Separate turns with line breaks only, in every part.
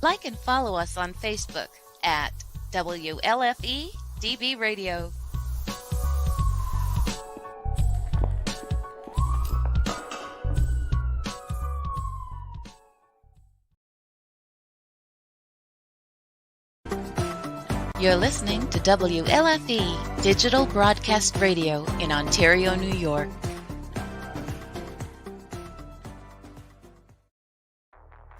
Like and follow us on Facebook at WLFE-DB Radio. You're listening to WLFE Digital Broadcast Radio in Ontario, New York.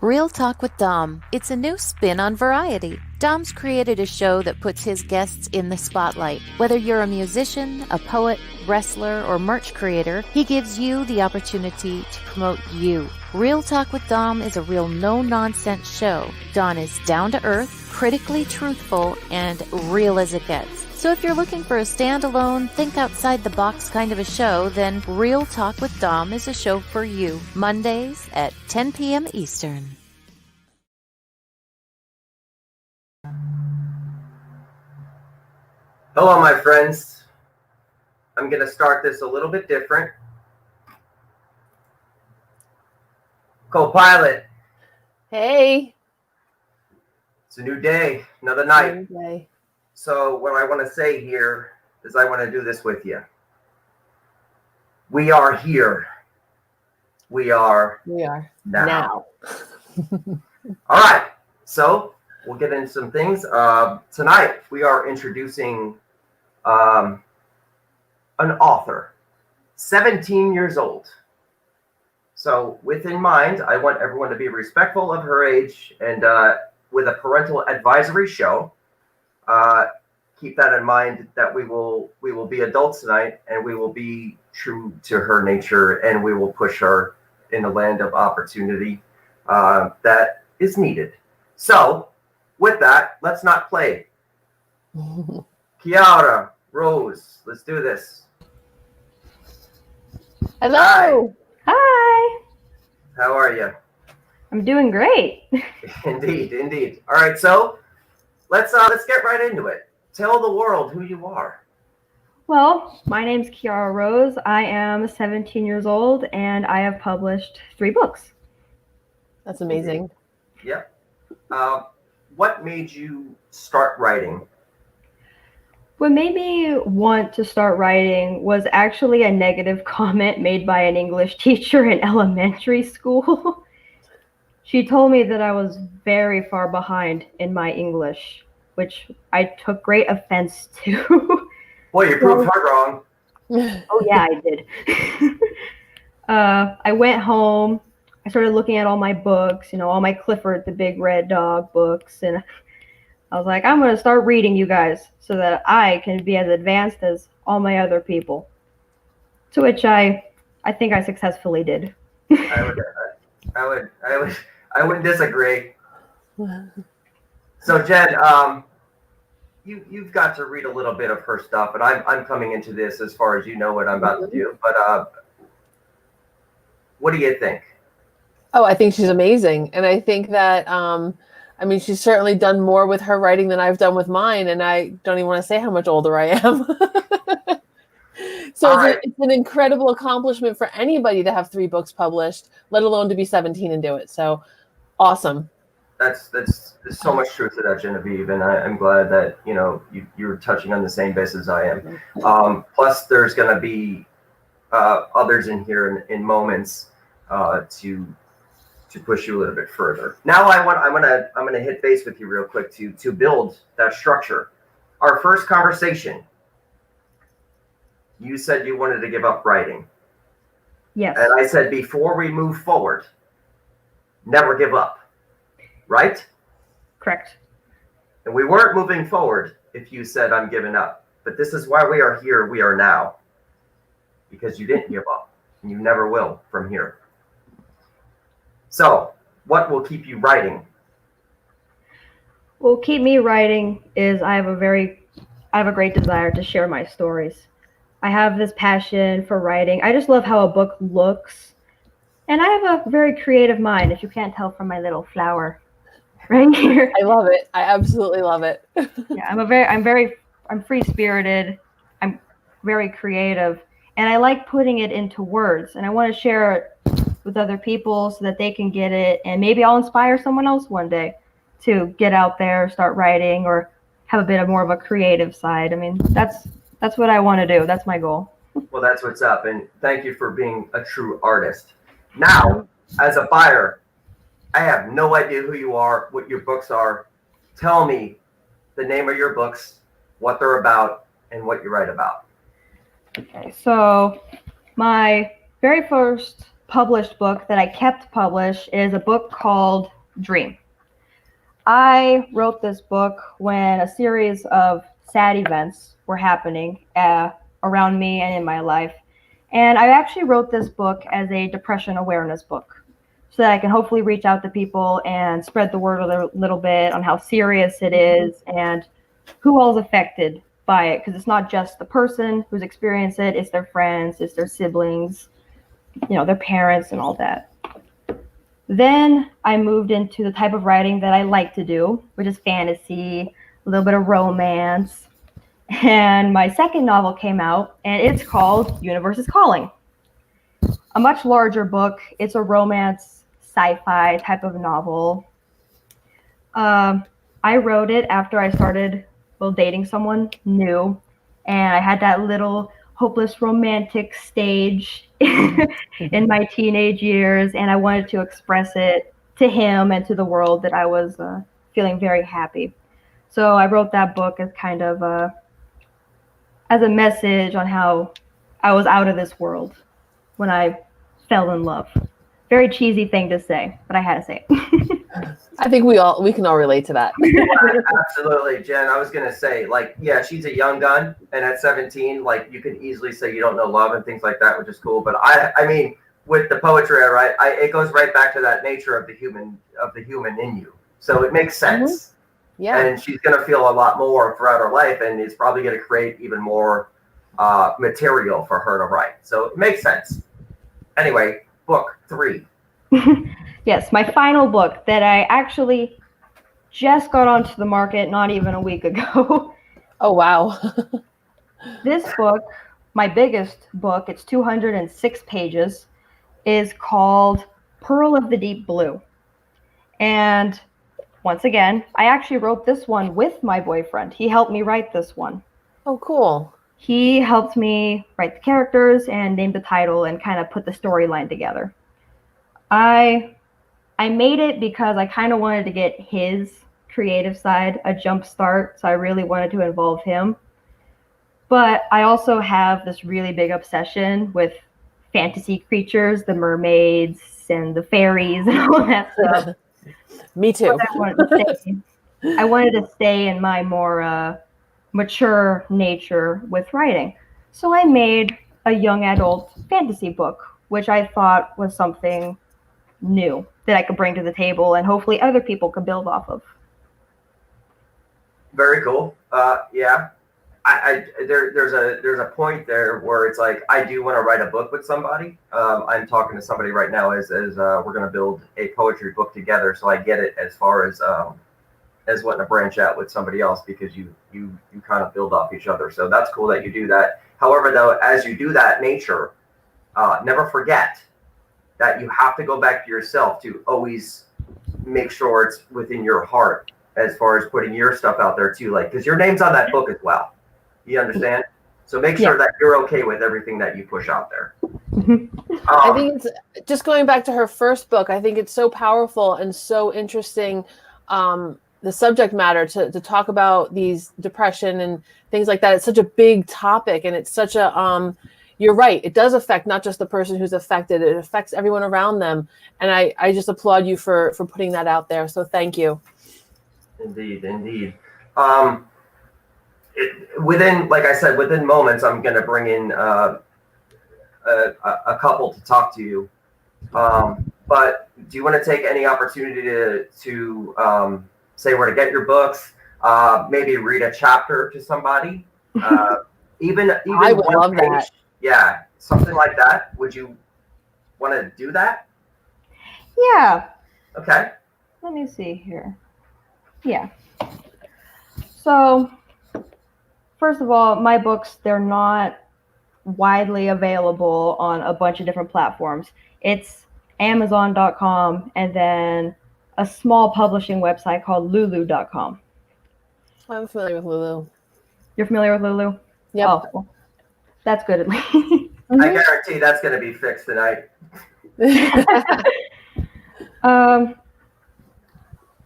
Real Talk with Dom. It's a new spin on variety. Dom's created a show that puts his guests in the spotlight. Whether you're a musician, a poet, wrestler, or merch creator, he gives you the opportunity to promote you. Real Talk with Dom is a real no-nonsense show. Don is down-to-earth, critically truthful, and real as it gets. So if you're looking for a standalone, think-outside-the-box kind of a show, then Real Talk with Dom is a show for you. Mondays at 10 p.m. Eastern.
Hello, my friends. I'm going to start this a little bit different. Co-pilot.
Hey.
It's a new day, another night.
New day.
So what I want to say here is I want to do this with you. We are here. We are now. All right. So we'll get into some things. Tonight we are introducing an author, 17 years old. So with in mind, I want everyone to be respectful of her age, and with a parental advisory show, keep that in mind that we will be adults tonight, and we will be true to her nature, and we will push her in the land of opportunity that is needed. So with that, let's not play. KIARA, Rose, let's do this.
Hello.
Hi.
How are you?
I'm doing great.
Indeed. All right, so let's get right into it. Tell the world who you are.
Well, my name's KIARA Rose. I am 17 years old, and I have published 3 books.
That's amazing.
Yeah. What made you start writing?
What made me want to start writing was actually a negative comment made by an English teacher in elementary school. She told me that I was very far behind in my English, which I took great offense to.
Boy, you proved her wrong.
Oh, yeah, I did. I went home. I started looking at all my books, all my Clifford the Big Red Dog books, and I was like, I'm going to start reading, you guys, so that I can be as advanced as all my other people. To which I think I successfully did.
I wouldn't disagree. So Jen, you've got to read a little bit of her stuff, and I'm coming into this as far as you know what I'm about to do. But what do you think?
Oh, I think she's amazing, and I think that she's certainly done more with her writing than I've done with mine, and I don't even want to say how much older I am. So it's an incredible accomplishment for anybody to have 3 books published, let alone to be 17 and do it. So awesome.
There's so much truth to that, Genevieve, and I'm glad that you're touching on the same base as I am. Plus, there's going to be others in here in moments to push you a little bit further. Now I'm gonna hit base with you real quick to build that structure. Our first conversation, you said you wanted to give up writing.
Yes.
And I said before we move forward, never give up. Right?
Correct.
And we weren't moving forward if you said I'm giving up. But this is why we are here, we are now. Because you didn't give up. And you never will from here. So, what will keep you writing?
What will keep me writing is I have a great desire to share my stories. I have this passion for writing. I just love how a book looks. And I have a very creative mind, if you can't tell from my little flower right here.
I love it. I absolutely love it.
Yeah, I'm free-spirited. I'm very creative. And I like putting it into words. And I want to share it with other people so that they can get it. And maybe I'll inspire someone else one day to get out there, start writing, or have a bit of more of a creative side. I mean, that's what I want to do. That's my goal.
Well, that's what's up. And thank you for being a true artist. Now, as a buyer, I have no idea who you are, what your books are. Tell me the name of your books, what they're about, and what you write about.
Okay, so my very first published book that I kept published is a book called Dream. I wrote this book when a series of sad events were happening around me and in my life. And I actually wrote this book as a depression awareness book so that I can hopefully reach out to people and spread the word a little bit on how serious it is and who all is affected by it. Because it's not just the person who's experienced it, it's their friends, it's their siblings, you know, their parents and all that. Then I moved into the type of writing that I like to do, which is fantasy, a little bit of romance. And my second novel came out, and it's called Universe is Calling. A much larger book. It's a romance, sci-fi type of novel. I wrote it after I started dating someone new, and I had that little hopeless romantic stage in my teenage years, and I wanted to express it to him and to the world that I was feeling very happy. So I wrote that book as kind of as a message on how I was out of this world when I fell in love. Very cheesy thing to say, but I had to say it.
I think we can all relate to that.
Absolutely, Jen. I was going to say, like, yeah, she's a young gun, and at 17, like, you can easily say you don't know love and things like that, which is cool. But I mean, with the poetry I write, it goes right back to that nature of the human in you. So it makes sense. Mm-hmm. Yeah. And she's going to feel a lot more throughout her life, and it's probably going to create even more material for her to write. So it makes sense. Anyway, book 3.
Yes, my final book that I actually just got onto the market not even a week ago.
Oh, wow.
This book, my biggest book, it's 206 pages, is called Pearl of the Deep Blue. And once again, I actually wrote this one with my boyfriend. He helped me write this one.
Oh, cool.
He helped me write the characters and name the title and kind of put the storyline together. I made it because I kind of wanted to get his creative side a jump start, so I really wanted to involve him. But I also have this really big obsession with fantasy creatures, the mermaids and the fairies and all that stuff.
Me too.
I wanted to stay in my more mature nature with writing. So I made a young adult fantasy book, which I thought was something new that I could bring to the table and hopefully other people could build off of.
Very cool. Yeah. There's a point there where it's like, I do want to write a book with somebody. I'm talking to somebody right now as we're going to build a poetry book together. So I get it as far as wanting to branch out with somebody else, because you kind of build off each other. So that's cool that you do that. However, though, as you do that nature, never forget that you have to go back to yourself to always make sure it's within your heart as far as putting your stuff out there too. Like, because your name's on that book as well. You understand? So make sure that you're okay with everything that you push out there.
I think it's just going back to her first book. I think it's so powerful and so interesting. The subject matter to talk about these depression and things like that. It's such a big topic, and it's such a, you're right. It does affect not just the person who's affected. It affects everyone around them. And I just applaud you for putting that out there. So thank you.
Indeed. Within, like I said, within moments, I'm going to bring in a couple to talk to you. But do you want to take any opportunity to say where to get your books? Maybe read a chapter to somebody. Even
I would love that.
Yeah, something like that. Would you want to do that?
Yeah.
Okay.
Let me see here. Yeah. So, first of all, my books, they're not widely available on a bunch of different platforms. It's Amazon.com and then a small publishing website called lulu.com.
I'm familiar with Lulu.
You're familiar with Lulu?
Yep.
Oh, well, that's good at least.
I guarantee that's going to be fixed tonight.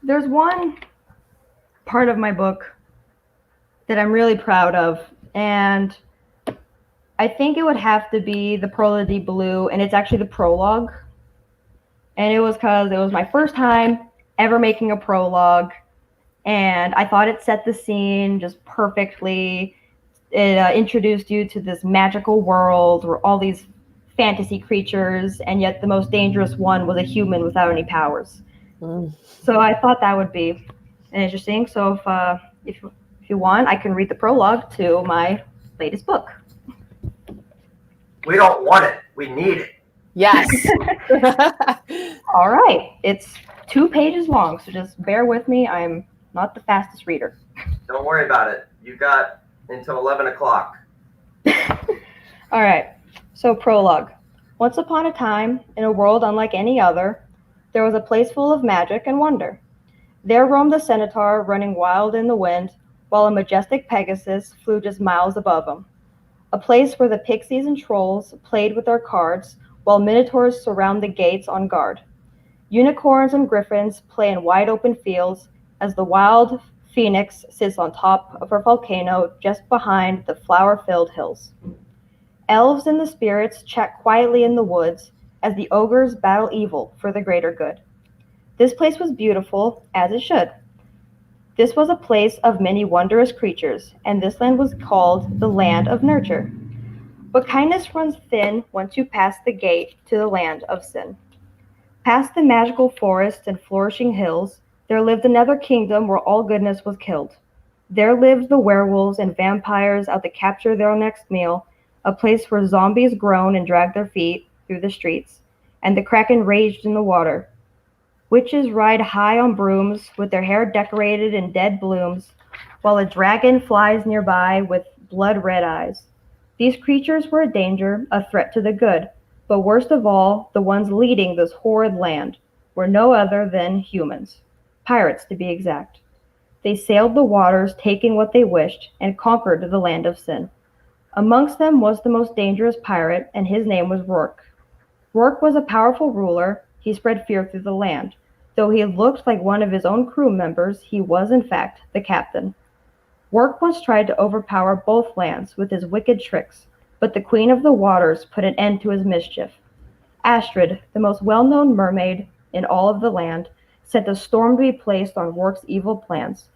There's one part of my book that I'm really proud of, and I think it would have to be the Perla de Blue, and it's actually the prologue. And it was because it was my first time ever making a prologue, and I thought it set the scene just perfectly. It introduced you to this magical world where all these fantasy creatures, and yet the most dangerous one was a human without any powers. So I thought that would be interesting. So if you want, I can read the prologue to my latest book.
We don't want it. We need it.
Yes.
All right. It's 2 pages long, so just bear with me. I'm not the fastest reader.
Don't worry about it. You got until 11 o'clock.
All right. So prologue. Once upon a time, in a world unlike any other, there was a place full of magic and wonder. There roamed the centaur, running wild in the wind, while a majestic Pegasus flew just miles above him. A place where the pixies and trolls played with their cards, while minotaurs surround the gates on guard. Unicorns and griffins play in wide open fields as the wild phoenix sits on top of a volcano just behind the flower-filled hills. Elves and the spirits chat quietly in the woods as the ogres battle evil for the greater good. This place was beautiful, as it should. This was a place of many wondrous creatures, and this land was called the Land of Nurture. But kindness runs thin once you pass the gate to the land of sin. Past the magical forests and flourishing hills, there lived another kingdom where all goodness was killed. There lived the werewolves and vampires out to capture their next meal, a place where zombies groan and drag their feet through the streets, and the kraken raged in the water. Witches ride high on brooms with their hair decorated in dead blooms, while a dragon flies nearby with blood-red eyes. These creatures were a danger, a threat to the good, but worst of all, the ones leading this horrid land were no other than humans, pirates to be exact. They sailed the waters, taking what they wished, and conquered the land of sin. Amongst them was the most dangerous pirate, and his name was Rourke. Rourke was a powerful ruler. He spread fear through the land. Though he looked like one of his own crew members, he was in fact the captain. Rourke once tried to overpower both lands with his wicked tricks, but the Queen of the Waters put an end to his mischief. Astrid, the most well-known mermaid in all of the land, sent a storm to be placed on Rourke's evil plans.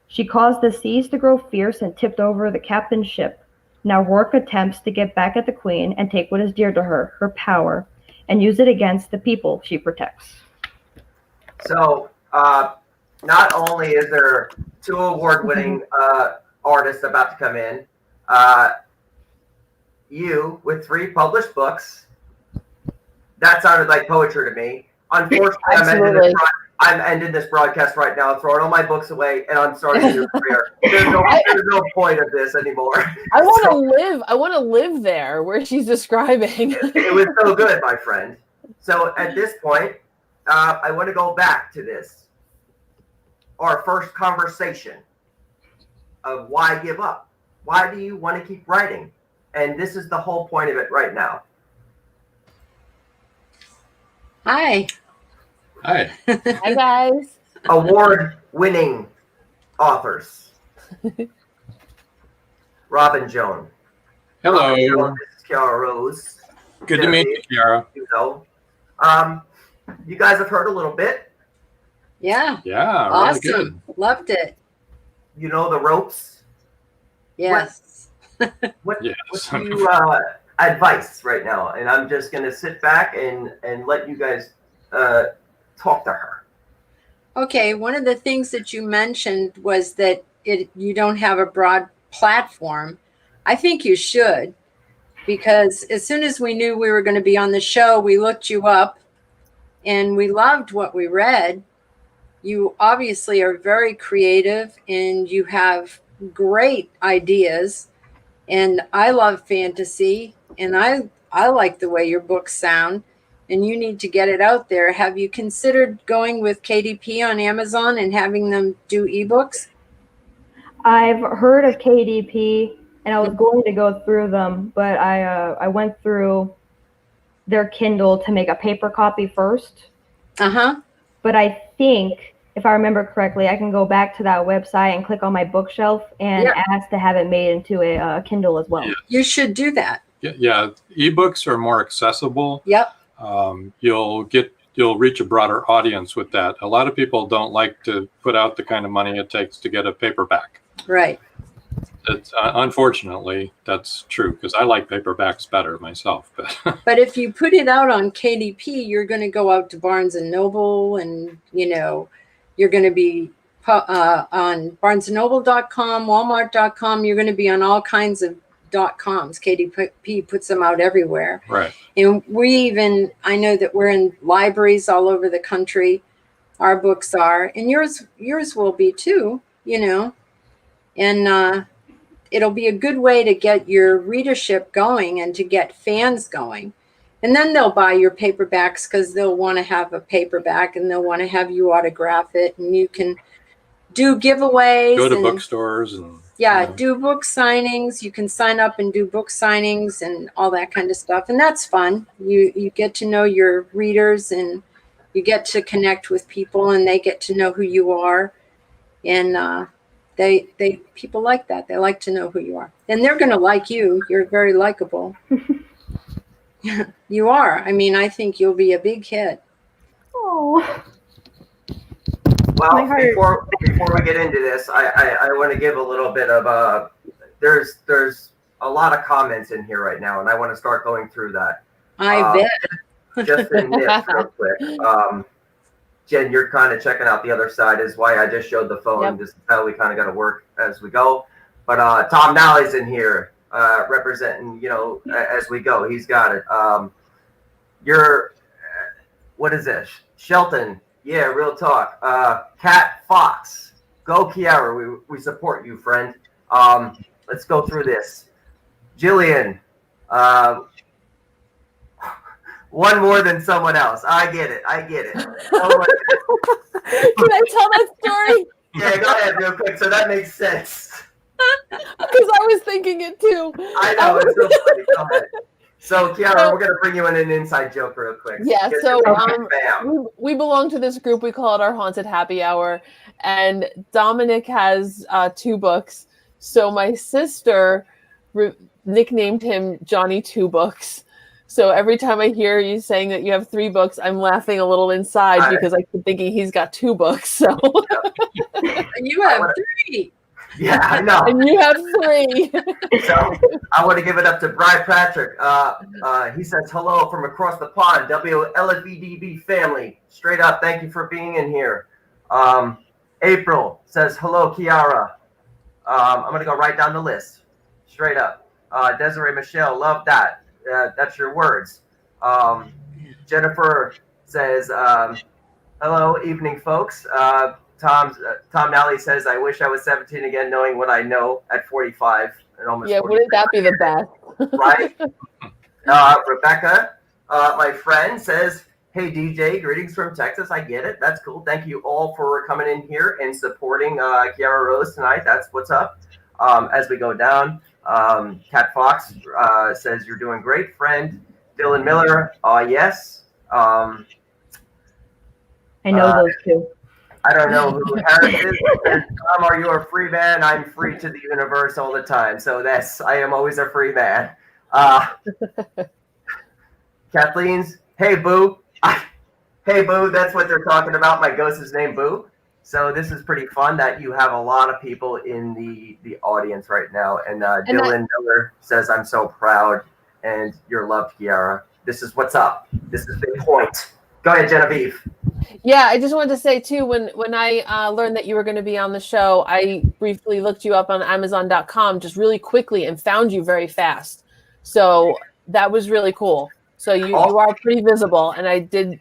She caused the seas to grow fierce and tipped over the captain's ship. Now Rourke attempts to get back at the Queen and take what is dear to her, her power, and use it against the people she protects.
So, not only is there 2 award-winning artists about to come in, you with 3 published books, that sounded like poetry to me. Unfortunately, I'm ending this broadcast right now, throwing all my books away, and I'm starting a new career. There's no point of this anymore.
I want to live there where she's describing.
It was so good, my friend. So at this point, I want to go back to this. Our first conversation of why give up? Why do you want to keep writing? And this is the whole point of it right now.
Hi.
Hi, guys.
Award-winning authors. Robin Joan.
Hello.
This is KIARA Rose.
Good to meet you, KIARA.
You know, you guys have heard a little bit.
Yeah.
Yeah.
Awesome.
Really good.
Loved it.
You know the ropes.
Yes.
What's your advice right now? And I'm just going to sit back and let you guys talk to her.
Okay. One of the things that you mentioned was that you don't have a broad platform. I think you should, because as soon as we knew we were going to be on the show, we looked you up and we loved what we read. You obviously are very creative and you have great ideas. And I love fantasy and I like the way your books sound. and you need to get it out there. Have you considered going with KDP on Amazon and having them do ebooks?
I've heard of KDP, and I was going to go through them, but I went through their Kindle to make a paper copy first. But I think, if I remember correctly, I can go back to that website and click on my bookshelf and ask to have it made into a Kindle as well.
Yeah. You should do that.
Yeah, ebooks are more accessible.
Yep.
You'll reach a broader audience with that. A lot of people don't like to put out the kind of money it takes to get a paperback.
Right.
It's unfortunately that's true, because I like paperbacks better myself.
But if you put it out on KDP, you're going to go out to Barnes and Noble, and you're going to be on BarnesandNoble.com, Walmart.com. You're going to be on all kinds of .coms. KDP puts them out everywhere.
Right.
And I know that we're in libraries all over the country. Our books are, and yours will be too. And it'll be a good way to get your readership going and to get fans going. And then they'll buy your paperbacks because they'll want to have a paperback and they'll want to have you autograph it. And you can do giveaways.
Go to bookstores and
do book signings. You can sign up and do book signings and all that kind of stuff. And that's fun. You get to know your readers, and you get to connect with people, and they get to know who you are. And people like that. They like to know who you are, and they're going to like you. You're very likable. You are. I mean, I think you'll be a big hit.
Oh.
Well, before we get into this, I want to give a little bit of there's a lot of comments in here right now, and I want to start going through that.
I bet.
Just in this real quick. Jen, you're kind of checking out the other side, is why I just showed the phone. Yep. This is how we kind of got to work as we go. But Tom Nally's in here representing, as we go. He's got it. What is this? Shelton. Yeah, real talk. Cat Fox. Go KIARA. We support you, friend. Let's go through this. Jillian. One more than someone else. I get it.
Can I tell that story?
Yeah, go ahead real quick. So that makes sense.
Because I was thinking it too.
I know. It's so funny. Go ahead. So, KIARA, we're going to bring you in an inside joke real quick.
Yeah, so we belong to this group. We call it our Haunted Happy Hour. And Dominic has 2 books. So my sister nicknamed him Johnny 2 Books. So every time I hear you saying that you have 3 books, I'm laughing a little inside because I keep thinking he's got 2 books. So
you have 3.
Yeah, I know.
And you have 3.
So I want to give it up to Brian Patrick. He says hello from across the pond, WLFE-DB family. Straight up, thank you for being in here. April says hello, KIARA. I'm going to go right down the list. Straight up. Desiree Michelle, love that. That's your words. Jennifer says, hello, evening, folks. Tom Nally says, I wish I was 17 again, knowing what I know at 45 and almost.
Yeah, wouldn't that be the best?
Right? Rebecca, my friend, says, hey, DJ, greetings from Texas. I get it. That's cool. Thank you all for coming in here and supporting KIARA Rose tonight. That's what's up. As we go down, Cat Fox says, you're doing great, friend. Dylan Miller, yes.
I know those 2.
I don't know who Harris is. Tom, are you a free man? I'm free to the universe all the time. So I am always a free man. Kathleen's, hey, Boo. Hey, Boo, that's what they're talking about. My ghost is named Boo. So this is pretty fun that you have a lot of people in the audience right now. And Dylan Miller says, I'm so proud and you're loved, KIARA. This is what's up. This is the point. Go ahead, Genevieve.
Yeah, I just wanted to say, too, when I learned that you were going to be on the show, I briefly looked you up on Amazon.com just really quickly and found you very fast. So that was really cool. So you are pretty visible. And I did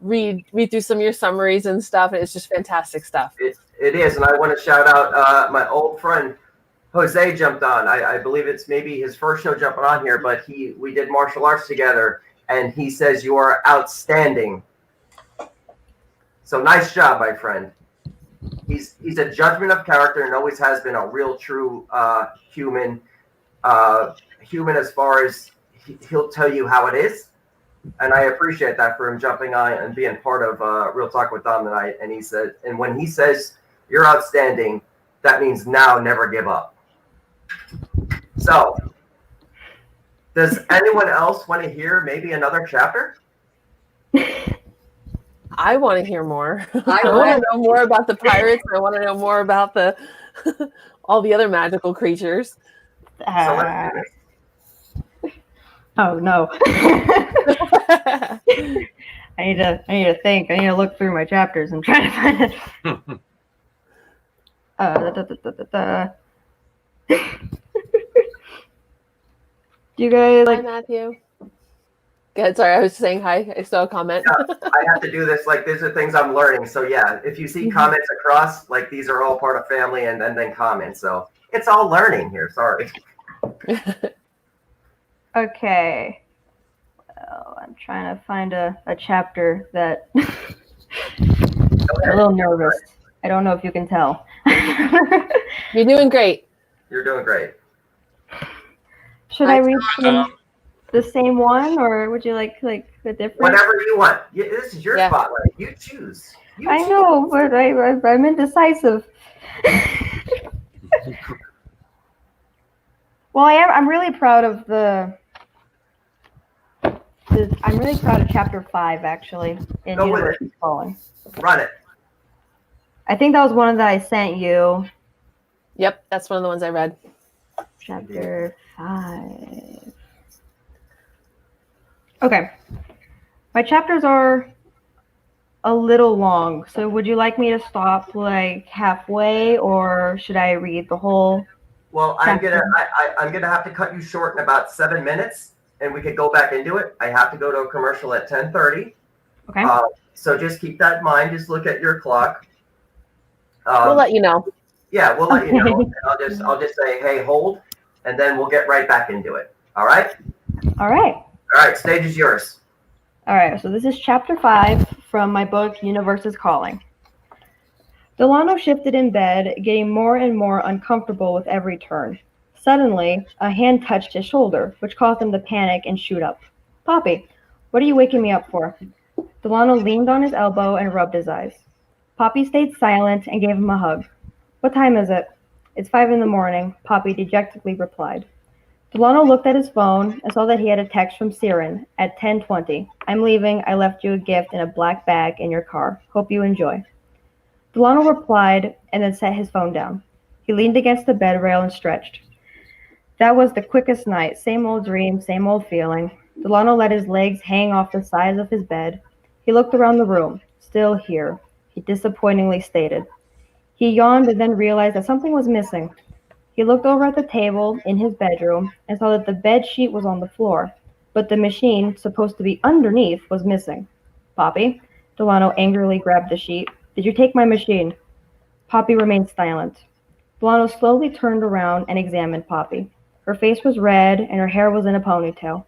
read through some of your summaries and stuff. And it's just fantastic stuff.
It is. And I want to shout out my old friend, Jose jumped on. I believe it's maybe his first show jumping on here, but we did martial arts together. and he says you are outstanding. So nice job, my friend. He's a judgment of character and always has been a real true human. Human as far as he'll tell you how it is. And I appreciate that for him jumping on and being part of Real Talk with Dom tonight. And he said, and when he says you're outstanding, that means now never give up. So, does anyone else want to hear maybe another chapter?
I want to hear more. I want to know more about the pirates. I want to know more about the all the other magical creatures.
So let's do this.
Oh no. I need to think. I need to look through my chapters and try to find it. Do you guys
Hi, Matthew. Good. Sorry, I was saying hi. I saw a comment.
Yeah, I have to do this. Like, these are things I'm learning. So yeah, if you see comments across, like these are all part of family, and then comments. So it's all learning here. Sorry.
Okay. Well, I'm trying to find a chapter that I'm a little nervous. I don't know if you can tell.
You're doing great.
You're doing great.
Should I read the same one, or would you like a different?
Whatever you want. This is your spotlight. You choose.
I know, but I'm indecisive. Well, I'm really proud of I'm really proud of chapter 5, actually, in Universe's Calling.
Run it.
I think that was one that I sent you.
Yep, that's one of the ones I read.
Chapter 5. Okay. My chapters are a little long, so would you like me to stop like halfway, or should I read the whole?
Well, I'm gonna have to cut you short in about 7 minutes, and we could go back into it. I have to go to a commercial at 10:30.
Okay.
So just keep that in mind. Just look at your clock.
We'll let you know.
Yeah, we'll let you know. And I'll just say, hey, hold, and then we'll get right back into it. All right?
All right.
All right, stage is yours.
All right, so this is chapter 5 from my book, Universe's Calling. Delano shifted in bed, getting more and more uncomfortable with every turn. Suddenly, a hand touched his shoulder, which caused him to panic and shoot up. Poppy, what are you waking me up for? Delano leaned on his elbow and rubbed his eyes. Poppy stayed silent and gave him a hug. What time is it? It's 5 in the morning, Poppy dejectedly replied. Delano looked at his phone and saw that he had a text from Siren at 10:20. I'm leaving. I left you a gift in a black bag in your car. Hope you enjoy. Delano replied and then set his phone down. He leaned against the bed rail and stretched. That was the quickest night. Same old dream, same old feeling. Delano let his legs hang off the sides of his bed. He looked around the room. Still here, he disappointingly stated. He yawned and then realized that something was missing. He looked over at the table in his bedroom and saw that the bed sheet was on the floor, but the machine, supposed to be underneath, was missing. Poppy? Delano angrily grabbed the sheet. Did you take my machine? Poppy remained silent. Delano slowly turned around and examined Poppy. Her face was red and her hair was in a ponytail.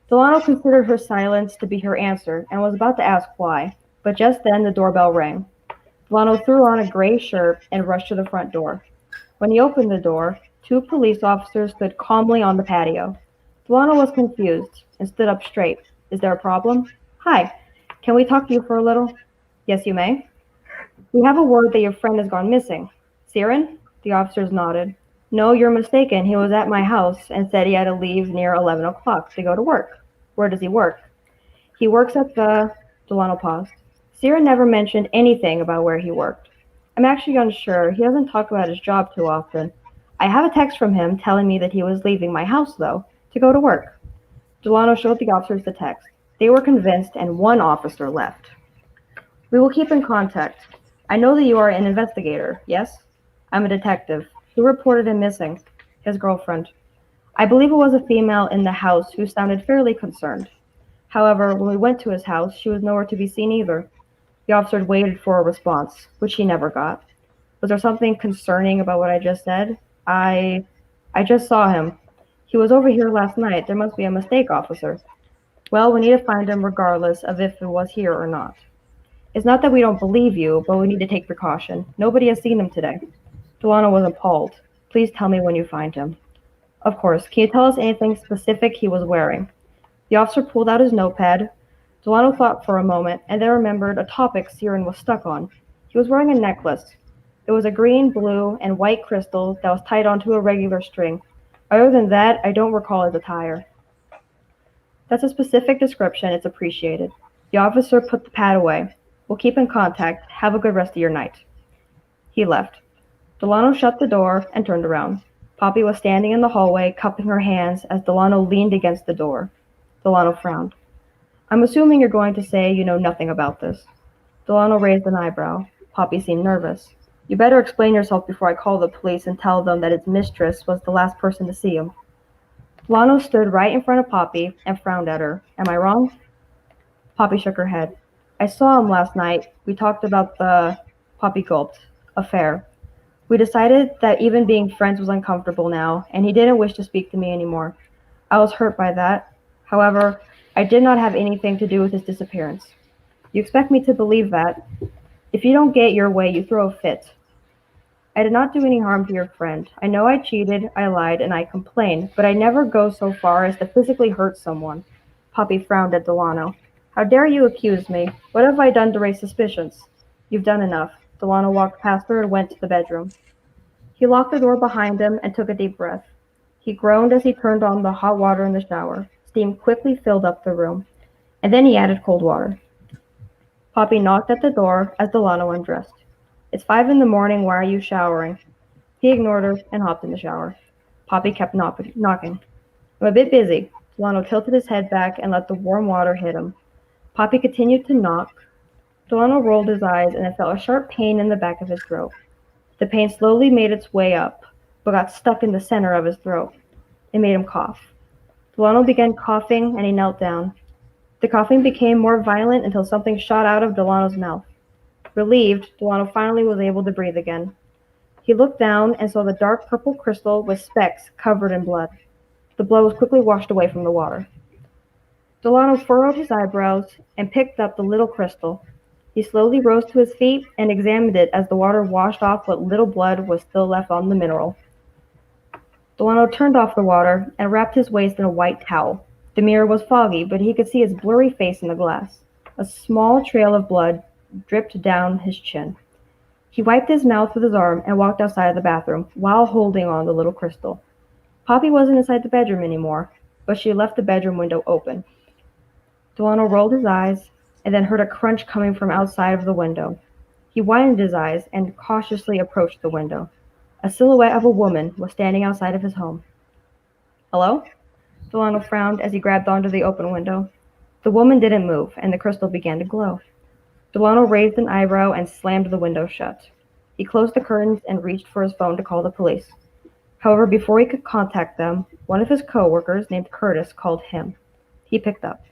Delano considered her silence to be her answer and was about to ask why, but just then the doorbell rang. Delano threw on a gray shirt and rushed to the front door. When he opened the door, 2 police officers stood calmly on the patio. Delano was confused and stood up straight. Is there a problem? Hi, can we talk to you for a little? Yes, you may. We have a word that your friend has gone missing. Siren? The officers nodded. No, you're mistaken. He was at my house and said he had to leave near 11 o'clock to go to work. Where does he work? He works at the... Delano paused. Siren never mentioned anything about where he worked. I'm actually unsure. He doesn't talk about his job too often. I have a text from him telling me that he was leaving my house, though, to go to work. Delano showed the officers the text. They were convinced, and 1 officer left. We will keep in contact. I know that you are an investigator, yes? I'm a detective. Who reported him missing? His girlfriend. I believe it was a female in the house who sounded fairly concerned. However, when we went to his house, she was nowhere to be seen either. The officer waited for a response, which he never got. Was there something concerning about what I just said? I just saw him. He was over here last night. There must be a mistake, officer. Well, we need to find him regardless of if it was here or not. It's not that we don't believe you, but we need to take precaution. Nobody has seen him today. Delano was appalled. Please tell me when you find him. Of course. Can you tell us anything specific he was wearing? The officer pulled out his notepad. Delano thought for a moment, and then remembered a topic Siren was stuck on. He was wearing a necklace. It was a green, blue, and white crystal that was tied onto a regular string. Other than that, I don't recall his attire. That's a specific description. It's appreciated. The officer put the pad away. We'll keep in contact. Have a good rest of your night. He left. Delano shut the door and turned around. Poppy was standing in the hallway, cupping her hands as Delano leaned against the door. Delano frowned. I'm assuming you're going to say you know nothing about this. Delano raised an eyebrow. Poppy seemed nervous. You better explain yourself before I call the police and tell them that his mistress was the last person to see him. Delano stood right in front of Poppy and frowned at her. Am I wrong? Poppy shook her head. I saw him last night. We talked about the, Poppy gulped, affair. We decided that even being friends was uncomfortable now, and he didn't wish to speak to me anymore. I was hurt by that. However, I did not have anything to do with his disappearance. You expect me to believe that? If you don't get your way, you throw a fit. I did not do any harm to your friend. I know I cheated, I lied, and I complained, but I never go so far as to physically hurt someone. Poppy frowned at Delano. How dare you accuse me? What have I done to raise suspicions? You've done enough. Delano walked past her and went to the bedroom. He locked the door behind him and took a deep breath. He groaned as he turned on the hot water in the shower. Steam quickly filled up the room, and then he added cold water. Poppy knocked at the door as Delano undressed. It's 5 a.m. Why are you showering? He ignored her and hopped in the shower. Poppy kept knocking. I'm a bit busy. Delano tilted his head back and let the warm water hit him. Poppy continued to knock. Delano rolled his eyes and felt a sharp pain in the back of his throat. The pain slowly made its way up, but got stuck in the center of his throat. It made him cough. Delano began coughing and he knelt down. The coughing became more violent until something shot out of Delano's mouth. Relieved, Delano finally was able to breathe again. He looked down and saw the dark purple crystal with specks covered in blood. The blood was quickly washed away from the water. Delano furrowed his eyebrows and picked up the little crystal. He slowly rose to his feet and examined it as the water washed off what little blood was still left on the mineral. Delano turned off the water and wrapped his waist in a white towel. The mirror was foggy, but he could see his blurry face in the glass. A small trail of blood dripped down his chin. He wiped his mouth with his arm and walked outside of the bathroom while holding on the little crystal. Poppy wasn't inside the bedroom anymore, but she left the bedroom window open. Delano rolled his eyes and then heard a crunch coming from outside of the window. He widened his eyes and cautiously approached the window. A silhouette of a woman was standing outside of his home. Hello? Delano frowned as he grabbed onto the open window. The woman didn't move, and the crystal began to glow. Delano raised an eyebrow and slammed the window shut. He closed the curtains and reached for his phone to call the police. However, before he could contact them, one of his co-workers named Curtis called him. He picked up.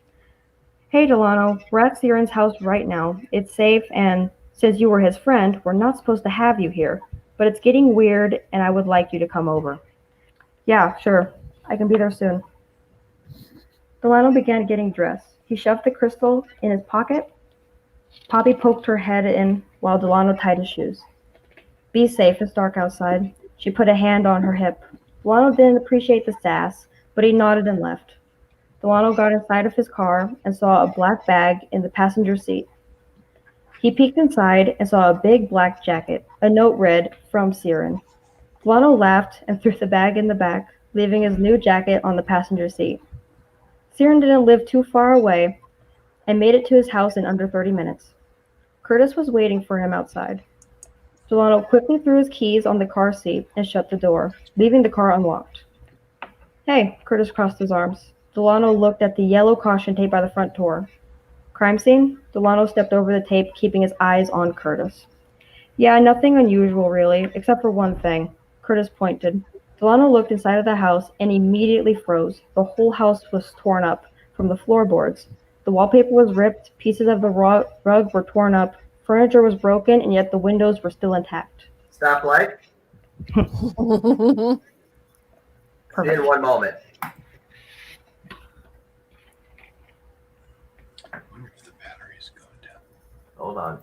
Hey, Delano, we're at Siren's house right now. It's safe, and since you were his friend, we're not supposed to have you here, but it's getting weird, and I would like you to come over. Yeah, sure. I can be there soon. Delano began getting dressed. He shoved the crystal in his pocket. Poppy poked her head in while Delano tied his shoes. Be safe, it's dark outside. She put a hand on her hip. Delano didn't appreciate the sass, but he nodded and left. Delano got inside of his car and saw a black bag in the passenger seat. He peeked inside and saw a big black jacket. A note read, "From Siren." Delano laughed and threw the bag in the back, leaving his new jacket on the passenger seat. Siren didn't live too far away and made it to his house in under 30 minutes. Curtis was waiting for him outside. Delano quickly threw his keys on the car seat and shut the door, leaving the car unlocked. Hey, Curtis crossed his arms. Delano looked at the yellow caution tape by the front door. Crime scene? Delano stepped over the tape, keeping his eyes on Curtis. Yeah, nothing unusual really, except for one thing. Curtis pointed. Delano looked inside of the house and immediately froze. The whole house was torn up from the floorboards. The wallpaper was ripped, pieces of the rug were torn up, furniture was broken, and yet the windows were still intact.
Stop light.
Perfect.
In one moment. Hold on.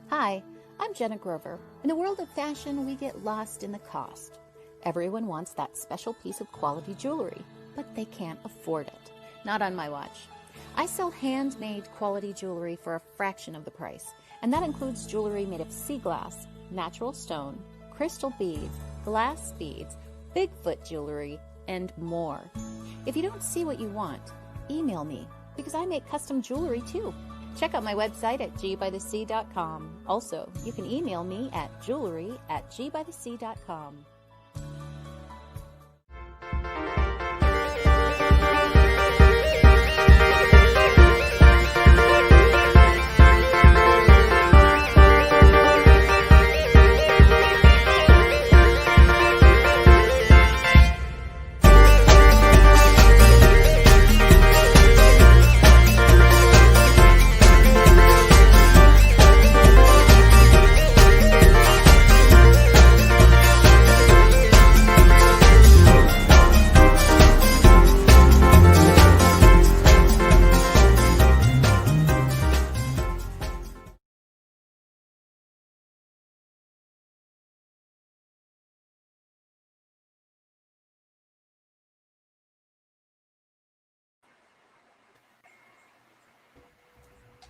Hi, I'm Jenna Grover. In the world of fashion, we get lost in the cost. Everyone wants that special piece of quality jewelry, but they can't afford it. Not on my watch. I sell handmade quality jewelry for a fraction of the price, and that includes jewelry made of sea glass, natural stone, crystal beads, glass beads, Bigfoot jewelry, and more. If you don't see what you want, email me, because I make custom jewelry too. Check out my website at gbythesea.com. Also, you can email me at jewelry@gbythesea.com.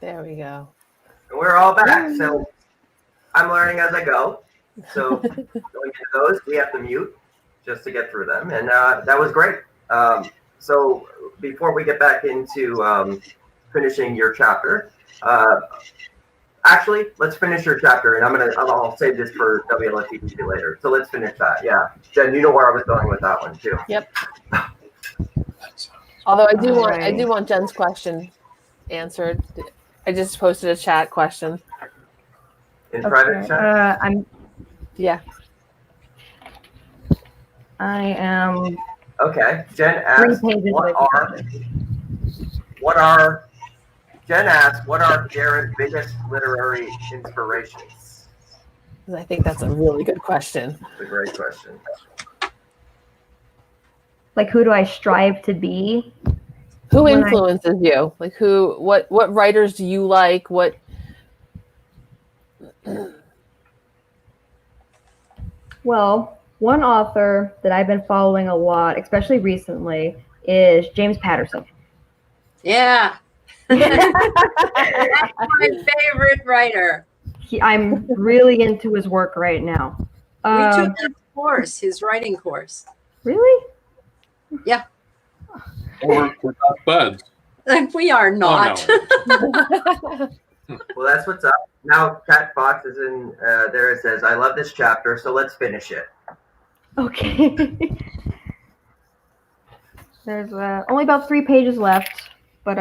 There we go.
And we're all back. So I'm learning as I go. So going into those, we have to mute just to get through them. And that was great. So before we get back into finishing your chapter, actually, let's finish your chapter. And I'll save this for WLFE-DB later. So let's finish that. Yeah. Jen, you know where I was going with that one too.
Yep. Although I do want Jen's question answered. I just posted a chat question.
In private chat?
Yeah.
I am.
Okay. Jen asks, Jen asks, what are Jared's biggest literary inspirations?
I think that's a really good question.
It's a great question.
Like, who do I strive to be?
Who influences you? Like what writers do you like? What?
Well, one author that I've been following a lot, especially recently, is James Patterson.
Yeah. That's my favorite writer.
I'm really into his work right now.
We took his course, his writing course.
Really?
Yeah.
We're not buds.
We are not.
Oh, no.
Well, that's what's up. Now, Cat Fox is in there. It says, I love this chapter, so let's finish it.
Okay. There's only about 3 pages left, but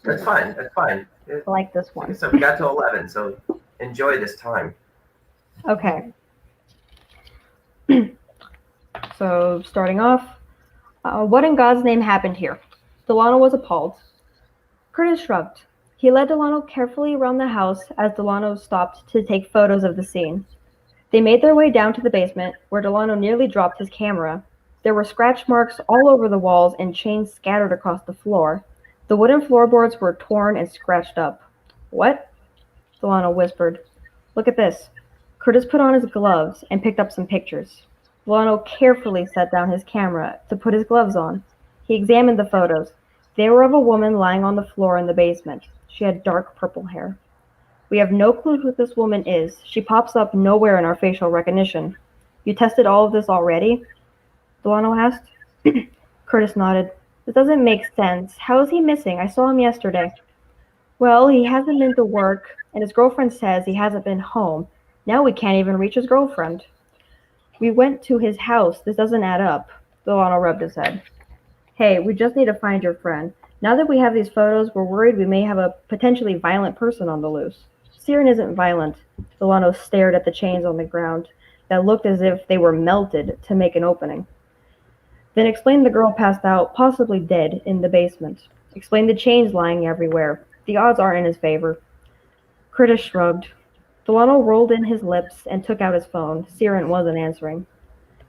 That's fine. That's fine.
I like this one.
So we got to 11, so enjoy this time.
Okay. So starting off, what in God's name happened here? Delano was appalled. Curtis shrugged. He led Delano carefully around the house as Delano stopped to take photos of the scene. They made their way down to the basement, where Delano nearly dropped his camera. There were scratch marks all over the walls and chains scattered across the floor. The wooden floorboards were torn and scratched up. What? Delano whispered. Look at this. Curtis put on his gloves and picked up some pictures. Delano carefully set down his camera to put his gloves on. He examined the photos. They were of a woman lying on the floor in the basement. She had dark purple hair. We have no clue who this woman is. She pops up nowhere in our facial recognition. You tested all of this already? Delano asked. Curtis nodded. This doesn't make sense. How is he missing? I saw him yesterday. Well, he hasn't been to work, and his girlfriend says he hasn't been home. Now we can't even reach his girlfriend. We went to his house. This doesn't add up. Delano rubbed his head. Hey, we just need to find your friend. Now that we have these photos, we're worried we may have a potentially violent person on the loose. Siren isn't violent. Delano stared at the chains on the ground that looked as if they were melted to make an opening. Then explained the girl passed out, possibly dead, in the basement. Explained the chains lying everywhere. The odds are in his favor. Curtis shrugged. Delano rolled in his lips and took out his phone. Siren wasn't answering.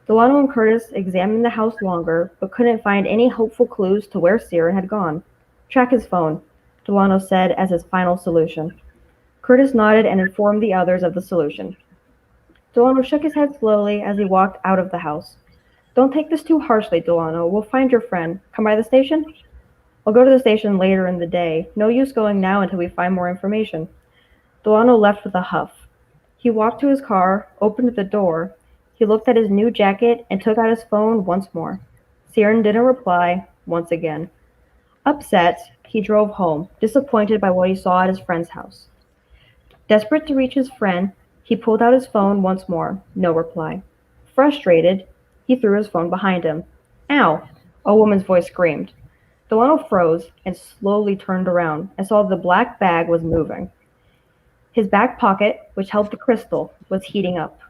Delano and Curtis examined the house longer, but couldn't find any hopeful clues to where Siren had gone. Track his phone, Delano said as his final solution. Curtis nodded and informed the others of the solution. Delano shook his head slowly as he walked out of the house. Don't take this too harshly, Delano. We'll find your friend. Come by the station? I'll go to the station later in the day. No use going now until we find more information. Delano left with a huff. He walked to his car, opened the door. He looked at his new jacket and took out his phone once more. Siren didn't reply, once again. Upset, he drove home, disappointed by what he saw at his friend's house. Desperate to reach his friend, he pulled out his phone once more. No reply. Frustrated, he threw his phone behind him. Ow! A woman's voice screamed. Delano froze and slowly turned around and saw the black bag was moving. His back pocket, which held the crystal, was heating up.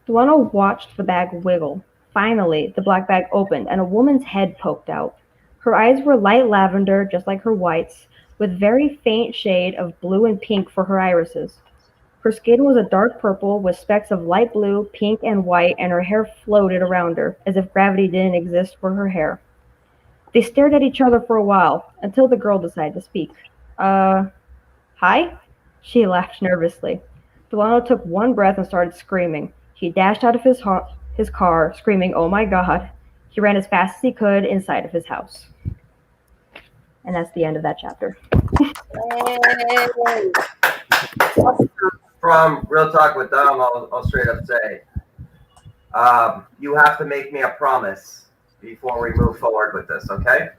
Delano watched the bag wiggle. Finally, the black bag opened and a woman's head poked out. Her eyes were light lavender, just like her whites, with very faint shade of blue and pink for her irises. Her skin was a dark purple with specks of light blue, pink, and white, and her hair floated around her, as if gravity didn't exist for her hair. They stared at each other for a while, until the girl decided to speak. Hi? She laughed nervously. Delano took one breath and started screaming. He dashed out of his car, screaming, "Oh my God." He ran as fast as he could inside of his house. And that's the end of that chapter.
From Real Talk with Dom, I'll straight up say, you have to make me a promise before we move forward with this, okay?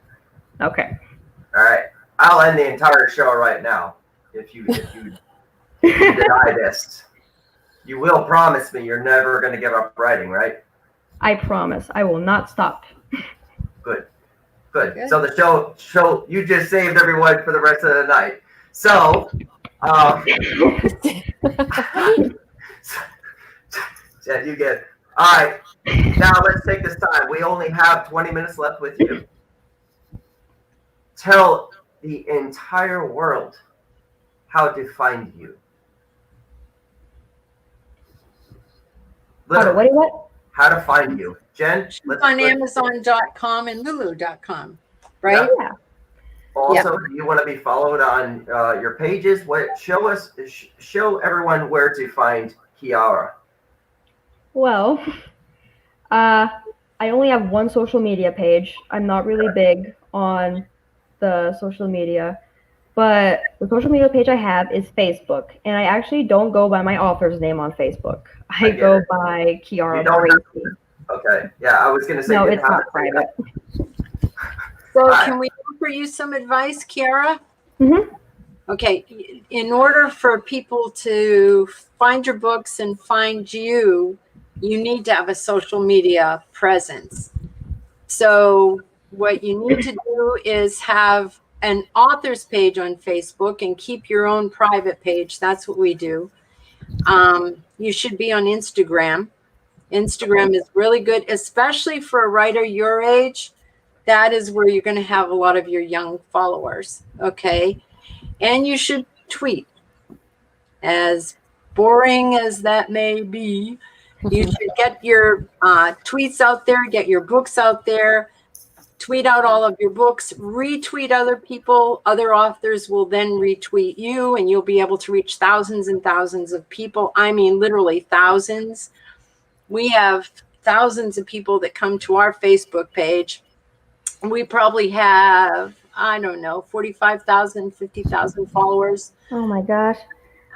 Okay.
All right. I'll end the entire show right now if you deny this. You will promise me you're never going to give up writing, right?
I promise. I will not stop.
Good. So the show, you just saved everyone for the rest of the night. So, yeah, you get. All right. Now let's take this time. We only have 20 minutes left with you. Tell the entire world how to find you. How to find you. Jen?
On Amazon.com and Lulu.com, right?
Yeah.
Also, do you want to be followed on your pages? Show everyone where to find KIARA.
Well, I only have one social media page. I'm not really big on the social media, but the social media page I have is Facebook, and I actually don't go by my author's name on Facebook. I go by KIARA.
Okay. Yeah, I was going to say.
No, it's not private.
So can we offer you some advice, KIARA?
Mm-hmm.
Okay. In order for people to find your books and find you, you need to have a social media presence. So what you need to do is have an author's page on Facebook and keep your own private page. That's what we do. You should be on Instagram. Instagram is really good, especially for a writer your age. That is where you're going to have a lot of your young followers. Okay. And you should tweet. As boring as that may be, you should get your tweets out there, get your books out there, tweet out all of your books, retweet other people. Other authors will then retweet you, and you'll be able to reach thousands and thousands of people. I mean, literally thousands. We have thousands of people that come to our Facebook page. We probably have, 45,000, 50,000 followers.
Oh my gosh.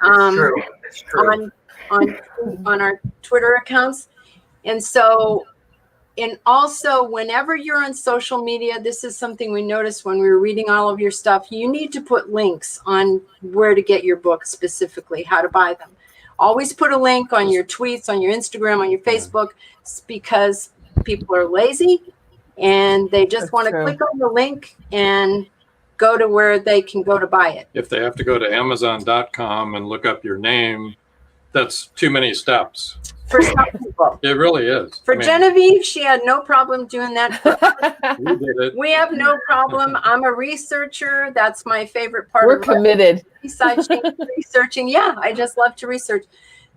It's true.
On our Twitter accounts. And so, and also whenever you're on social media, this is something we noticed when we were reading all of your stuff, you need to put links on where to get your books, specifically how to buy them. Always put a link on your tweets, on your Instagram, on your Facebook, because people are lazy and they just want to click on the link and go to where they can go to buy it.
If they have to go to Amazon.com and look up your name, that's too many steps.
For some people.
It really is.
For Genevieve, she had no problem doing that.
We did it.
We have no problem. I'm a researcher. That's my favorite part.
We're committed.
Besides researching, yeah, I just love to research.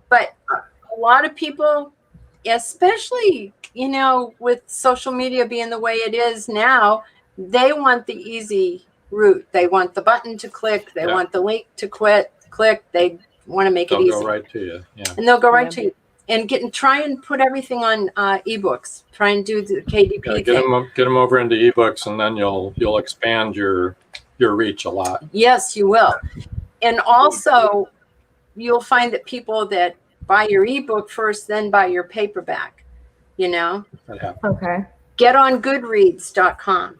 But a lot of people, especially, you know, with social media being the way it is now, they want the easy route. They want the button to click. They want the link to click. They want to make it easy.
They'll go right to you. Yeah.
And they'll go right to you. And try and put everything on ebooks. Try and do the KDP thing.
Get them over into ebooks, and then you'll expand your reach a lot.
Yes, you will. And also, you'll find that people that buy your ebook first, then buy your paperback. You know.
That happens.
Okay.
Get on Goodreads.com.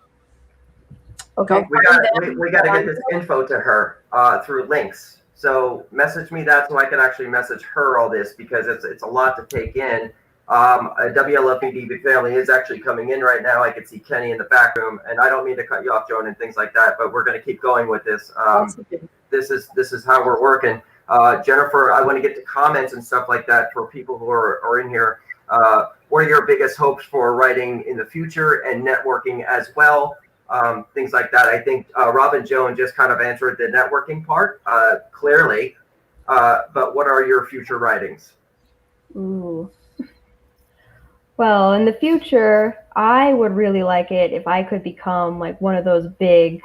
Okay.
We got to get this info to her through links. So message me that so I can actually message her all this, because it's a lot to take in. A WLFE-DB family is actually coming in right now. I can see Kenny in the back room, and I don't mean to cut you off, Joan, and things like that, but we're going to keep going with this. This is how we're working. Jennifer, I want to get to comments and stuff like that for people who are in here. What are your biggest hopes for writing in the future and networking as well? Things like that. I think Robin Joan just kind of answered the networking part clearly. But what are your future writings?
Ooh. Well, in the future, I would really like it if I could become like one of those big,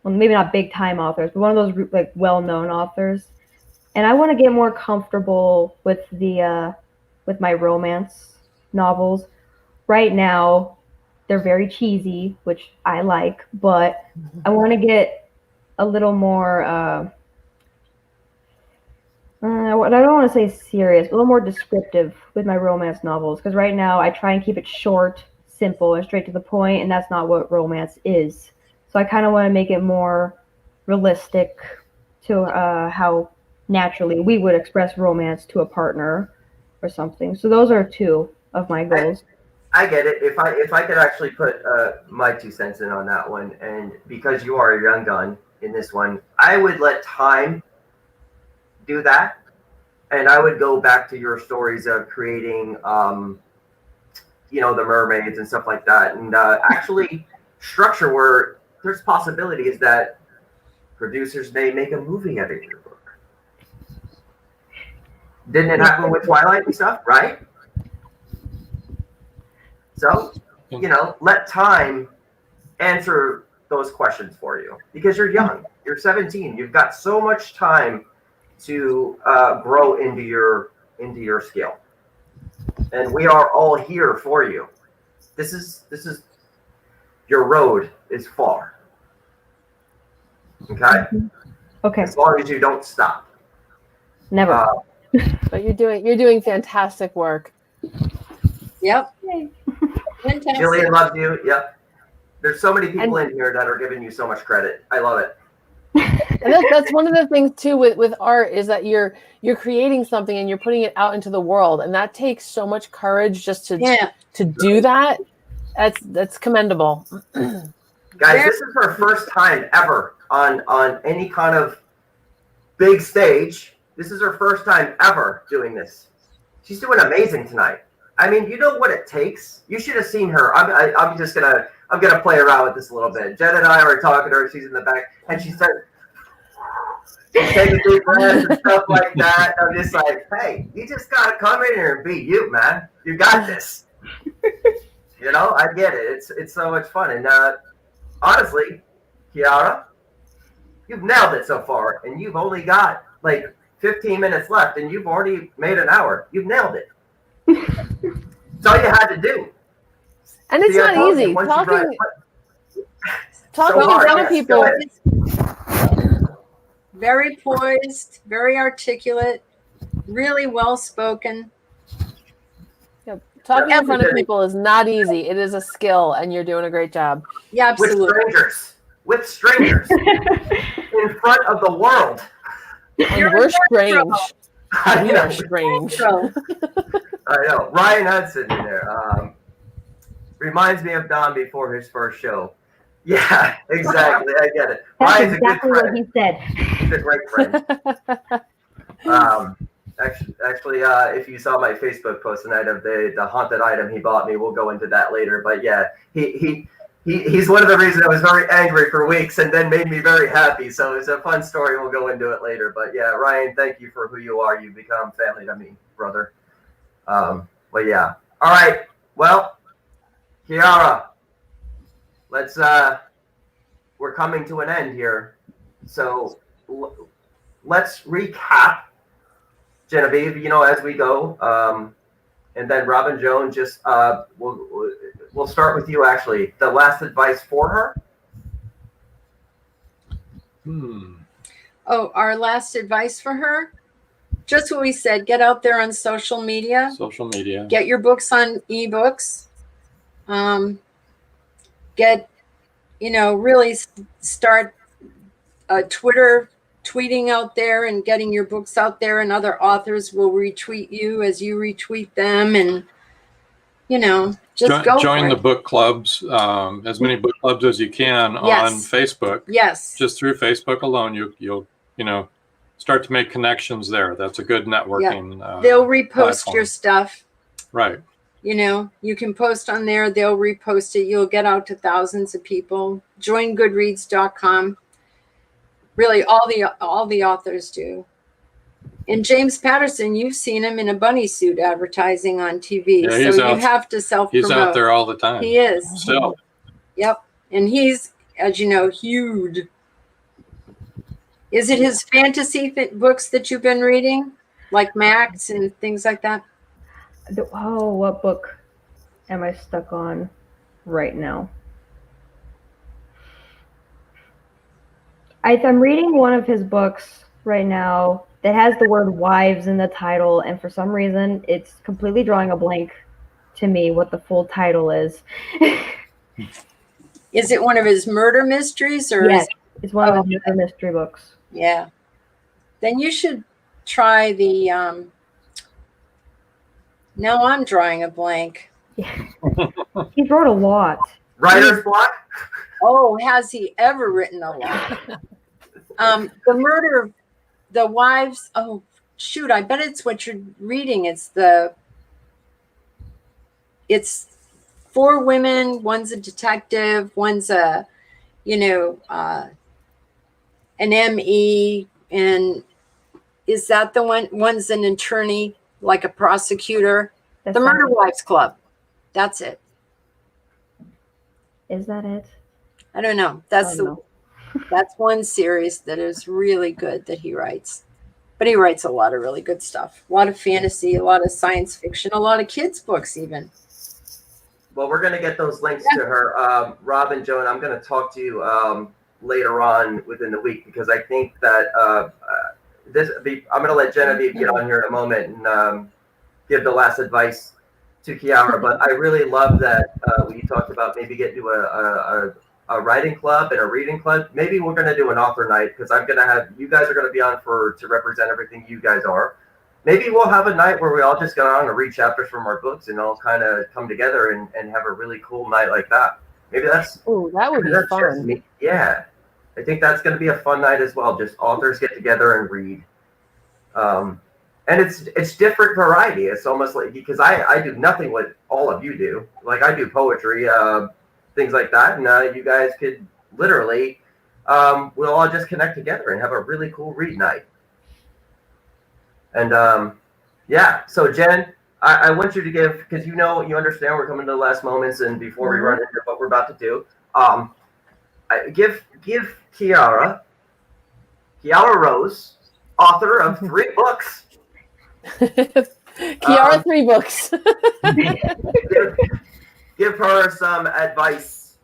well, maybe not big time authors, but one of those like well-known authors. And I want to get more comfortable with with my romance novels. Right now, they're very cheesy, which I like, but I want to get a little more, I don't want to say serious, a little more descriptive with my romance novels, because right now I try and keep it short, simple, and straight to the point, and that's not what romance is. So I kind of want to make it more realistic to how naturally we would express romance to a partner or something. So those are two of my goals.
I get it. If I could actually put my 2 cents in on that one, and because you are a young gun in this one, I would let time do that, and I would go back to your stories of creating, you know, the mermaids and stuff like that, and actually structure where there's possibilities that producers may make a movie out of your book. Didn't it happen with Twilight and stuff, right? So, you know, let time answer those questions for you, because you're young. You're 17. You've got so much time to grow into your skill, and we are all here for you. This is your road is far. Okay.
Okay.
As long as you don't stop.
Never.
But you're doing fantastic work.
Yep. Fantastic.
Jillian loves you. Yep. There's so many people in here that are giving you so much credit. I love it.
And that's one of the things too with art, is that you're creating something and you're putting it out into the world, and that takes so much courage just to do that. That's commendable.
Guys, this is her first time ever on any kind of big stage. This is her first time ever doing this. She's doing amazing tonight. I mean, you know what it takes? You should have seen her. I'm gonna play around with this a little bit. Jen and I are talking to her. She's in the back, and she's taking deep breaths and stuff like that. I'm just like, hey, you just gotta come in here and be you, man. You got this. You know, I get it. It's so much fun. And honestly, KIARA, you've nailed it so far, and you've only got like 15 minutes left, and you've already made an hour. You've nailed it. That's all you had to do.
And it's not easy. Talking in front of people.
Very poised, very articulate, really well spoken.
Talking in front of people is not easy. It is a skill, and you're doing a great job.
Yeah, absolutely.
With strangers, in front of the world.
And we're strange. We are strange.
I know. Ryan Hudson in there. Reminds me of Don before his first show. Yeah, exactly. I get it.
That's
Ryan's
exactly
a good
what
friend.
he said.
He's a great friend. Actually, if you saw my Facebook post tonight of the haunted item he bought me, we'll go into that later. But yeah, he's one of the reasons I was very angry for weeks and then made me very happy. So it's a fun story. We'll go into it later. But yeah, Ryan, thank you for who you are. You've become family to me, brother. But yeah. All right. Well, KIARA, we're coming to an end here. So let's recap, Genevieve, as we go. And then Robin Joan, just we'll start with you, actually. The last advice for her?
Oh, our last advice for her? Just what we said. Get out there on social media.
Social media.
Get your books on ebooks. Get, really start tweeting out there and getting your books out there, and other authors will retweet you as you retweet them, and just go
join the book clubs, as many book clubs as you can on Facebook.
Yes.
Just through Facebook alone, you'll start to make connections there. That's a good networking.
They'll repost
platform.
your stuff.
Right.
You can post on there. They'll repost it. You'll get out to thousands of people. Join Goodreads.com. Really, all the authors do. And James Patterson, you've seen him in a bunny suit advertising on TV.
Yeah,
so you have to self-promote.
He's out there all the time.
He is.
Still.
Yep. And he's, as you know, huge. Is it his fantasy books that you've been reading? Like Max and things like that?
Oh, what book am I stuck on right now? I'm reading one of his books right now that has the word wives in the title, and for some reason it's completely drawing a blank to me what the full title is.
Is it one of his murder mysteries? Or
yes, it's one of his murder mystery books.
Yeah. Then you should try the now I'm drawing a blank.
Yeah. He wrote a lot.
Writer's block?
Oh, has he ever written a lot? The murder, the wives. Oh, shoot! I bet it's what you're reading. It's 4 women. One's a detective. One's an ME, and is that the one? One's an attorney, like a prosecutor.
That's
the Murder Wives Club. That's it.
Is that it?
I don't know. That's one series that is really good that he writes. But he writes a lot of really good stuff. A lot of fantasy, a lot of science fiction, a lot of kids' books even.
Well, we're going to get those links to her. Rob and Joan, I'm going to talk to you later on within the week, because I think that I'm going to let Genevieve get on here in a moment and give the last advice to KIARA. But I really love that when you talked about maybe getting to a writing club and a reading club. Maybe we're going to do an author night, because I'm going to have, you guys are going to be on to represent everything you guys are. Maybe we'll have a night where we all just go on and read chapters from our books and all kind of come together and have a really cool night like that. Maybe that's...
Oh, that would be fun.
Yeah. I think that's going to be a fun night as well. Just authors get together and read. And it's different variety. It's almost like, because I do nothing what all of you do. Like, I do poetry, things like that. And you guys could literally, we'll all just connect together and have a really cool read night. And yeah, so Jen, I want you to give, because you understand we're coming to the last moments, and before we run into what we're about to do, give KIARA Rose, author of 3 books.
KIARA 3 books.
give her some advice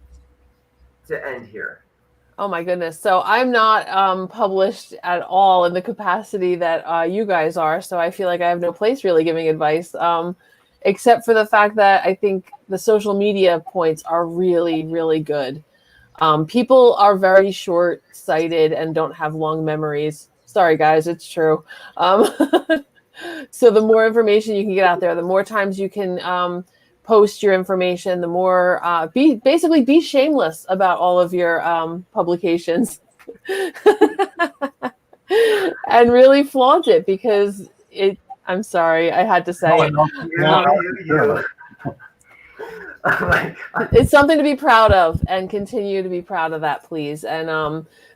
to end here.
Oh my goodness. So I'm not published at all in the capacity that you guys are. So I feel like I have no place really giving advice, except for the fact that I think the social media points are really, really good. People are very short-sighted and don't have long memories. Sorry, guys, it's true. So the more information you can get out there, the more times you can post your information, the more be shameless about all of your publications. And really flaunt it, because I'm sorry, I had to say it.
Oh my God.
It's something to be proud of, and continue to be proud of that, please. And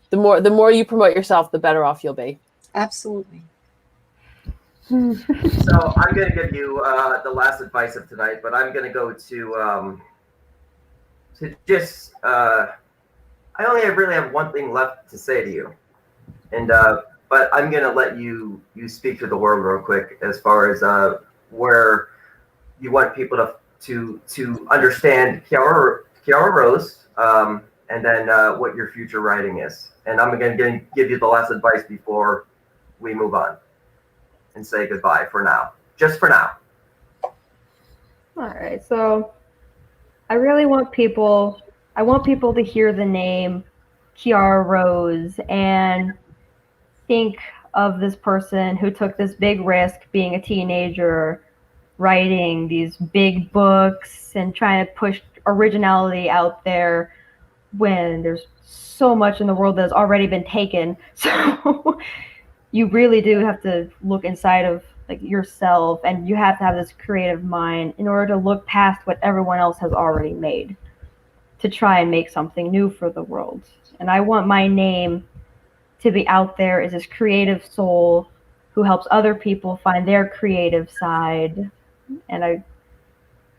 the more you promote yourself, the better off you'll be.
Absolutely.
So I'm going to give you the last advice of tonight, but I'm going to go to just I only really have one thing left to say to you, and but I'm going to let you speak to the world real quick as far as where you want people to understand KIARA Rose, and then what your future writing is. And I'm going to give you the last advice before we move on and say goodbye for now, just for now.
All right, so I really want people to hear the name KIARA Rose and think of this person who took this big risk being a teenager, writing these big books and trying to push originality out there when there's so much in the world that has already been taken. So you really do have to look inside of like yourself, and you have to have this creative mind in order to look past what everyone else has already made to try and make something new for the world. And I want my name to be out there as this creative soul who helps other people find their creative side. And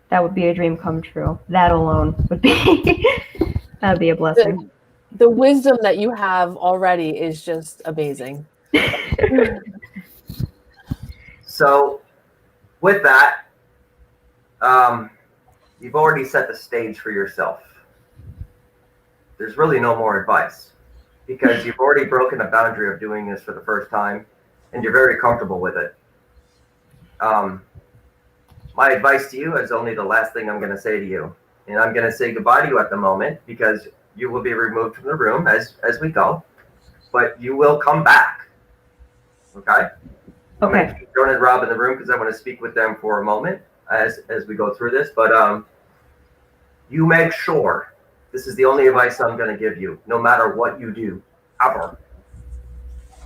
that would be a dream come true. That alone would be that would be a blessing.
The wisdom that you have already is just amazing.
So with that, you've already set the stage for yourself. There's really no more advice, because you've already broken a boundary of doing this for the first time, and you're very comfortable with it. My advice to you is only the last thing I'm going to say to you. And I'm going to say goodbye to you at the moment, because you will be removed from the room as we go. But you will come back. Okay? I'm going to keep Joan and Rob in the room because I want to speak with them for a moment as we go through this. But you make sure, this is the only advice I'm going to give you, no matter what you do, ever.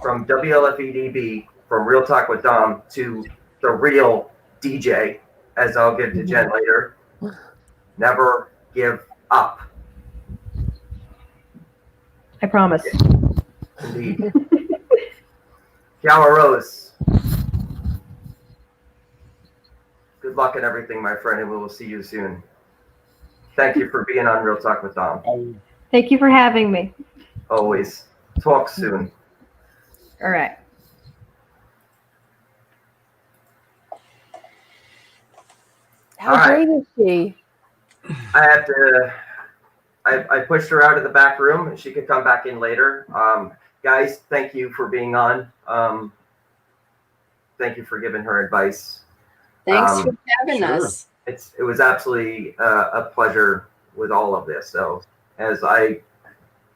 From WLFE-DB, from Real Talk with Dom, to the real DJ, as I'll give to Jen later, never give up.
I promise.
Indeed. KIARA Rose, good luck in everything, my friend, and we will see you soon. Thank you for being on Real Talk with Dom.
Thank you for having me.
Always. Talk soon.
All right.
How great is she?
I have to. I pushed her out of the back room, and she could come back in later. Guys, thank you for being on. Thank you for giving her advice.
Thanks for having us.
It was absolutely a pleasure with all of this. So as I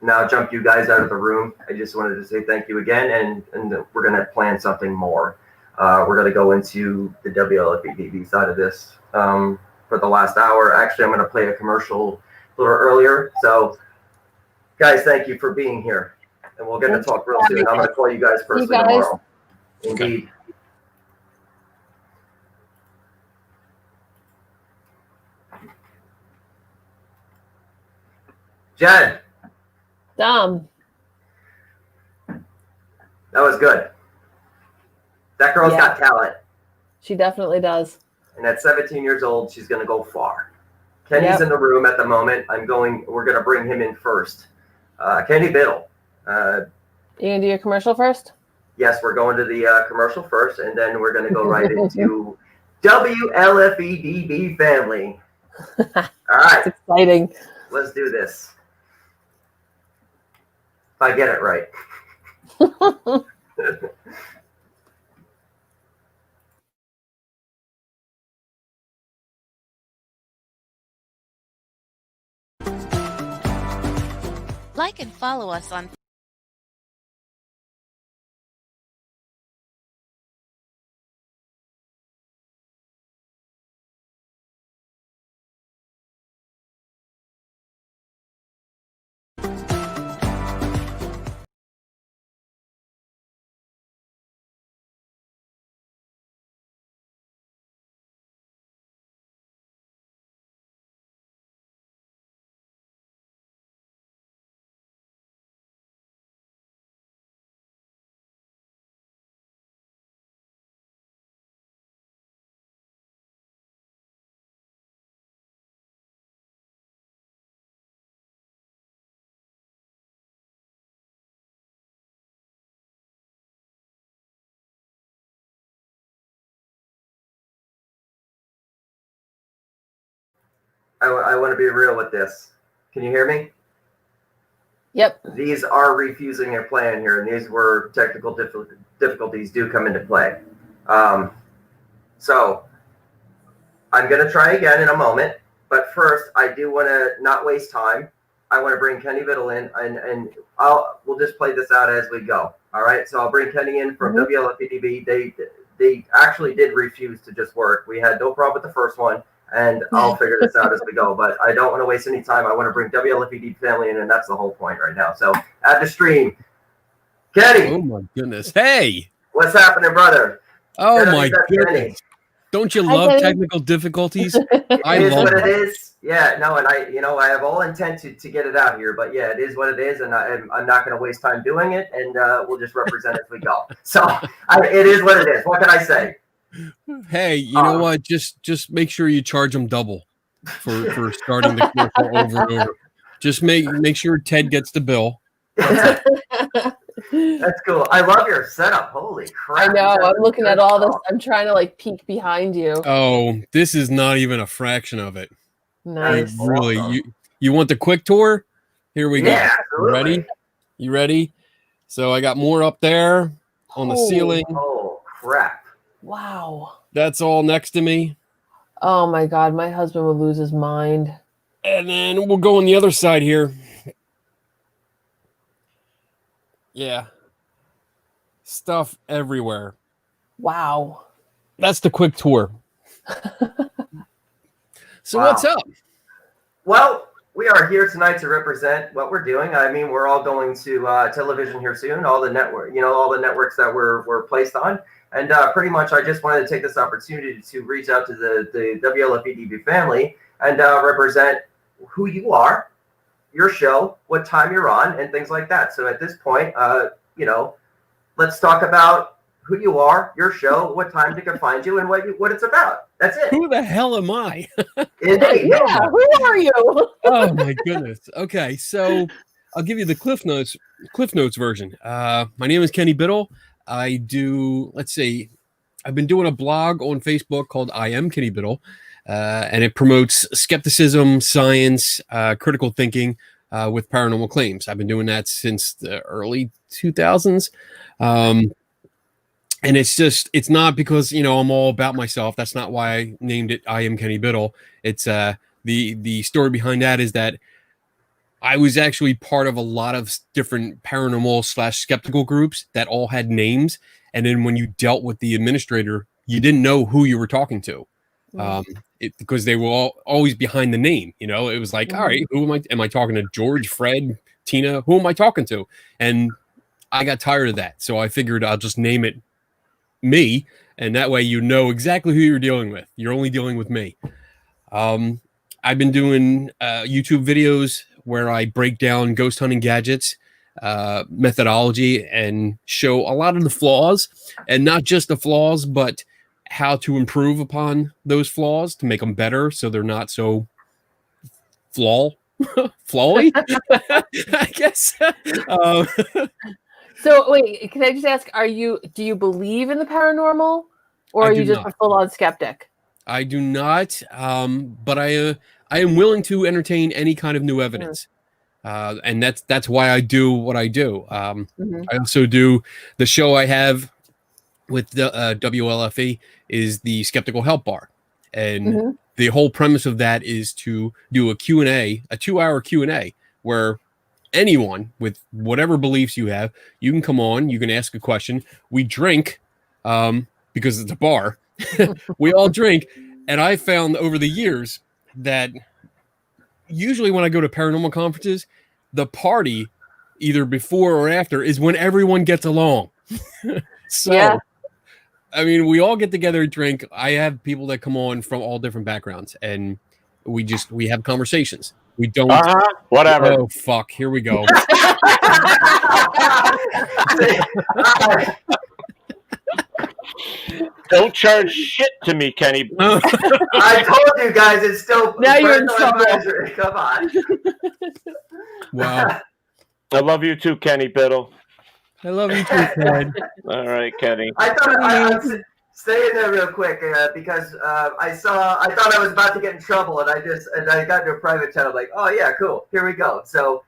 now jump you guys out of the room, I just wanted to say thank you again, and we're going to plan something more. We're going to go into the WLFE-DB side of this for the last hour. Actually, I'm going to play a commercial a little earlier. So guys, thank you for being here, and we'll get to talk real soon. I'm going to call you guys personally tomorrow. Indeed. Jen.
Dom.
That was good. That girl's got talent.
She definitely does.
And at 17 years old, she's going to go far. Kenny's in the room at the moment. We're going to bring him in first. Kenny Biddle.
You going to do your commercial first?
Yes, we're going to the commercial first, and then we're going to go right into WLFE-DB family. All right.
It's exciting.
Let's do this. If I get it right.
Like and follow us on
I want to be real with this. Can you hear me?
Yep.
These are refusing a plan here, and these were technical difficulties do come into play. So I'm going to try again in a moment, but first I do want to not waste time. I want to bring Kenny Biddle in, and we'll just play this out as we go. All right, so I'll bring Kenny in from WLFE-DB. They actually did refuse to just work. We had no problem with the first one, and I'll figure this out as we go. But I don't want to waste any time. I want to bring WLFE-DB family in, and that's the whole point right now. So at the stream, Kenny.
Oh my goodness! Hey,
what's happening, brother?
Oh my goodness! Kenny. Don't you love technical difficulties?
I love what it is. Yeah, no, and I have all intent to get it out here, but yeah, it is what it is, and I'm not going to waste time doing it, and we'll just represent it as we go. So it is what it is. What can I say?
Hey, you know what? Just make sure you charge them double for starting the commercial over and over. Just make sure Ted gets the bill.
That's cool. I love your setup. Holy crap.
I know. I'm looking at all this. I'm trying to like peek behind you.
Oh, this is not even a fraction of it.
Nice.
Really, awesome. You want the quick tour? Here we go.
Yeah,
ready? You ready? So I got more up there on the ceiling.
Oh crap.
Wow.
That's all next to me.
Oh my God, my husband would lose his mind.
And then we'll go on the other side here. Yeah. Stuff everywhere.
Wow.
That's the quick tour. So what's up?
Well, we are here tonight to represent what we're doing. I mean, we're all going to television here soon. All the networks that we're placed on. And pretty much I just wanted to take this opportunity to reach out to the WLFE-DB family and represent who you are, your show, what time you're on, and things like that. So at this point, let's talk about who you are, your show, what time they can find you, and what it's about. That's it.
Who the hell am I?
Indeed.
Yeah, who are you?
Oh my goodness. Okay, so I'll give you the Cliff Notes version. My name is Kenny Biddle. I do, I've been doing a blog on Facebook called I Am Kenny Biddle, and it promotes skepticism, science, critical thinking with paranormal claims. I've been doing that since the early 2000s. And it's not because, I'm all about myself. That's not why I named it I Am Kenny Biddle. It's the story behind that is that I was actually part of a lot of different paranormal / skeptical groups that all had names. And then when you dealt with the administrator, you didn't know who you were talking to. Because they were always behind the name, it was like, all right, who am I talking to? George, Fred, Tina, who am I talking to? And I got tired of that. So I figured I'll just name it me. And that way, exactly who you're dealing with. You're only dealing with me. I've been doing YouTube videos where I break down ghost hunting gadgets, methodology, and show a lot of the flaws, and not just the flaws, but how to improve upon those flaws to make them better so they're not so flawy, I guess.
So wait, can I just ask, do you believe in the paranormal, or are you just a full-on skeptic?
I do not, but I am willing to entertain any kind of new evidence. And that's why I do what I do. I also do the show I have with the WLFE is the Skeptical Help Bar. And the whole premise of that is to do a Q&A, a 2-hour Q&A, where anyone with whatever beliefs you have, you can come on, you can ask a question. We drink because it's a bar. We all drink. And I found over the years that usually when I go to paranormal conferences, The party, either before or after, is when everyone gets along. So, yeah. I mean, we all get together and drink. I have people that come on from all different backgrounds, and we have conversations. We don't.
Whatever.
Oh, fuck. Here we go.
Don't charge shit to me, Kenny.
I told you guys it's still.
Now you're in trouble.
Come on.
Wow.
I love you too, Kenny Biddle.
I love you too, Ted.
All right, Kenny.
I thought I'd stay in there real quick because I thought I was about to get in trouble, and I got into a private chat. I'm like, oh yeah, cool. Here we go. So,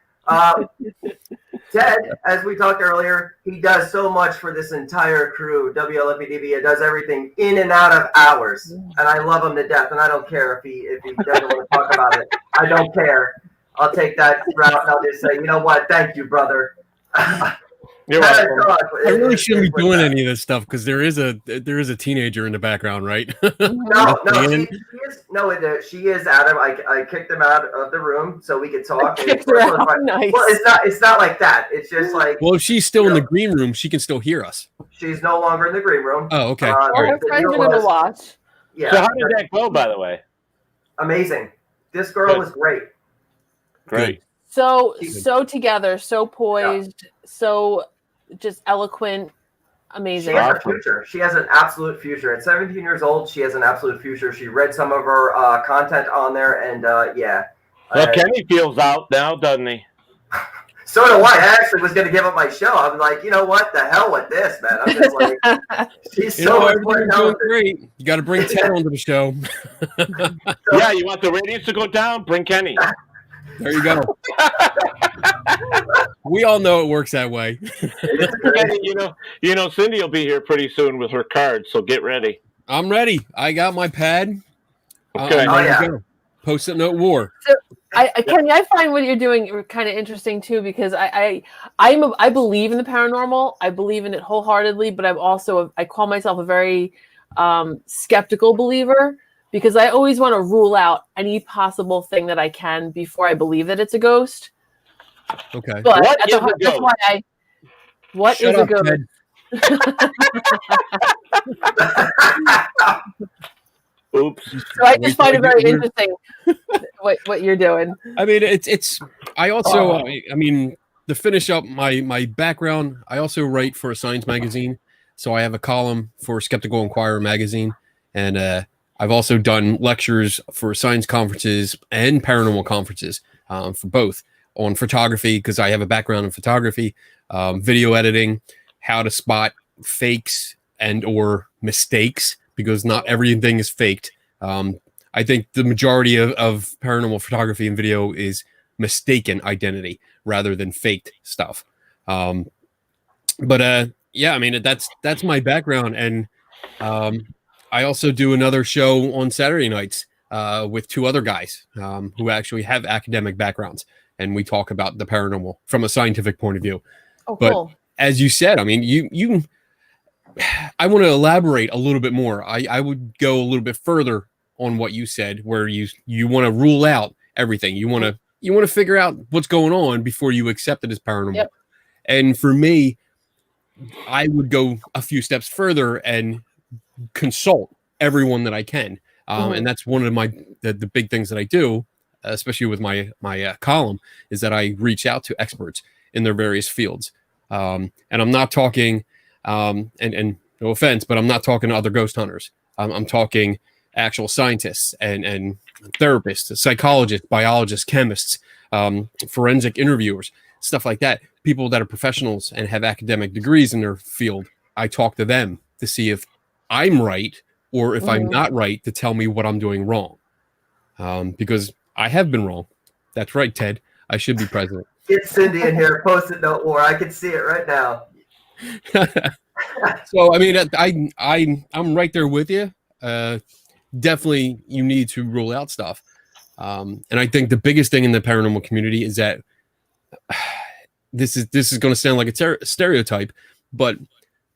Ted, as we talked earlier, he does so much for this entire crew. WLFE-DB, it does everything in and out of hours, and I love him to death. And I don't care if he doesn't want to talk about it. I don't care. I'll take that route, and I'll just say, you know what? Thank you, brother.
You're welcome.
I really shouldn't be doing any of this stuff because there is a teenager in the background, right?
She is Adam. I kicked him out of the room so we could talk.
Nice.
Well, it's not like that. It's just like,
well, if she's still in the green room, she can still hear us.
She's no longer in the green room.
Oh, okay.
Her friends are gonna watch.
Yeah.
So how did that go, by the way?
Amazing. This girl was great.
Great.
So together, so poised, so just eloquent, amazing.
She has a future. She has an absolute future. At 17 years old, she has an absolute future. She read some of her content on there, and yeah.
Well, Kenny feels out now, doesn't he?
So do I. I actually was going to give up my show. I'm like, you know what? The hell with this, man. I'm just like, she's so much more talented.
Great. You got to bring Ted onto the show.
Yeah, you want the ratings to go down? Bring Kenny.
There you go. We all know it works that way.
you know, Cindy will be here pretty soon with her card, so get ready. I'm
ready. I got my pad.
Okay.
Go. Post-it note war.
So, Kenny, I find what you're doing kind of interesting too, because I believe in the paranormal. I believe in it wholeheartedly, but I call myself a very skeptical believer. Because I always want to rule out any possible thing that I can before I believe that it's a ghost.
Okay.
But that's why what is a ghost?
Oops.
So I just find it very interesting what you're doing.
I mean, it's. I also. I mean, to finish up my background, I also write for a science magazine. So I have a column for Skeptical Inquirer magazine, and I've also done lectures for science conferences and paranormal conferences for both on photography, because I have a background in photography, video editing, how to spot fakes and or mistakes, because not everything is faked. I think the majority of paranormal photography and video is mistaken identity rather than faked stuff. Yeah, I mean, that's my background. And I also do another show on Saturday nights with two other guys who actually have academic backgrounds, and we talk about the paranormal from a scientific point of view.
Oh,
but
cool.
As you said, I mean, I want to elaborate a little bit more. I would go a little bit further on what you said, where you want to rule out everything. You want to figure out what's going on before you accept it as paranormal.
Yep.
And for me, I would go a few steps further and consult everyone that I can, and that's one of the big things that I do, especially with my column, is that I reach out to experts in their various fields, and I'm not talking, and no offense, but I'm not talking to other ghost hunters. I'm talking actual scientists and therapists, psychologists, biologists, chemists, forensic interviewers, stuff like that. People that are professionals and have academic degrees in their field. I talk to them to see if I'm right, or if I'm not right, to tell me what I'm doing wrong. Because I have been wrong. That's right, Ted. I should be president.
Get Cindy in here, post-it note war. I can see it right now.
So, I mean, I'm right there with you. Definitely, you need to rule out stuff. And I think the biggest thing in the paranormal community is that this is going to sound like a stereotype, but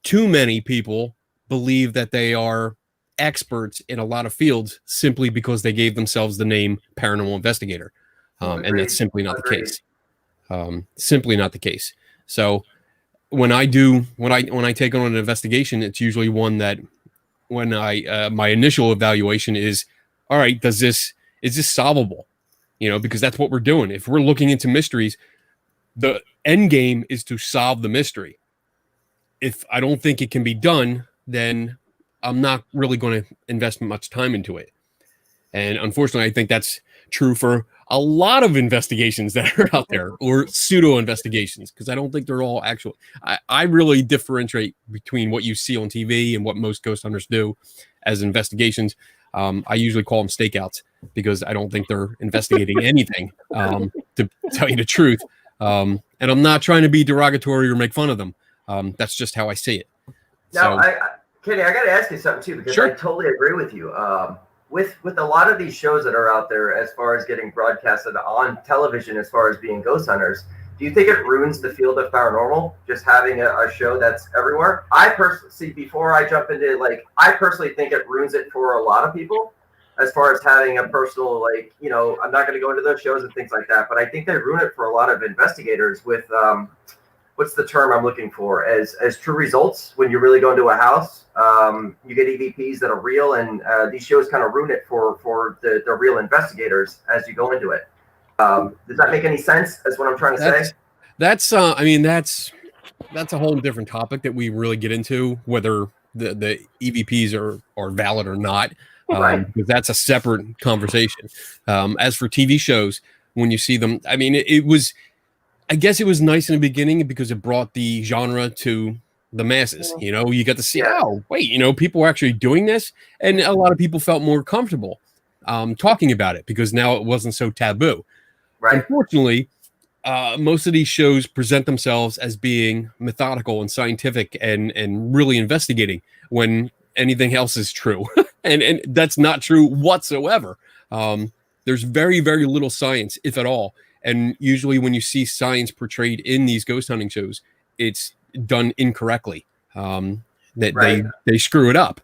too many people believe that they are experts in a lot of fields simply because they gave themselves the name paranormal investigator. And that's simply not the case. Simply not the case. So when I take on an investigation, it's usually one that when my initial evaluation is, all right, is this solvable? Because that's what we're doing. If we're looking into mysteries, the end game is to solve the mystery. If I don't think it can be done, then I'm not really going to invest much time into it. And unfortunately, I think that's true for a lot of investigations that are out there, or pseudo investigations, because I don't think they're all actual. I really differentiate between what you see on TV and what most ghost hunters do as investigations. I usually call them stakeouts because I don't think they're investigating anything, to tell you the truth. And I'm not trying to be derogatory or make fun of them. That's just how I see it.
Now, Kenny, I got to ask you something too, because I totally agree with you. With a lot of these shows that are out there, as far as getting broadcasted on television, as far as being ghost hunters, do you think it ruins the field of paranormal, just having a show that's everywhere? I personally see, before I jump into I personally think it ruins it for a lot of people, as far as having a personal, I'm not going to go into those shows and things like that, but I think they ruin it for a lot of investigators with, what's the term I'm looking for? As true results, when you really go into a house, you get EVPs that are real, and these shows kind of ruin it for the real investigators as you go into it. Does that make any sense? That's what I'm trying to say.
That's a whole different topic that we really get into, whether the EVPs are valid or not.
Right.
Because that's a separate conversation. As for TV shows, when you see them, I mean, I guess it was nice in the beginning because it brought the genre to the masses. You got to see, oh, wait, people were actually doing this. And a lot of people felt more comfortable talking about it because now it wasn't so taboo.
Right.
Unfortunately, most of these shows present themselves as being methodical and scientific and really investigating when anything else is true. and that's not true whatsoever. There's very, very little science, if at all. And usually when you see science portrayed in these ghost hunting shows, it's done incorrectly. They screw it up.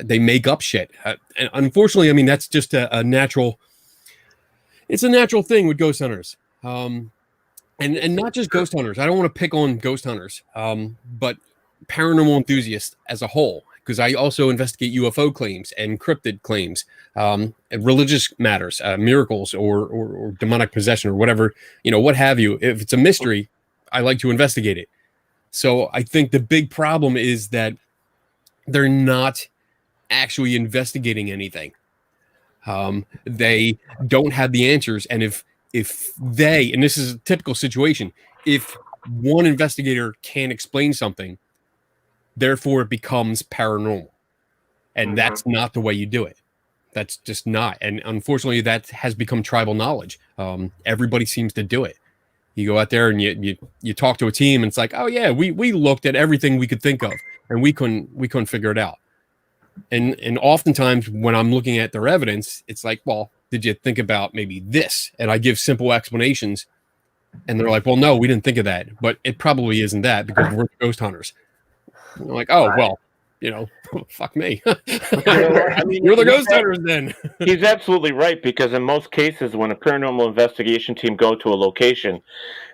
They make up shit. And unfortunately, I mean, that's just a natural thing with ghost hunters. And not just ghost hunters. I don't want to pick on ghost hunters, but paranormal enthusiasts as a whole, because I also investigate UFO claims and cryptid claims, and religious matters, miracles or demonic possession or whatever, what have you. If it's a mystery, I like to investigate it. So I think the big problem is that they're not actually investigating anything. They don't have the answers. And if they, and this is a typical situation, if one investigator can't explain something, therefore it becomes paranormal. And that's not the way you do it. That's just not. And unfortunately, that has become tribal knowledge. Everybody seems to do it. You go out there and you talk to a team and it's like, oh yeah, we looked at everything we could think of and we couldn't figure it out. And oftentimes when I'm looking at their evidence, it's like, well, did you think about maybe this? And I give simple explanations and they're like, well, no, we didn't think of that, but it probably isn't that because we're ghost hunters. And I'm like, oh, well, fuck me. I mean, you're the ghost hunters then.
He's absolutely right, because in most cases when a paranormal investigation team go to a location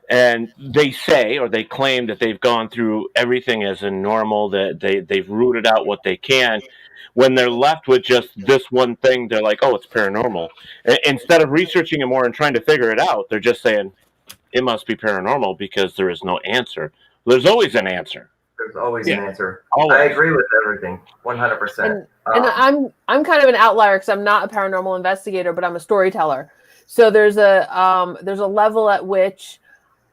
and they say or they claim that they've gone through everything as in normal, that they've rooted out what they can, when they're left with just this one thing, they're like, oh, it's paranormal. Instead of researching it more and trying to figure it out, they're just saying it must be paranormal because there is no answer. There's always an answer.
There's always an answer.
Always.
I agree with everything, 100%.
And I'm kind of an outlier because I'm not a paranormal investigator, but I'm a storyteller. So there's a level at which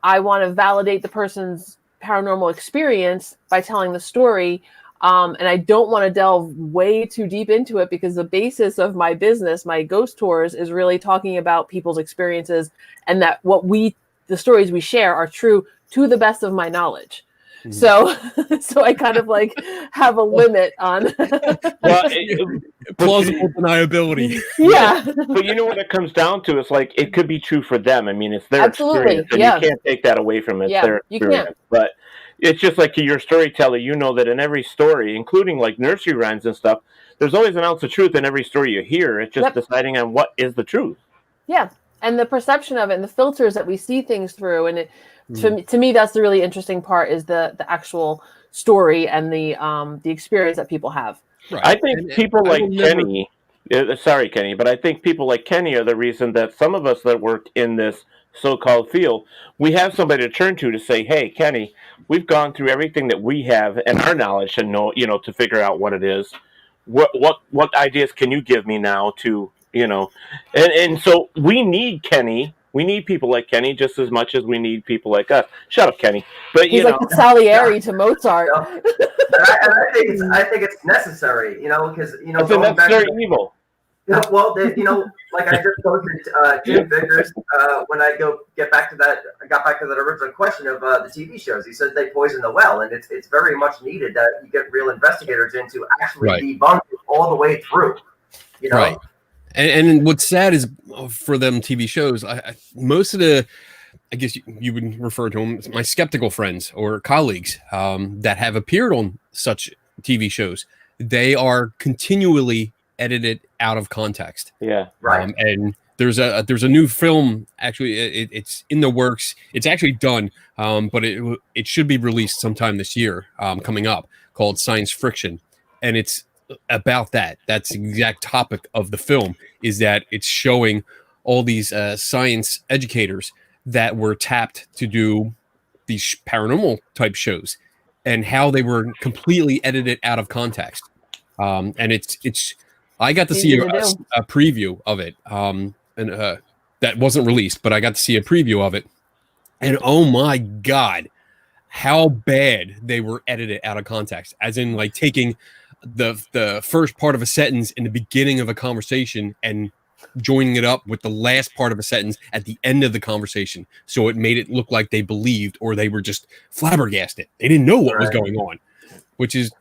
I want to validate the person's paranormal experience by telling the story, and I don't want to delve way too deep into it because the basis of my business, my ghost tours, is really talking about people's experiences and that the stories we share are true to the best of my knowledge. So I kind of have a limit on
plausible deniability.
Yeah.
But you know what it comes down to? It's like it could be true for them. I mean, it's their experience, and you can't take that away from it. It's their experience. But it's just like you're a storyteller, that in every story, including like nursery rhymes and stuff, there's always an ounce of truth in every story you hear. It's just deciding on what is the truth.
Yeah. and the perception of it and the filters that we see things through. And to me, that's the really interesting part, is the actual story and the experience that people have.
Right. I think people like Kenny, sorry, Kenny, but I think people like Kenny are the reason that some of us that work in this so-called field, we have somebody to turn to say, hey, Kenny, we've gone through everything that we have and our knowledge and know, to figure out what it is. What ideas can you give me now to, and so we need Kenny. We need people like Kenny just as much as we need people like us. Shut up, Kenny. But
he's like the Salieri to Mozart.
And I think it's necessary, because
it's a necessary evil.
Well, like I just posted Jim Vickers when I got back to that original question of the TV shows. He said they poison the well, and it's very much needed that you get real investigators in to actually debunk it all the way through.
Right. And what's sad is for them TV shows, most of the, I guess you would refer to them, my skeptical friends or colleagues that have appeared on such TV shows, they are continually edited out of context.
Yeah,
right.
And there's a new film, actually, it's in the works. It's actually done, but it should be released sometime this year, coming up, called Science Friction, and it's about that. That's the exact topic of the film, is that it's showing all these science educators that were tapped to do these paranormal type shows and how they were completely edited out of context. And it's I got to see a preview of it, and that wasn't released, but I got to see a preview of it, and oh my God, how bad they were edited out of context, as in like taking the first part of a sentence in the beginning of a conversation and joining it up with the last part of a sentence at the end of the conversation, so it made it look like they believed, or they were just flabbergasted. They didn't know what was going on, which is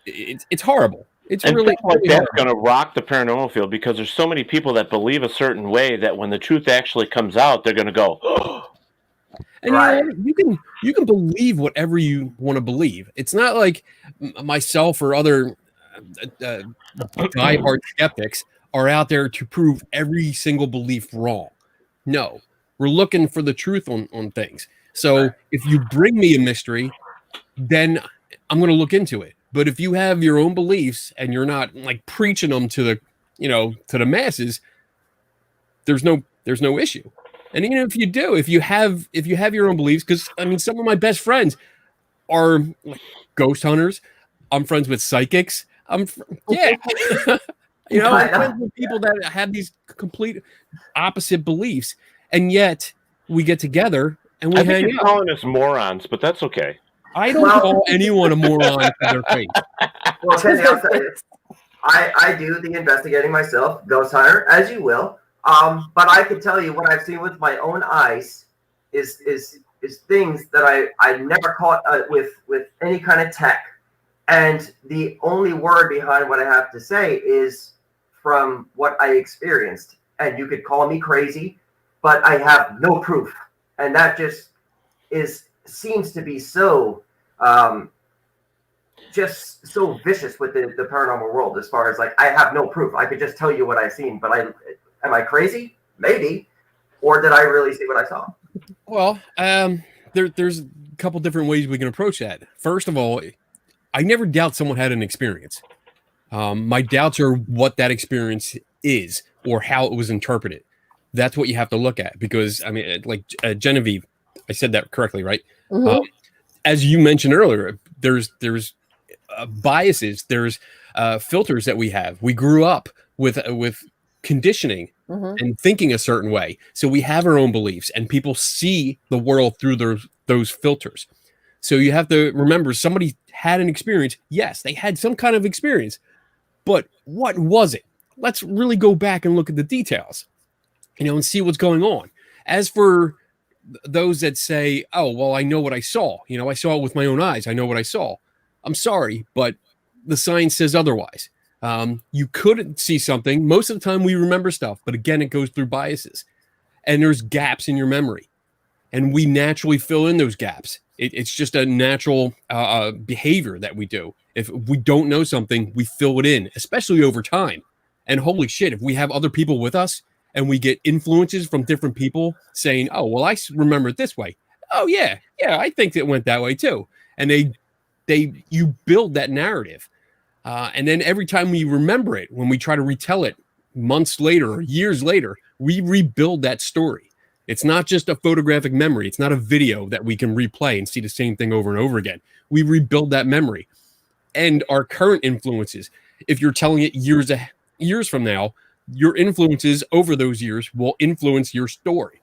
it's horrible. It's
and
really
like that's going to rock the paranormal field, because there's so many people that believe a certain way that when the truth actually comes out, they're going to go. Oh.
And you can believe whatever you want to believe. It's not like myself or other diehard skeptics are out there to prove every single belief wrong. No, we're looking for the truth on things. So if you bring me a mystery, then I'm going to look into it. But if you have your own beliefs and you're not like preaching them to the masses, there's no issue. And even if you do, if you have your own beliefs, because I mean, some of my best friends are like ghost hunters. I'm friends with psychics. I'm friends with people that have these complete opposite beliefs, and yet we get together and we hang out.
You're calling us morons, but that's okay.
I don't call anyone a moron for their faith.
Well, Kenny, I'll tell you, I do the investigating myself, ghost hunter, as you will. But I can tell you what I've seen with my own eyes is things that I never caught with any kind of tech. And the only word behind what I have to say is from what I experienced. And you could call me crazy, but I have no proof. And that just seems to be so just so vicious with the paranormal world, as far as like, I have no proof. I could just tell you what I've seen, but am I crazy? Maybe. Or did I really see what I saw?
Well, there's a couple different ways we can approach that. First of all, I never doubt someone had an experience. My doubts are what that experience is or how it was interpreted. That's what you have to look at, because I mean, like Genevieve, I said that correctly, right?
Mm-hmm.
As you mentioned earlier, there's biases, there's filters that we have. We grew up with conditioning and thinking a certain way, so we have our own beliefs, and people see the world through those filters. So you have to remember, somebody had an experience. Yes, they had some kind of experience, but what was it? Let's really go back and look at the details, and see what's going on. As for those that say, oh, well, I know what I saw. I saw it with my own eyes. I know what I saw. I'm sorry, but the science says otherwise. You could see something. Most of the time we remember stuff, but again, it goes through biases, and there's gaps in your memory, and we naturally fill in those gaps. It's just a natural behavior that we do. If we don't know something, we fill it in, especially over time. And holy shit, if we have other people with us and we get influences from different people saying, oh, well, I remember it this way. Oh, yeah, I think it went that way too. And you build that narrative. And then every time we remember it, when we try to retell it months later or years later, we rebuild that story. It's not just a photographic memory. It's not a video that we can replay and see the same thing over and over again. We rebuild that memory. And our current influences, if you're telling it years from now, your influences over those years will influence your story.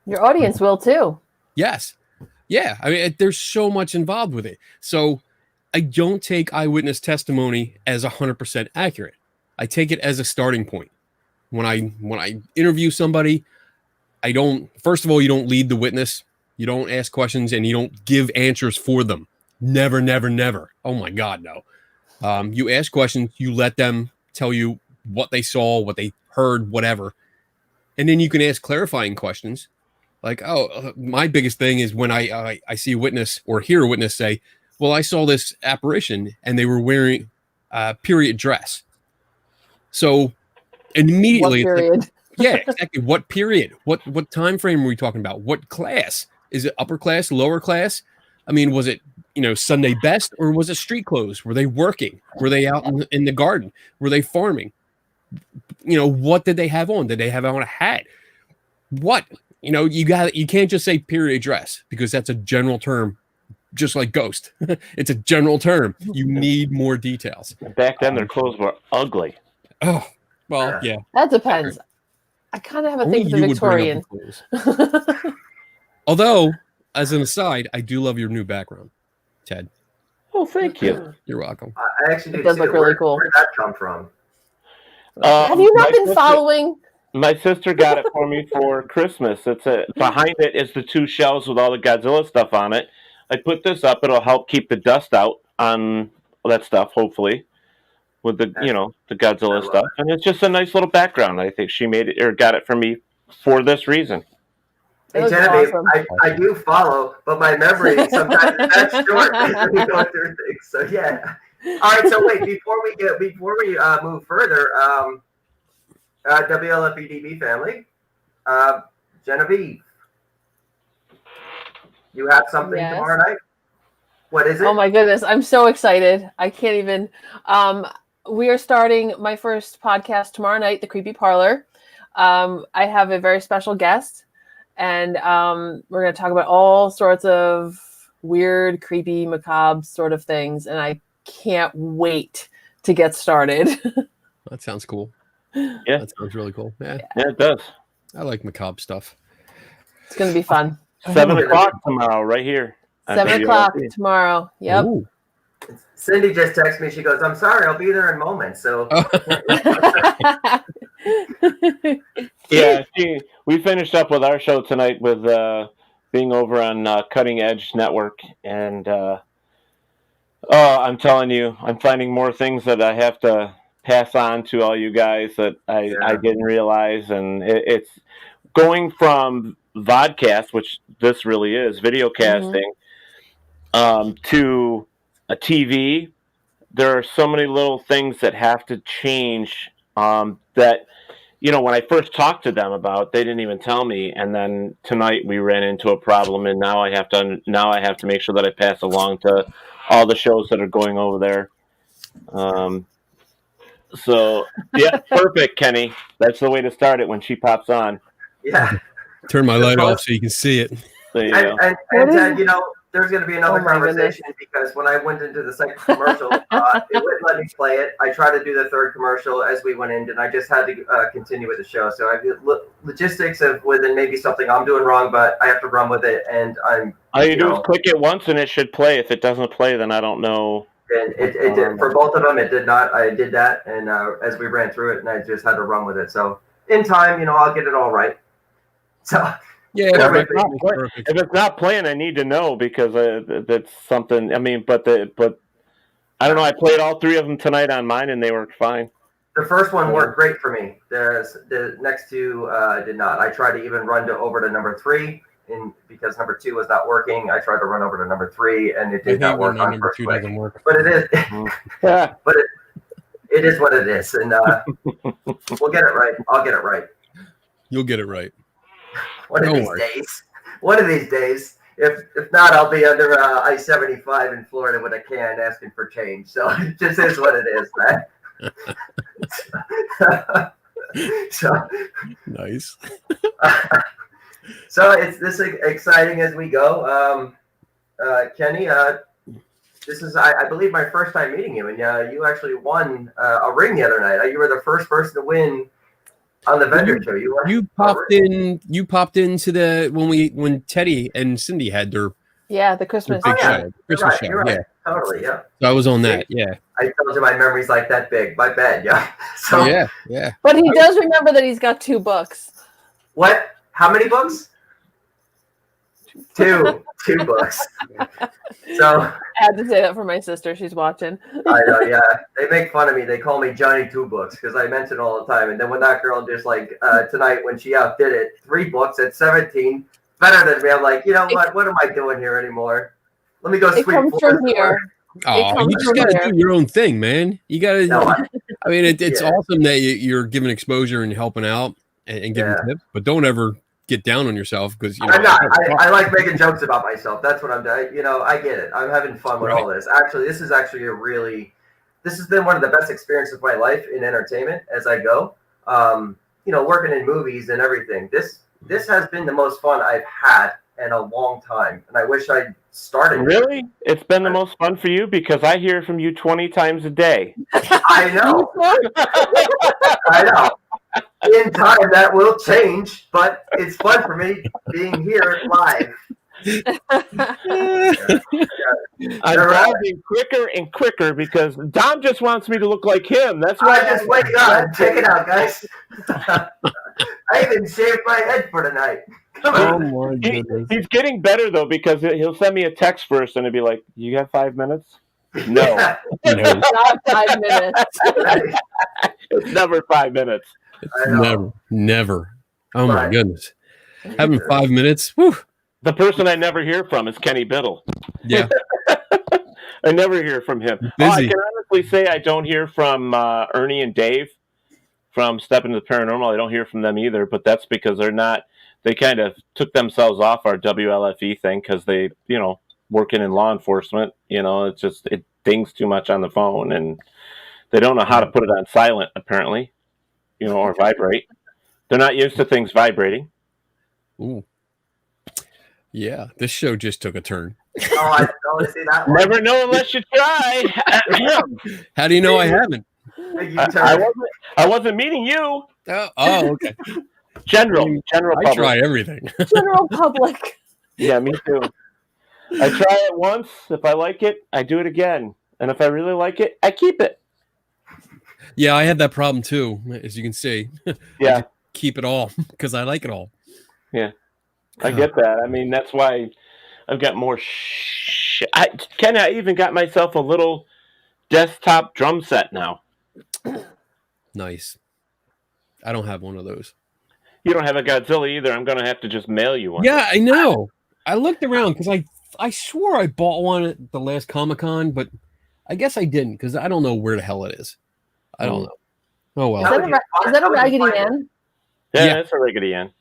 Your audience will too.
Yes. Yeah. I mean, there's so much involved with it. So I don't take eyewitness testimony as 100% accurate. I take it as a starting point. When I interview somebody, first of all, you don't lead the witness. You don't ask questions and you don't give answers for them. Never, never, never. Oh my God, no. You ask questions, you let them tell you what they saw, what they heard, whatever. And then you can ask clarifying questions. Like, my biggest thing is when I see a witness or hear a witness say, well, I saw this apparition and they were wearing a period dress. So immediately,
what period?
Like, yeah, exactly. What period? What time frame are we talking about? What class? Is it upper class, lower class? I mean, was it, Sunday best, or was it street clothes? Were they working? Were they out in the garden? Were they farming? What did they have on? Did they have on a hat? What? You can't just say period dress because that's a general term, just like ghost. It's a general term. You need more details.
Back then, their clothes were ugly.
Oh, well, yeah.
That depends. I kind of have a thing for the Victorian.
Although, as an aside, I do love your new background, Ted.
Oh, thank you.
You're welcome.
I actually do.
It does look really cool.
Where did that come from?
Have you not been following?
My sister got it for me for Christmas. Behind it is the 2 shelves with all the Godzilla stuff on it. I put this up. It'll help keep the dust out on that stuff, hopefully, with the the Godzilla stuff. And it's just a nice little background. I think she made it or got it for me for this reason.
Hey, Genevieve, awesome. I do follow, but my memory sometimes is that short as we go through things. So yeah. All right. So wait, before we move further, WLFE-DB family, Genevieve, you have something tomorrow night? What is it?
Oh my goodness, I'm so excited. I can't even. We are starting my first podcast tomorrow night, The Creepy Parlor. I have a very special guest. And we're going to talk about all sorts of weird, creepy, macabre sort of things. And I can't wait to get started.
That sounds cool.
Yeah.
That sounds really cool. Yeah,
it does.
I like macabre stuff.
It's going to be fun.
7 o'clock tomorrow, right here.
7 o'clock tomorrow. Yep.
Ooh.
Cindy just texted me. She goes, I'm sorry, I'll be there in moments. So
yeah, we finished up with our show tonight with being over on Cutting Edge Network, and I'm telling you, I'm finding more things that I have to pass on to all you guys that I didn't realize, and it's going from vodcast, which this really is, video casting, to a TV. There are so many little things that have to change that, when I first talked to them about, they didn't even tell me. And then tonight we ran into a problem, and now I have to make sure that I pass along to all the shows that are going over there. So yeah, perfect, Kenny. That's the way to start it when she pops on.
Yeah.
Turn my light off so you can see it.
And Ted, there's going to be another conversation because when I went into the second commercial, it wouldn't let me play it. I tried to do the third commercial as we went in, and I just had to continue with the show. So I logistics of within maybe something I'm doing wrong, but I have to run with it. And
all you do is click it once, and it should play. If it doesn't play, then I don't know.
And it did for both of them. It did not. I did that, and as we ran through it, and I just had to run with it. So in time, I'll get it all right. So.
Yeah,
if it's not playing, I need to know because that's something. I mean, but I don't know. I played all 3 of them tonight on mine, and they worked fine.
The first one worked great for me. The next 2 did not. I tried to even run over to number 3, and because number 2 was not working, I tried to run over to number 3, and it did not work on
number
first
2
play.
doesn't work.
But it is. But it is what it is, and we'll get it right. I'll get it right.
You'll get it right.
One of these days. One of these days. If not, I'll be under I-75 in Florida with a can asking for change. So it just is what it is, man. So
nice.
So it's this exciting as we go. Kenny, this is, I believe, my first time meeting you, and you actually won a ring the other night. You were the first person to win on the vendor show. You popped in. You popped into the when Teddy and Cindy had their
the Christmas
show.
Christmas show.
Right.
Yeah,
totally. Yeah.
So I was on that. Yeah.
I told you my memory's like that big. My bad. Yeah. So
yeah.
But he does remember that he's got 2 books.
What? How many books? 2 books. So
I had to say that for my sister. She's watching.
I know, yeah. They make fun of me. They call me Johnny 2 Books because I mention it all the time. And then when that girl just tonight when she outdid it, 3 books at 17, better than me. I'm like, you know what? What am I doing here anymore? Let me go sweep. It comes from here.
Oh, you just gotta do your own thing, man. You gotta. No, I mean, it's awesome that you're giving exposure and helping out and giving tips, but don't ever get down on yourself because
I'm not. I like making jokes about myself. That's what I'm doing. You know, I get it. I'm having fun with all this. Actually, this is actually this has been one of the best experiences of my life in entertainment as I go. You know, working in movies and everything. This has been the most fun I've had in a long time, and I wish I'd started.
Really? It's been the most fun for you because I hear from you 20 times a day.
I know. I know. In time, that will change, but it's fun for me being here live.
I'm being quicker and quicker because Dom just wants me to look like him. That's why
I just wake up. Check it out, guys. I even shaved my head for tonight.
Oh my goodness. He's getting better though because he'll send me a text first and it'll be like, "You got 5 minutes?" No,
not 5 minutes.
It's never 5 minutes.
Never. Oh my goodness. Having 5 minutes. Whew.
The person I never hear from is Kenny Biddle.
Yeah.
I never hear from him. I can honestly say I don't hear from Ernie and Dave from Step Into the Paranormal. I don't hear from them either, but that's because they kind of took themselves off our WLFE thing because they, working in law enforcement, it dings too much on the phone and they don't know how to put it on silent apparently, or vibrate. They're not used to things vibrating.
Ooh. Yeah, this show just took a turn.
Oh, I don't see that one.
Never know unless you try.
How do you know I haven't?
I wasn't meeting you.
Oh, okay.
General public.
I try everything.
General public.
Yeah, me too. I try it once. If I like it, I do it again. And if I really like it, I keep it.
Yeah, I had that problem too, as you can see.
Yeah.
Keep it all because I like it all.
Yeah. I get that. I mean, that's why I've got more I even got myself a little desktop drum set now.
Nice. I don't have one of those.
You don't have a Godzilla either. I'm going to have to just mail you one.
Yeah, I know. I looked around because I swore I bought one at the last Comic-Con, but I guess I didn't because I don't know where the hell it is. I don't know. Oh, well.
Is that a Raggedy Ann?
Yeah, that's a Raggedy Ann.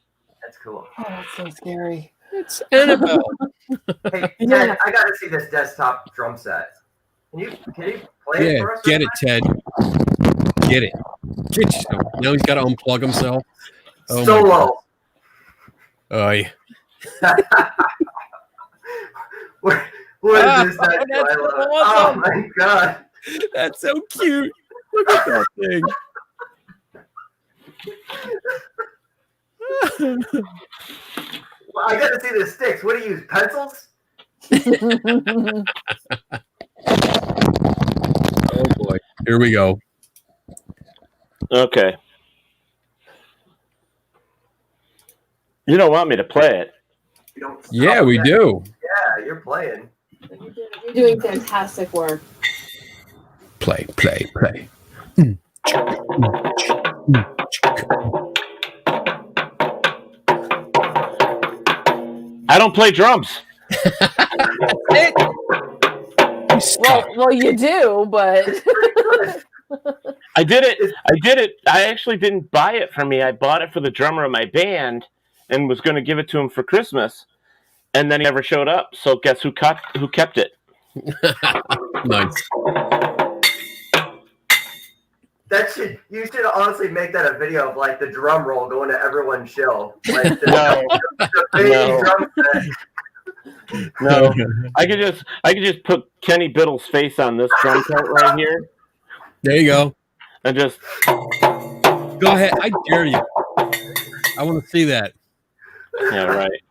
That's cool.
Oh, that's so scary.
It's Annabelle.
Hey, Ted, I got to see this desktop drum set. Can you play it for us?
Get it, Ted. Get it. Get yourself. Now he's got to unplug himself. Oh,
Solo.
Oh, yeah.
What is this? Oh, my God.
That's so cute. Look at that thing.
Well, I got to see the sticks. What do you use? Pencils?
Oh boy. Here we go.
Okay. You don't want me to play it.
Yeah, we do.
Yeah, you're playing.
You're doing fantastic work.
Play.
I don't play drums.
Well, you do, but
I did it. I actually didn't buy it for me. I bought it for the drummer of my band and was going to give it to him for Christmas. And then he never showed up. So guess who kept it?
Nice.
You should honestly make that a video of like the drum roll going to everyone's show. Like the big drum set.
No, I could just put Kenny Biddle's face on this drum set right here.
There you go.
And just
go ahead. I dare you. I want to see that.
Yeah, right.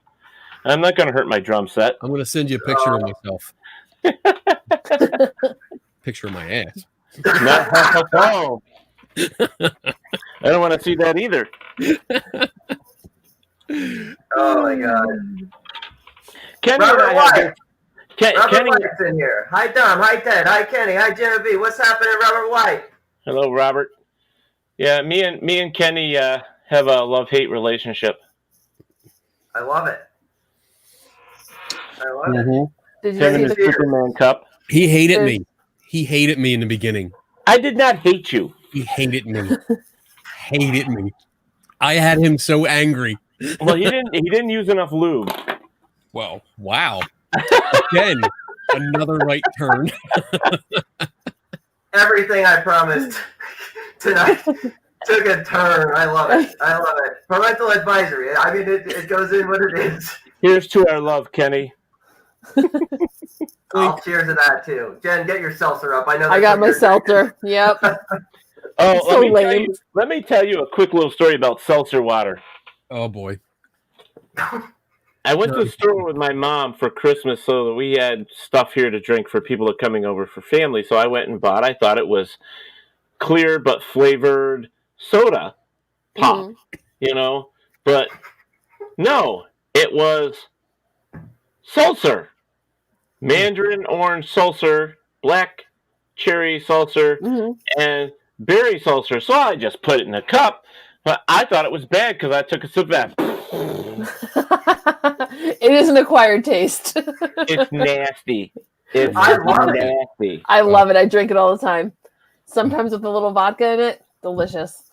I'm not going to hurt my drum set.
I'm going to send you a picture of myself. Picture of my ass.
No. I don't want to see that either.
Oh my God.
Kenny
Robert White.
Kenny
White's in here. Hi Dom. Hi Ted. Hi Kenny. Hi Genevieve. What's happening, Robert White?
Hello, Robert. Yeah, me and Kenny have a love-hate relationship.
I love it. It.
Did you
Kenny
see
the Superman Cup?
He hated me. He hated me in the beginning.
I did not hate you.
He hated me. Hated me. I had him so angry.
Well, he didn't use enough lube.
Well, wow. Again, another right turn.
Everything I promised tonight took a turn. I love it. I love it. Parental advisory. I mean, it goes in what it is.
Here's to our love, Kenny.
I'll cheers to that too. Jen, get your seltzer up. I know.
I got my seltzer. Yep.
Oh, let me tell you a quick little story about seltzer water.
Oh boy.
I went to the store with my mom for Christmas so that we had stuff here to drink for people that are coming over for family. So I went and bought, I thought it was clear but flavored soda pop, but no, it was seltzer. Mandarin orange seltzer, black cherry seltzer, and berry seltzer. So I just put it in a cup, but I thought it was bad because I took a sip of that.
It is an acquired taste.
It's nasty.
I love it.
I love it. I drink it all the time. Sometimes with a little vodka in it. Delicious.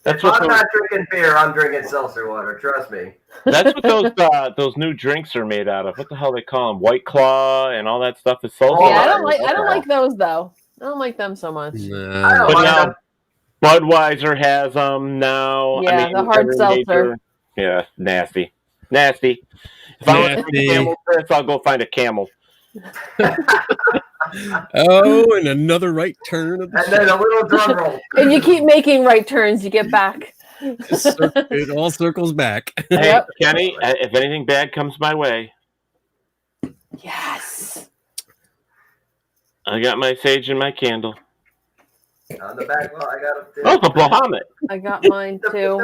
If I'm not drinking beer, I'm drinking seltzer water. Trust me.
That's what those new drinks are made out of. What the hell they call them? White Claw and all that stuff is seltzer.
Yeah, I don't like those though. I don't like them so much.
Nah.
But now Budweiser has them now.
Yeah, the hard seltzer.
Yeah, nasty. If I want to drink Camel Piss, I'll go find a Camel.
Oh, and another right turn of the
and then a little drum roll.
And you keep making right turns, you get back.
It all circles back.
Hey, Kenny, if anything bad comes my way,
yes,
I got my sage and my candle.
On the back, well, I got them too.
Oh, the Bahamut.
I got mine too.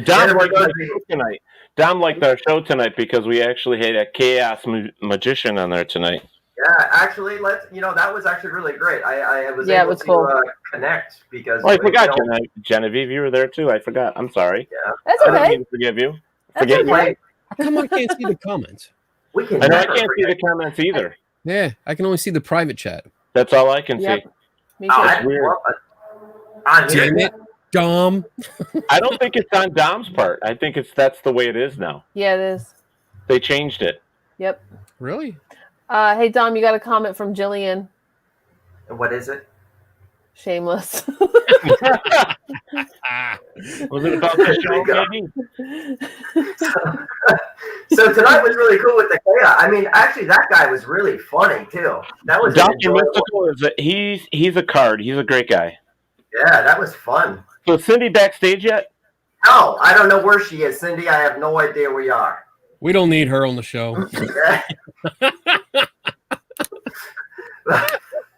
Dom liked
our show tonight. Dom liked our show tonight because we actually had a chaos magician on there tonight.
Yeah, actually, that was actually really great. I was able to connect because.
Oh, I forgot, Genevieve, you were there too. I forgot. I'm sorry.
Yeah,
that's okay.
I don't mean to forgive you.
Forget
me.
Come on, I can't see the comments.
I can't see the comments either.
Yeah, I can only see the private chat.
That's all I can see.
Me too.
That's weird.
Damn it, Dom.
I don't think it's on Dom's part. I think that's the way it is now.
Yeah, it is.
They changed it.
Yep.
Really?
Hey, Dom, you got a comment from Jillian.
What is it?
Shameless.
Was it about the show, maybe?
So tonight was really cool with the chaos. I mean, actually, that guy was really funny too. That was
Dr. Mystical. He's a card. He's a great guy.
Yeah, that was fun.
So Cindy backstage yet?
No, I don't know where she is, Cindy. I have no idea where you are.
We don't need her on the show.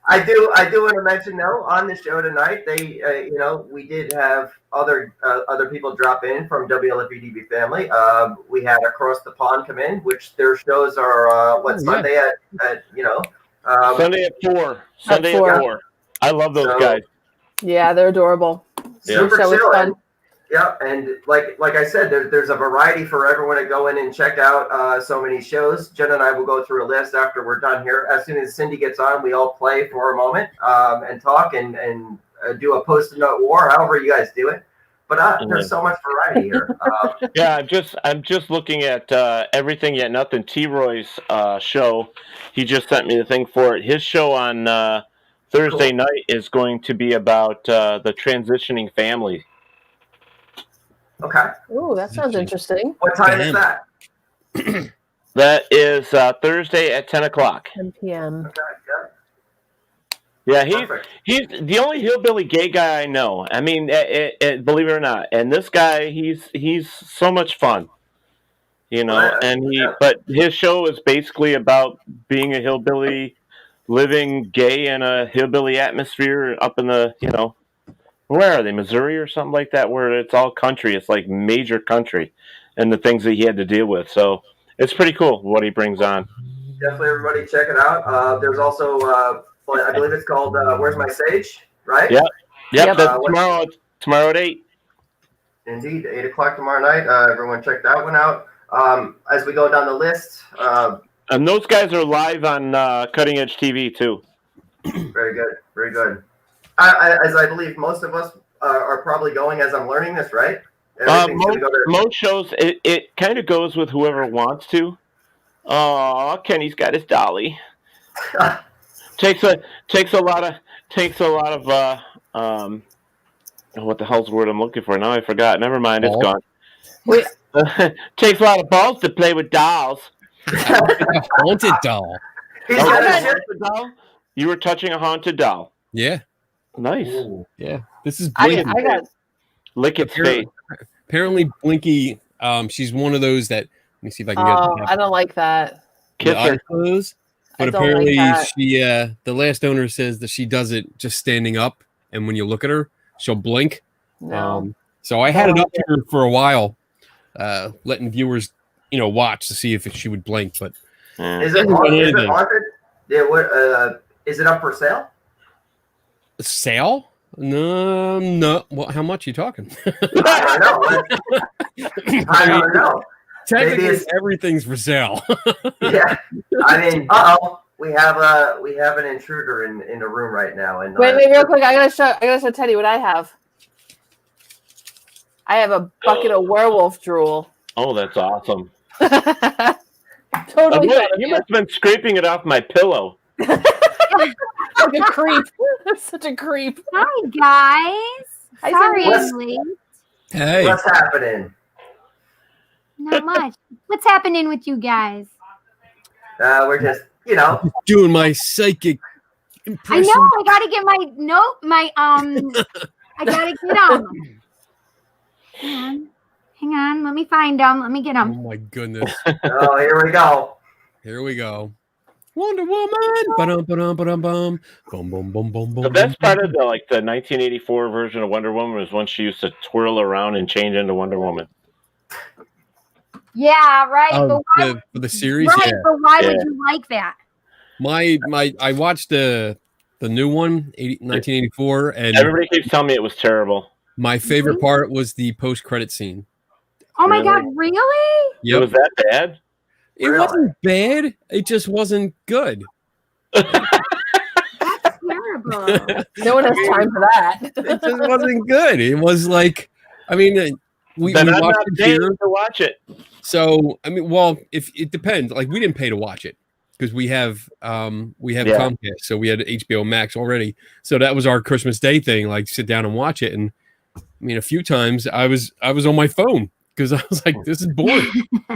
I do want to mention though on the show tonight they we did have other people drop in from WLFE-DB family. We had Across the Pond come in, which their shows are Sunday at
Sunday at 4. Sunday at 4. I love those guys.
Yeah, they're adorable.
Super
show was fun.
Yeah, and like I said, there's a variety for everyone to go in and check out. So many shows. Jen and I will go through a list after we're done here. As soon as Cindy gets on, we all play for a moment and talk and do a post-it note war, however you guys do it. But there's so much variety here.
Yeah, I'm just looking at Everything Yet Nothing. T-Roy's show. He just sent me the thing for it. His show on Thursday night is going to be about the transitioning family.
Okay.
Oh, that sounds interesting.
What time is that?
That is Thursday at 10 o'clock.
10 p.m.
Okay, yeah.
Yeah, he's the only hillbilly gay guy I know. I mean, believe it or not, and this guy, he's so much fun, you know. But his show is basically about being a hillbilly, living gay in a hillbilly atmosphere up in the, you know, where are they, Missouri or something like that, where it's all country. It's like major country, and the things that he had to deal with. So it's pretty cool what he brings on.
Definitely, everybody check it out. There's also. I believe it's called Where's My Sage, right?
Yep. That's tomorrow at 8.
Indeed, 8 o'clock tomorrow night. Everyone check that one out. As we go down the list.
And those guys are live on Cutting Edge TV, too.
Very good. Very good. As I believe most of us are probably going as I'm learning this, right?
Most shows, it kind of goes with whoever wants to. Oh, Kenny's got his dolly. Takes a lot of what the hell's the word I'm looking for now? I forgot. Never mind, it's gone.
Wait.
Takes a lot of balls to play with dolls.
A haunted doll.
Doll? You were touching a haunted doll.
Yeah.
Nice.
Ooh. Yeah. This is
I got
lick its face.
Apparently Blinky, she's one of those that, let me see if I can get
I don't like that.
Kiss her.
Clothes. But apparently she the last owner says that she does it just standing up, and when you look at her, she'll blink.
No.
So I had it up here for a while, letting viewers, watch to see if she would blink. But
is it haunted? Yeah. What? Is it up for sale?
Sale? No. Well, how much are you talking?
I don't know.
Technically, everything's for sale.
Yeah, I mean, we have an intruder in the room right now. And
wait, real quick, I gotta show Teddy what I have. I have a bucket of werewolf drool.
Oh, that's awesome.
Totally.
You must have been scraping it off my pillow.
Like a creep. Such a creep.
Hi guys. Sorry I'm late.
Hey.
What's happening?
Not much. What's happening with you guys?
We're just,
doing my psychic impression.
I know. I gotta get I gotta get them. Hang on. Let me find them. Let me get them.
Oh my goodness.
Oh, here we go.
Here we go. Wonder Woman. Ba-dum-ba-dum-ba-dum-bum. Boom, boom, boom, boom, boom.
The best part of the 1984 version of Wonder Woman was when she used to twirl around and change into Wonder Woman.
Yeah, right.
Oh, for the series,
right?
yeah.
But why would you like that?
I watched the new one, 1984, and
everybody keeps telling me it was terrible.
My favorite part was the post-credit scene.
Oh my God, really?
Yeah,
was that bad?
It wasn't bad. It just wasn't good.
That's terrible.
No one has time for that.
It just wasn't good. It was like, I mean, we watched it here
to watch it.
So I mean, well, if it depends. Like we didn't pay to watch it because we have Comcast, so we had HBO Max already. So that was our Christmas Day thing. Like sit down and watch it. And I mean, a few times I was on my phone because I was like, this is boring.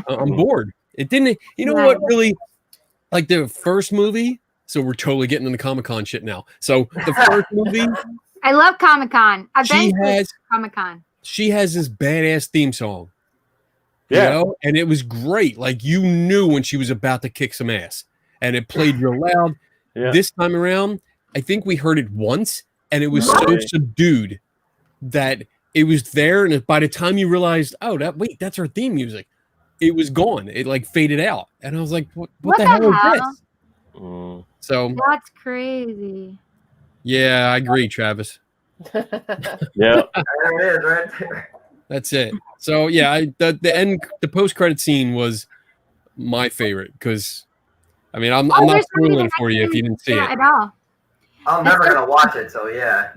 I'm bored. It didn't. You know what? Really, like the first movie. So we're totally getting into Comic-Con shit now. So the first movie.
I love Comic-Con. I've been to Comic-Con.
She has this badass theme song.
Yeah.
And it was great. Like you knew when she was about to kick some ass, and it played real loud. Yeah. This time around, I think we heard it once, and it was so subdued that it was there. And by the time you realized, that's her theme music, it was gone. It like faded out, and I was like, what the hell is this? So
that's crazy.
Yeah, I agree, Travis.
Yeah,
there it is, right there.
That's it. So yeah, the post credit scene was my favorite because I mean I'm not spoiling it for you if you didn't see it
at all.
I'm never gonna watch it, so yeah.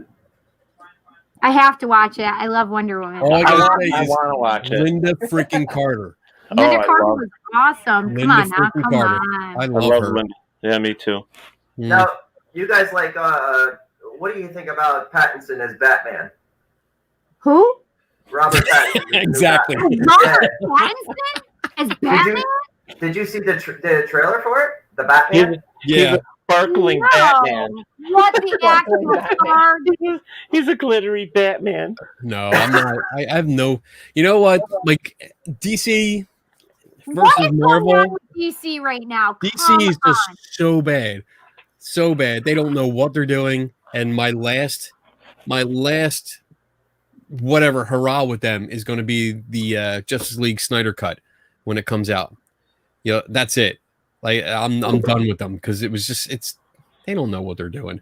I have to watch it. I love Wonder Woman.
All I gotta say
I
is
want to watch it.
Linda freaking Carter.
Linda
I
Carter
love-
was awesome. Come
Linda
on now.
freaking
Come
Carter.
on.
I
I
love
love
her.
Linda. Yeah, me too.
Now, you guys like what do you think about Pattinson as Batman?
Who?
Robert Pattinson.
Exactly.
Robert Pattinson as Batman?
Did you see the trailer for it? The Batman?
Yeah.
Sparkling
No.
Batman.
What the actual card?
He's a glittery Batman.
No, I'm not. I have no. You know what? Like DC
What
versus
is going
Marvel.
on with DC right now?
DC
Come
is just
on.
so bad, so bad. They don't know what they're doing. And my last, whatever hurrah with them is going to be the Justice League Snyder cut when it comes out. You know, that's it. Like I'm done with them because they don't know what they're doing.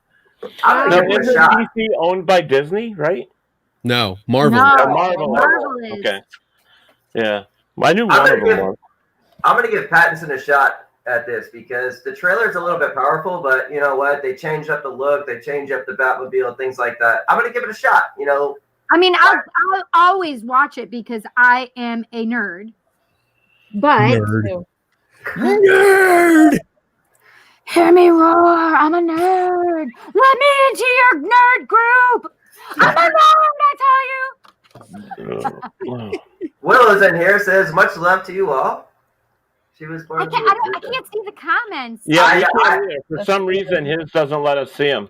I'm
No,
gonna give it a
isn't
shot.
DC owned by Disney, right?
No, Marvel.
No,
Marvel.
Marvel is.
Okay. Yeah. I knew
I'm
one
gonna
of them was.
I'm gonna give Pattinson a shot at this because the trailer's a little bit powerful, but you know what? They changed up the look, they changed up the Batmobile, things like that. I'm gonna give it a shot. You know,
I mean, I'll always watch it because I am a nerd. But
Nerd.
hear me roar, I'm a nerd. Let me into your nerd group. I'm a nerd, I tell you.
Willow's in here says much love to you all. She was born.
I can't see the comments.
Yeah, we can't hear. For some reason, his doesn't let us see him.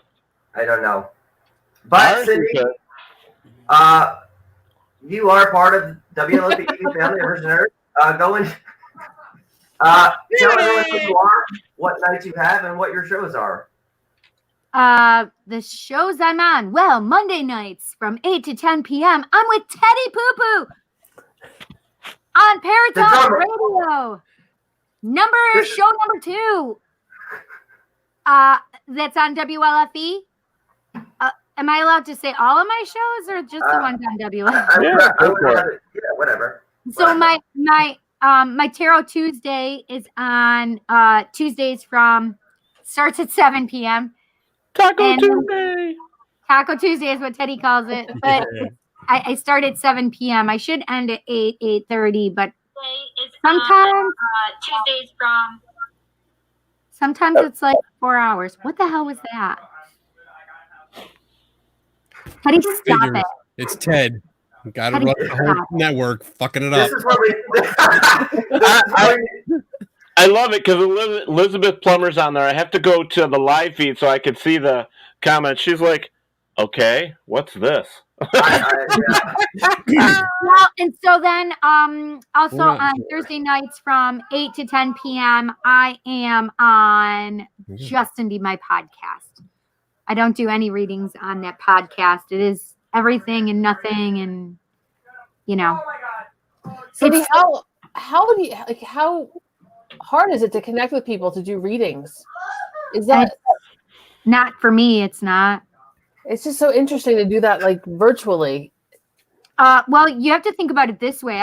I don't know. But
Ours
Cindy,
is good.
you are part of WLFE-DB family of Nerd. Go and tell everyone who you are, what nights you have, and what your shows are.
The shows I'm on. Well, Monday nights from 8 to 10 p.m. I'm with Teddy Poo Poo on PARENTAL Radio. Show number 2. That's on WLFE. Am I allowed to say all of my shows or just the ones on WLFE?
Yeah, whatever.
So my Tarot Tuesday is on Tuesdays starts at 7 p.m.
Taco Tuesday.
Taco Tuesday is what Teddy calls it. But I start at 7 p.m. I should end at 8:30, but sometimes sometimes it's like 4 hours. What the hell was that? Teddy, stop it.
It's Ted. Got to run the whole network, fucking it up.
This is what we.
I love it because Elizabeth Plummer's on there. I have to go to the live feed so I can see the comments. She's like, "Okay, what's this?"
Well, and so then also on Thursday nights from 8 to 10 p.m. I am on Justin D, my podcast. I don't do any readings on that podcast. It is everything and nothing, and you know.
Cindy, how hard is it to connect with people to do readings? Is that
not for me? It's not.
It's just so interesting to do that like virtually.
Well, you have to think about it this way.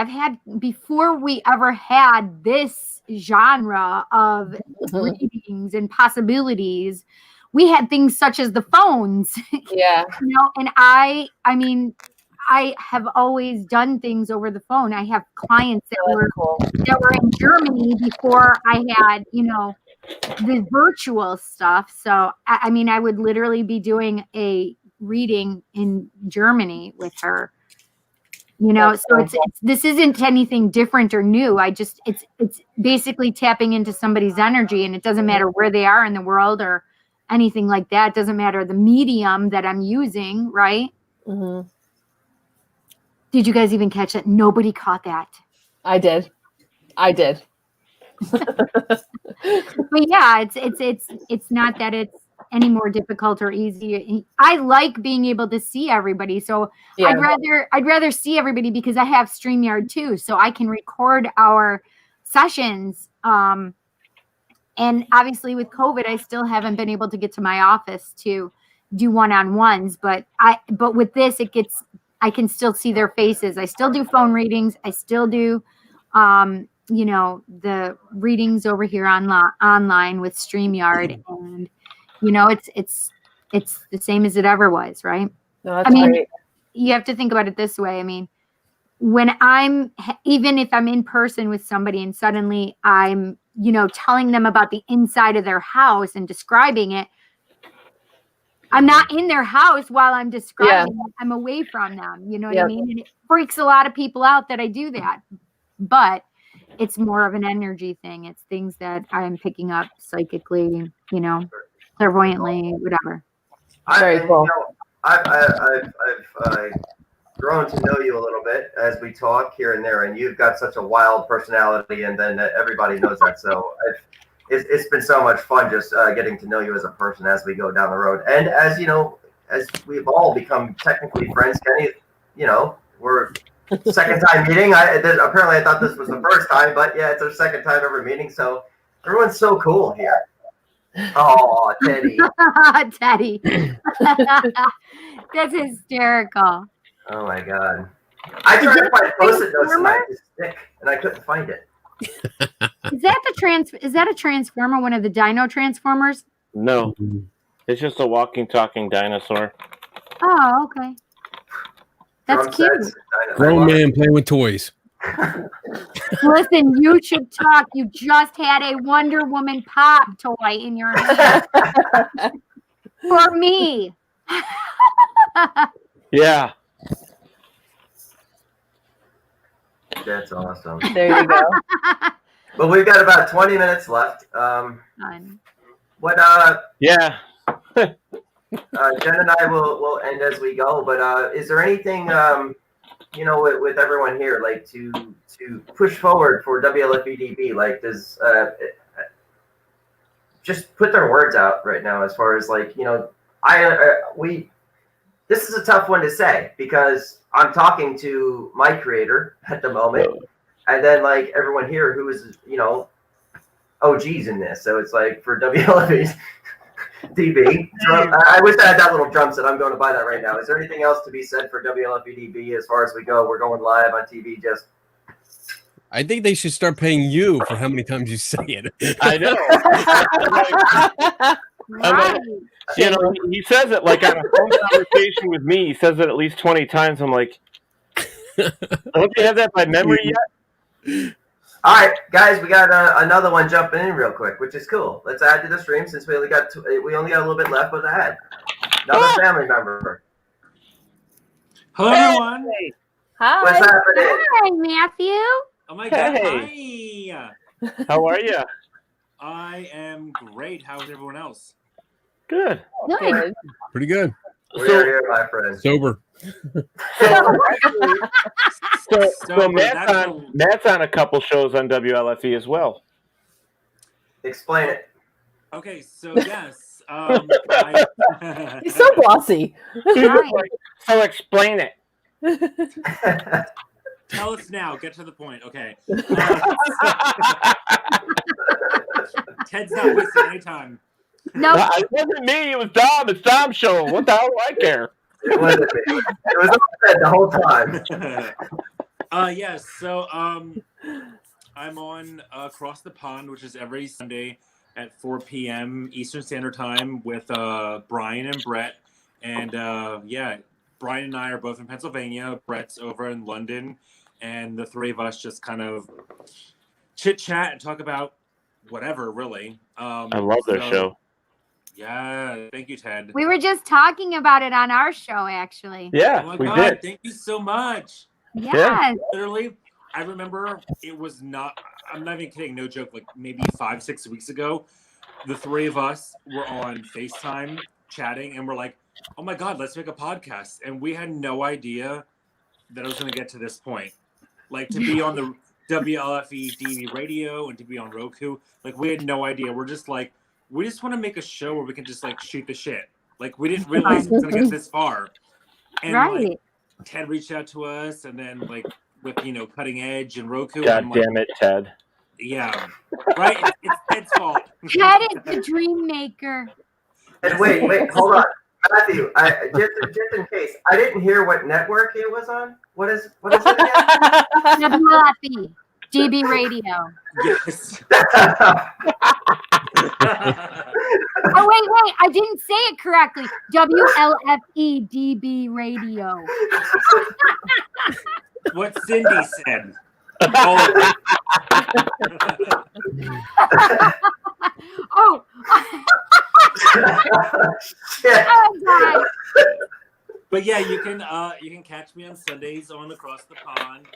Before we ever had this genre of readings and possibilities, we had things such as the phones.
Yeah.
And I mean, I have always done things over the phone. I have clients that were in Germany before I had, the virtual stuff. So, I mean, I would literally be doing a reading in Germany with her, so this isn't anything different or new. It's basically tapping into somebody's energy, and it doesn't matter where they are in the world or anything like that. It doesn't matter the medium that I'm using, right?
Mm-hmm.
Did you guys even catch that? Nobody caught that.
I did.
But yeah, it's not that it's any more difficult or easy. I like being able to see everybody. So yeah. I'd rather see everybody because I have StreamYard too. So I can record our sessions. And obviously with COVID, I still haven't been able to get to my office to do one-on-ones, but with this, it gets I can still see their faces. I still do phone readings. I still do, the readings over here online with StreamYard, and it's the same as it ever was, right?
No, that's great.
You have to think about it this way. I mean, when even if I'm in person with somebody and suddenly I'm, telling them about the inside of their house and describing it, I'm not in their house while I'm describing it. I'm away from them. You know what I mean? And it freaks a lot of people out that I do that. But it's more of an energy thing. It's things that I'm picking up psychically, clairvoyantly, whatever.
Very cool.
I've grown to know you a little bit as we talk here and there, and you've got such a wild personality, and then everybody knows that. So it's been so much fun just getting to know you as a person as we go down the road. And as as we've all become technically friends, Kenny, we're second time meeting. Apparently I thought this was the first time, but yeah, it's our second time ever meeting. So everyone's so cool here. Oh, Teddy.
Teddy. That's hysterical.
Oh my God. I tried to find Post-it notes tonight to stick, and I couldn't find it.
Is that a transformer, one of the dino transformers?
No. It's just a walking, talking dinosaur.
Oh, okay. That's cute.
Grown man playing with toys.
Listen, you should talk. You just had a Wonder Woman pop toy in your hand. For me.
Yeah.
That's awesome.
There you go.
But we've got about 20 minutes left.
Yeah.
Jen and I will end as we go. But is there anything with everyone here, like to push forward for WLFE-DB? Like, does just put their words out right now as far as this is a tough one to say because I'm talking to my creator at the moment, and then like everyone here who is OGs in this. So it's like for WLFE-DB. I wish I had that little drum set. I'm going to buy that right now. Is there anything else to be said for WLFE-DB as far as we go? We're going live on TV.
I think they should start paying you for how many times you say it.
I know.
Right.
He says it like on a phone conversation with me. He says it at least 20 times. I'm like, don't you have that by memory yet?
All right, guys, we got another one jumping in real quick, which is cool. Let's add to the stream since we only got a little bit left. But add another family member.
Hello, everyone.
Hey. Hi.
What's happening?
Hi, Matthew.
Oh my God.
Hey.
Hi.
How are you?
I am great. How's everyone else?
Good.
Good.
Pretty good.
We're here, my friend.
Sober.
So Matt's on a couple shows on WLFE as well.
Explain it.
Okay, so yes.
He's so glossy.
So explain it.
Tell us now. Get to the point. Okay. Ted's not wasting any time.
No,
It wasn't me. It was Dom. It's Dom's show. What the hell do I care?
It wasn't me. It was all said the whole time.
Yes. So I'm on Across the Pond, which is every Sunday at 4 p.m. Eastern Standard Time with Brian and Brett. And Brian and I are both in Pennsylvania. Brett's over in London. And the three of us just kind of chit-chat and talk about whatever, really.
I love their show.
Yeah, thank you, Ted.
we were just talking about it on our show, actually.
Yeah,
Oh my
we
God,
did.
thank you so much.
Yes.
Literally, I remember it was not, I'm not even kidding, no joke, like maybe 5-6 weeks ago, the three of us were on FaceTime chatting and we're like, oh my God, let's make a podcast. And we had no idea that I was going to get to this point. Like to be on the WLFE-DB radio and to be on Roku, like we had no idea. We're just like, we just want to make a show where we can just like shoot the shit. Like we didn't realize it was going to get this far. And like, Ted reached out to us and then like with, Cutting Edge and Roku.
God damn it, Ted.
Yeah. Right? It's Ted's fault.
Ted is the dream maker.
And wait, hold on. Matthew, just in case, I didn't hear what network it was on. What is it again?
WLFE-DB radio.
Yes.
Oh, wait, I didn't say it correctly. WLFE-DB radio.
What Cindy said. Oh.
Oh. Oh, God.
But yeah, you can catch me on Sundays on Across the Pond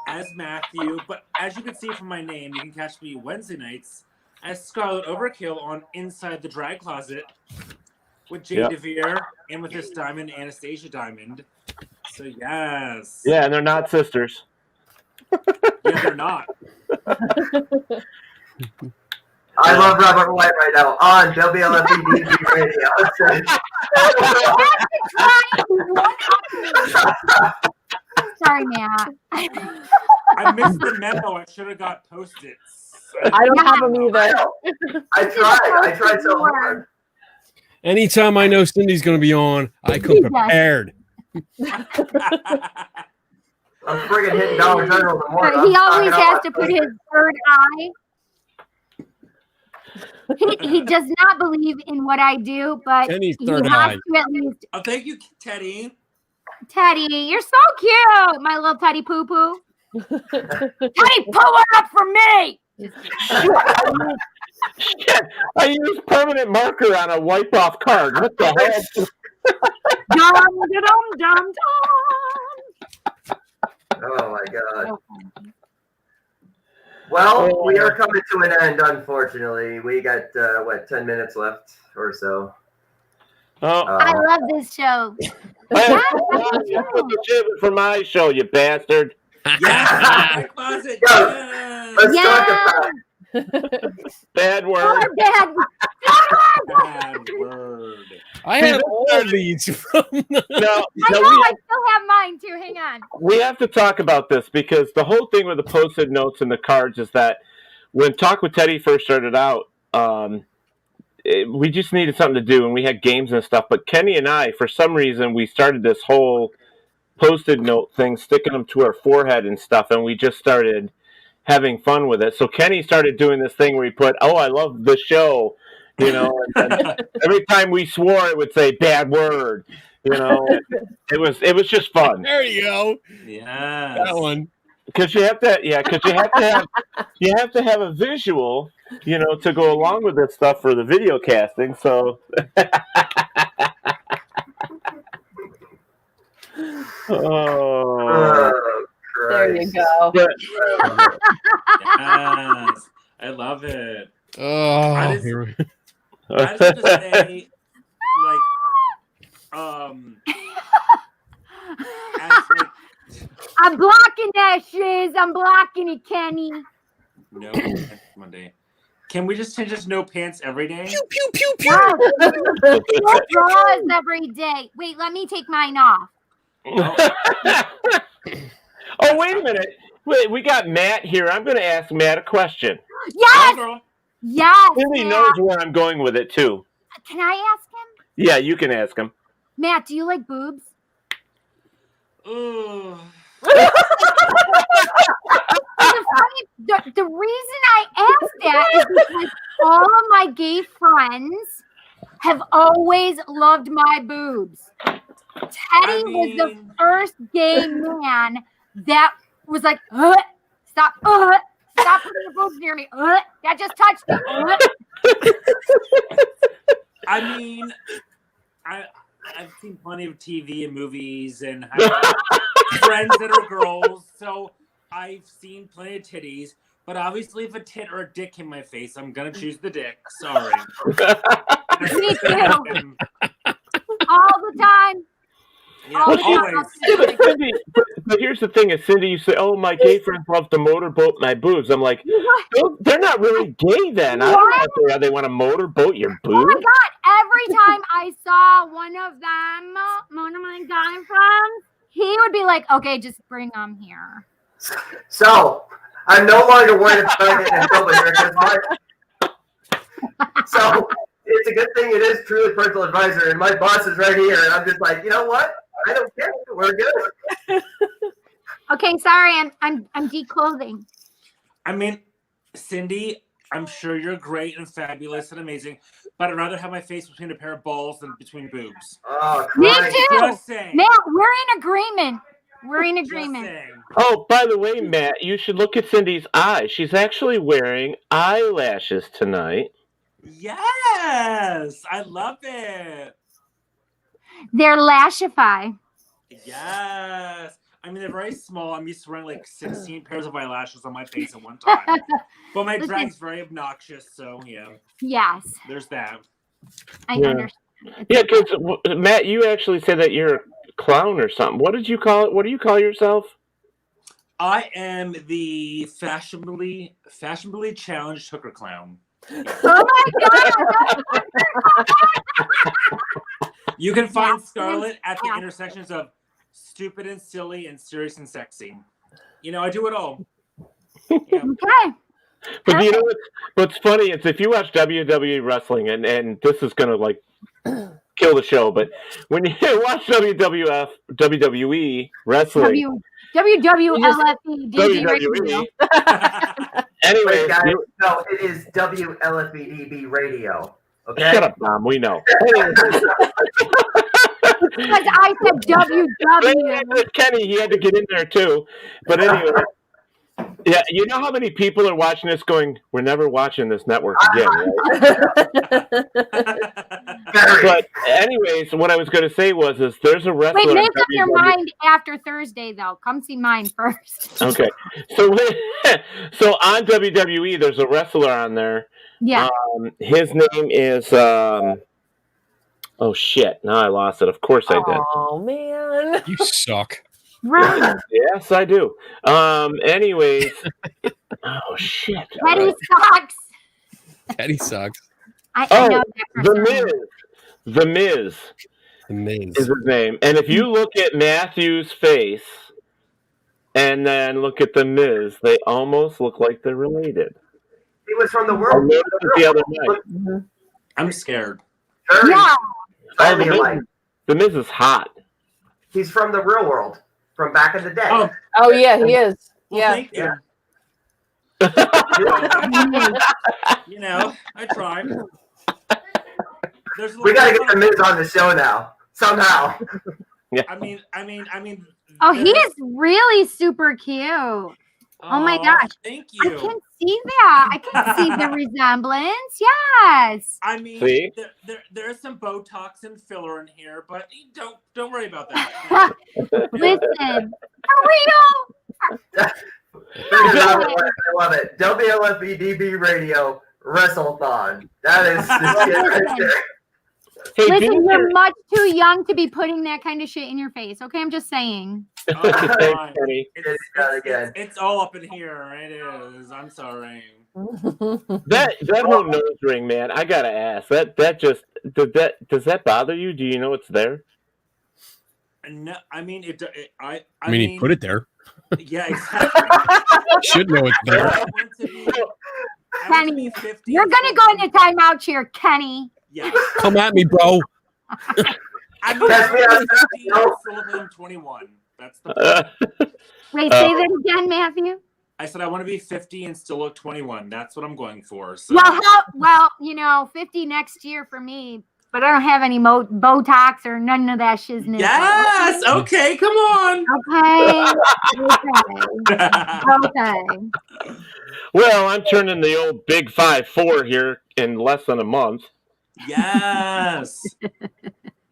as Matthew. But as you can see from my name, you can catch me Wednesday nights as Scarlet Overkill on Inside the Drag Closet with Jay DeVere, Amethyst Diamond, Anastasia Diamond. So yes.
Yeah, and they're not sisters.
Yeah, they're not.
I love Robert White right now on WLFE-DB radio.
Sorry, Matt.
I missed the memo. I should have got Post-its.
I don't have them either.
I tried so hard.
Anytime I know Cindy's going to be on, I come prepared.
I'm friggin' hitting Dollar General in the morning.
He always has to put his third eye. He does not believe in what I do, but he has to at least.
Oh, thank you, Teddy.
Teddy, you're so cute, my little Teddy Poo Poo. Teddy, pull it up for me.
Shit, I used permanent marker on a wipe-off card. What the hell?
Dum.
Oh my God. Well, we are coming to an end, unfortunately. We got 10 minutes left or so.
I love this show.
For my show, you bastard.
Yeah, closet.
Let's talk about it.
Bad word.
Bad
word.
I have all these from.
I still have mine too. Hang on.
We have to talk about this because the whole thing with the Post-it notes and the cards is that when Talk with Teddy first started out, we just needed something to do, and we had games and stuff. But Kenny and I, for some reason, we started this whole Post-it note thing, sticking them to our forehead and stuff, and we just started having fun with it. So Kenny started doing this thing where he put, "Oh, I love the show," you know, and every time we swore, it would say "bad word," you know. It was just fun.
There you go.
Yeah,
that one.
Because you have to have a visual, you know, to go along with this stuff for the video casting. So.
There you go.
Yes, I love it.
Oh,
I just have to say,
I'm blocking that shiz. I'm blocking it, Kenny.
No pants Monday. Can we just change this no pants every day?
Pew pew pew pew.
No drawers every day. Wait, let me take mine off.
Oh, wait a minute. Wait, we got Matt here. I'm going to ask Matt a question.
Yes. Yes.
Cindy knows where I'm going with it, too.
Can I ask him?
Yeah, you can ask him.
Matt, do you like boobs?
Ooh.
The reason I asked that is because all of my gay friends have always loved my boobs. Teddy was the first gay man that was like, stop putting your boobs near me. That just touched me.
I mean, I've seen plenty of TV and movies and friends that are girls, so I've seen plenty of titties. But obviously, if a tit or a dick in my face, I'm gonna choose the dick. Sorry.
Me too. All the time.
Yeah, always.
But here's the thing: is Cindy, you say, "Oh, my gay friends love to motorboat my boobs." I'm like, they're not really gay then. I don't know if they want to motorboat your boobs.
Oh my God! Every time I saw one of my guy friends, he would be like, "Okay, just bring them here."
So I'm no longer worried about getting in trouble here because So it's a good thing it is truly personal advisor, and my boss is right here, and I'm just like, you know what? I don't care. We're good.
Okay, sorry, I'm declothing.
I mean, Cindy, I'm sure you're great and fabulous and amazing, but I'd rather have my face between a pair of balls than between boobs.
Oh,
Me
Christ.
too.
Just saying.
Matt, we're in agreement. We're in
Just
agreement.
saying.
Oh, by the way, Matt, you should look at Cindy's eyes. She's actually wearing eyelashes tonight.
Yes, I love it.
They're Lashify.
Yes. I mean, they're very small. I'm used to wearing like 16 pairs of eyelashes on my face at one time. But my drag's very obnoxious, so yeah.
Yes.
There's that.
I understand.
Yeah, because Matt, you actually said that you're a clown or something. What did you call it? What do you call yourself?
I am the fashionably challenged hooker clown.
Oh my God.
You can find Scarlett at the intersections of stupid and silly and serious and sexy. You know, I do it all. Yeah.
Okay.
But you know what's funny is if you watch WWE wrestling, and this is going to like kill the show, but when you watch WWE wrestling,
WLFE-DB radio.
Anyway,
guys, no, it is WLFE-DB radio. Okay.
Shut up, Mom. We know.
Because I said WW.
Kenny, he had to get in there too. But anyway, yeah, you know how many people are watching this going, we're never watching this network again, right? But anyways, what I was going to say is there's a wrestler.
Wait, make up your mind after Thursday, though. Come see mine first.
Okay. So on WWE, there's a wrestler on there.
Yeah.
His name is oh shit! Now I lost it. Of course I did.
Oh man,
you suck.
Right.
Yes, I do. Anyways, oh shit.
Teddy sucks.
Teddy sucks.
I know
The Miz is his name. And if you look at Matthew's face and then look at the Miz, they almost look like they're related.
He was from the world.
I noticed it the other night.
I'm scared.
Yeah.
The Miz is hot.
He's from the real world, from back in the day.
Oh yeah, he is.
Well,
Yeah.
thank you. You know, I tried.
We gotta get the Miz on the show now somehow.
Yeah.
I mean.
Oh, he is really super cute. Oh my gosh.
Thank you.
I can see that. I can see the resemblance. Yes.
I mean,
see?
there's some Botox and filler in here, but don't worry about that.
Listen, for real.
I love it. WLFE-DB radio WrestleThon. That is the shit right there.
Hey,
listen, you're much too young to be putting that kind of shit in your face. Okay, I'm just saying.
Thanks, Kenny.
It's all up in here. It is. I'm sorry.
That whole nose ring, man. I gotta ask. That just does that bother you? Do you know it's there?
No, I mean I
mean, he put it there.
Yeah, exactly.
Should know it's there.
Kenny, you're gonna go into timeout here, Kenny.
Yeah.
Come at me, bro.
I mean, I'm 15, I'm still 21. That's the point.
Wait, say that again, Matthew.
I said I want to be 50 and still look 21. That's what I'm going for. So.
Well, 50 next year for me, but I don't have any Botox or none of that shiznit.
Yes. Okay. Come on.
Okay.
Well, I'm turning the old big 5'4" here in less than a month.
Yes.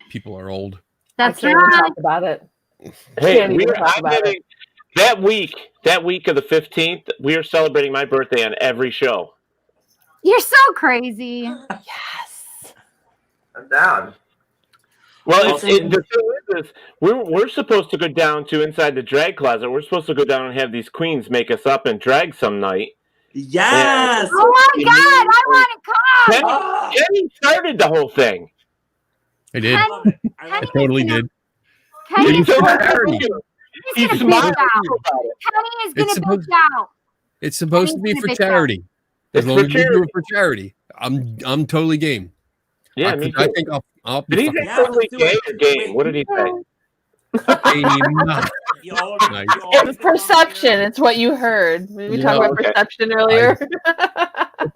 People are old.
That's right. Talk about it.
Hey, that week of the 15th, we are celebrating my birthday on every show.
You're so crazy.
Yes.
I'm down.
Well, the thing is we're supposed to go down to inside the drag closet. We're supposed to go down and have these queens make us up and drag some night.
Yes.
Oh my God, I want to come.
Kenny started the whole thing.
I did. I totally did.
Kenny is
He's
gonna bitch out.
It's supposed to be for charity. As long as you do it for charity, I'm totally game.
Yeah, me too.
I think I'll
Did he say totally gay or game? What did he say?
It's perception. It's what you heard. We talked about perception earlier.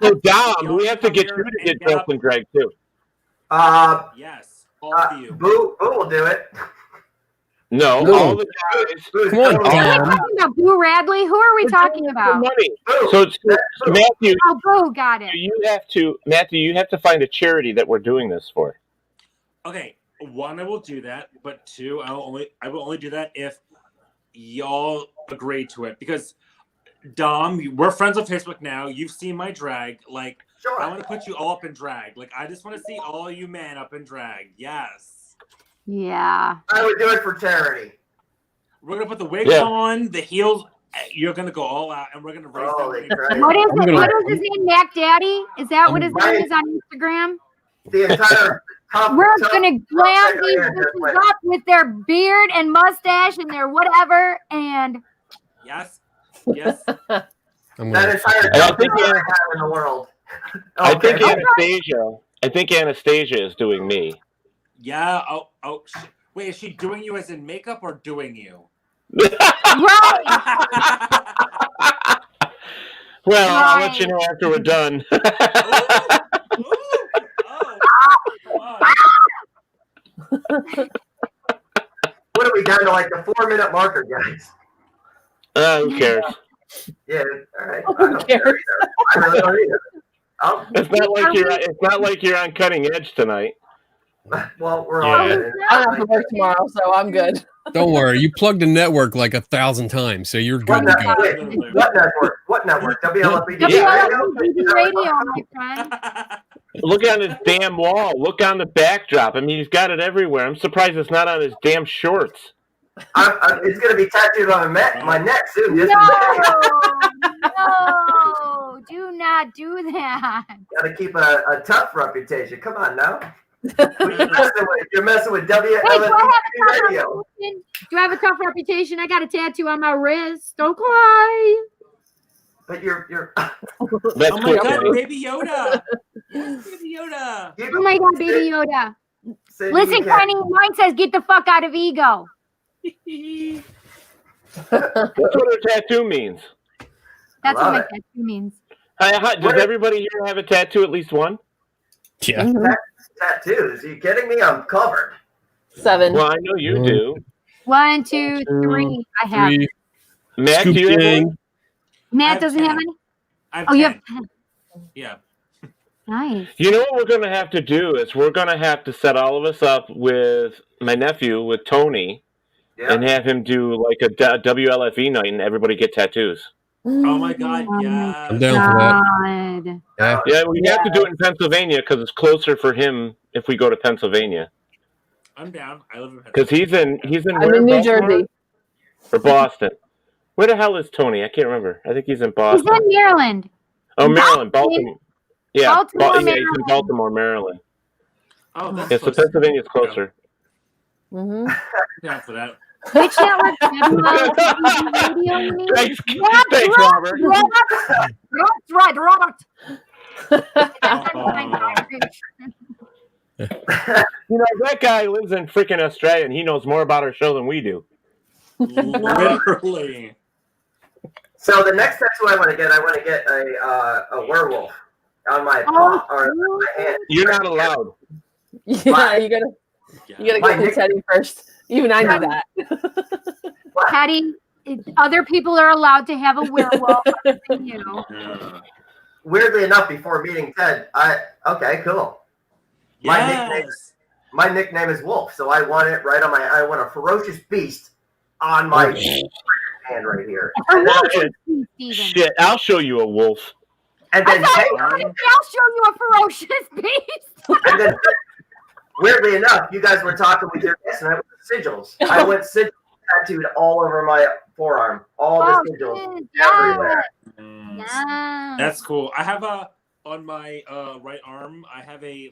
So Dom, we have to get you to get dressed and drag too.
Yes, all of you.
Boo will do it.
No, all the guys.
Come on,
Are we talking about Boo Radley? Who are we talking about?
Money. So Matthew.
Oh, Boo, got it.
Matthew, you have to find a charity that we're doing this for.
Okay, one, I will do that, but two, I will only do that if y'all agree to it. Because Dom, we're friends on Facebook now. You've seen my drag. Like,
sure.
I want to put you all up in drag. Like, I just want to see all you men up in drag. Yes.
Yeah.
I would do it for charity.
We're gonna put the wigs on, the heels. You're gonna go all out, and we're gonna raise
What is his name? Mac Daddy? Is that what his name is on Instagram?
The entire.
We're gonna glam these bitches up with their beard and mustache and their whatever, and
yes.
That entire company I have in the world.
I think Anastasia is doing me.
Yeah. Oh. Wait, is she doing you as in makeup or doing you?
Right.
Well, I'll let you know after we're done.
What are we down to, like the 4-minute marker, guys?
Who cares?
Yeah, all right.
Who cares?
I really don't either.
It's not like you're on cutting edge tonight.
Well, we're
all good. I don't have to work tomorrow, so I'm good.
Don't worry, you plugged the network like 1,000 times, so you're good to go.
What network? What network? WLFE-DB
radio, my friend.
Look on his damn wall. Look on the backdrop. I mean, he's got it everywhere. I'm surprised it's not on his damn shorts.
It's going to be tattooed on my neck soon.
No, do not do that.
Got to keep a tough reputation. Come on now. You're messing with WLFE-DB radio.
Do I have a tough reputation? I got a tattoo on my wrist. Don't cry.
But you're.
Oh my God, Baby Yoda! Baby Yoda!
Oh my God, Baby Yoda! Listen, Kenny, mine says "Get the fuck out of ego."
That's what her tattoo means.
That's what my tattoo means.
Does everybody here have a tattoo? At least one?
Yeah.
Tattoos? Are you kidding me? I'm covered.
7.
Well, I know you do.
1, 2, 3. I have.
Matt, do you have one?
Matt doesn't have any? Oh, you have 10.
Yeah.
Nice.
You know what we're going to have to do is we're going to have to set all of us up with my nephew, with Tony, and have him do like a WLFE night and everybody get tattoos.
Oh my God, yeah.
I'm down for that.
Yeah, we have to do it in Pennsylvania because it's closer for him if we go to Pennsylvania.
I'm down. I live in
Pennsylvania. Because he's in
I'm in New Jersey.
Or Boston. Where the hell is Tony? I can't remember. I think he's in Boston.
He's in Maryland.
Oh, Maryland. Baltimore. Yeah,
Baltimore,
he's in Baltimore, Maryland.
Oh, that's
so Pennsylvania's closer.
Mm-hmm.
Down for that.
Which network?
Thanks, Robert.
That's right, Robert.
You know, that guy lives in freaking Australia and he knows more about our show than we do.
Literally.
So the next tattoo I want to get a werewolf on my paw or my hand.
You're not allowed.
Yeah, you gotta get the Teddy first. Even I know that.
Teddy, other people are allowed to have a werewolf.
Weirdly enough, before meeting Ted, okay, cool.
Yes.
My nickname is Wolf, so I want it right on I want a ferocious beast on my hand right here.
Shit, I'll show you a wolf.
And then
I'll show you a ferocious beast.
And then, weirdly enough, you guys were talking with your guests, and I went sigils. I went sigils tattooed all over my forearm, all the sigils everywhere.
Yeah.
That's cool. I have on my right arm. I have a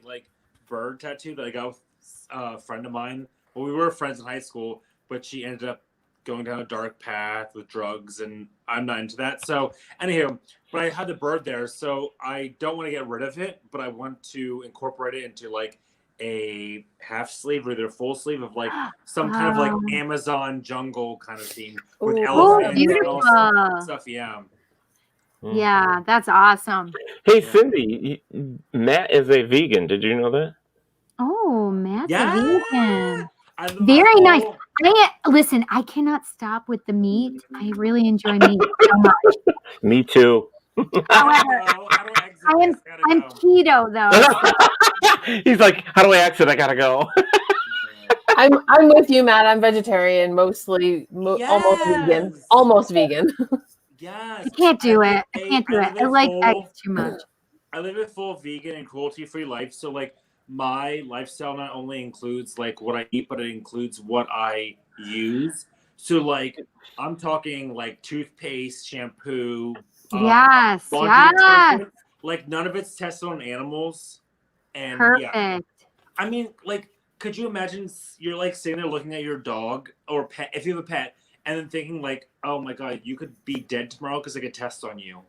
bird tattoo that I got with a friend of mine. Well, we were friends in high school, but she ended up going down a dark path with drugs, and I'm not into that. So anywho, but I had the bird there, so I don't want to get rid of it, but I want to incorporate it into like a half sleeve or either full sleeve of like some kind of like Amazon jungle kind of theme with elephants and all stuff. Yeah.
Yeah, that's awesome.
Hey, Cindy, Matt is a vegan. Did you know that?
Oh, Matt's a vegan. Very nice. Listen, I cannot stop with the meat. I really enjoy meat so much.
Me too.
However, I'm keto though.
He's like, how do I exit? I gotta go.
I'm with you, Matt. I'm vegetarian, mostly, almost vegan. Almost vegan.
Yes.
I can't do it. I can't do it. I like eggs too much.
I live a full vegan and cruelty-free life, so like my lifestyle not only includes like what I eat, but it includes what I use. So like I'm talking like toothpaste, shampoo.
Yes.
Like none of it's tested on animals. And
perfect.
Yeah, I mean, like, could you imagine you're like sitting there looking at your dog or pet, if you have a pet, and then thinking like, oh my God, you could be dead tomorrow because I could test on you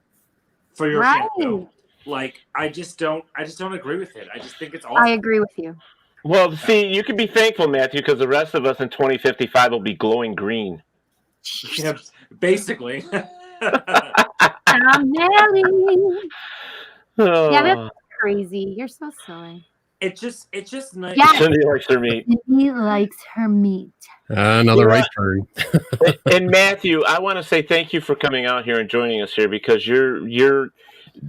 for your shampoo. Like, I just don't agree with it. I just think it's awesome.
I agree with you.
Well, see, you can be thankful, Matthew, because the rest of us in 2055 will be glowing green.
Yeah, basically.
I'm Nelly. Yeah, that's crazy. You're so silly.
It's just nice.
Yes.
Cindy likes her meat.
Cindy likes her meat.
Another right turn.
And Matthew, I want to say thank you for coming out here and joining us here because you're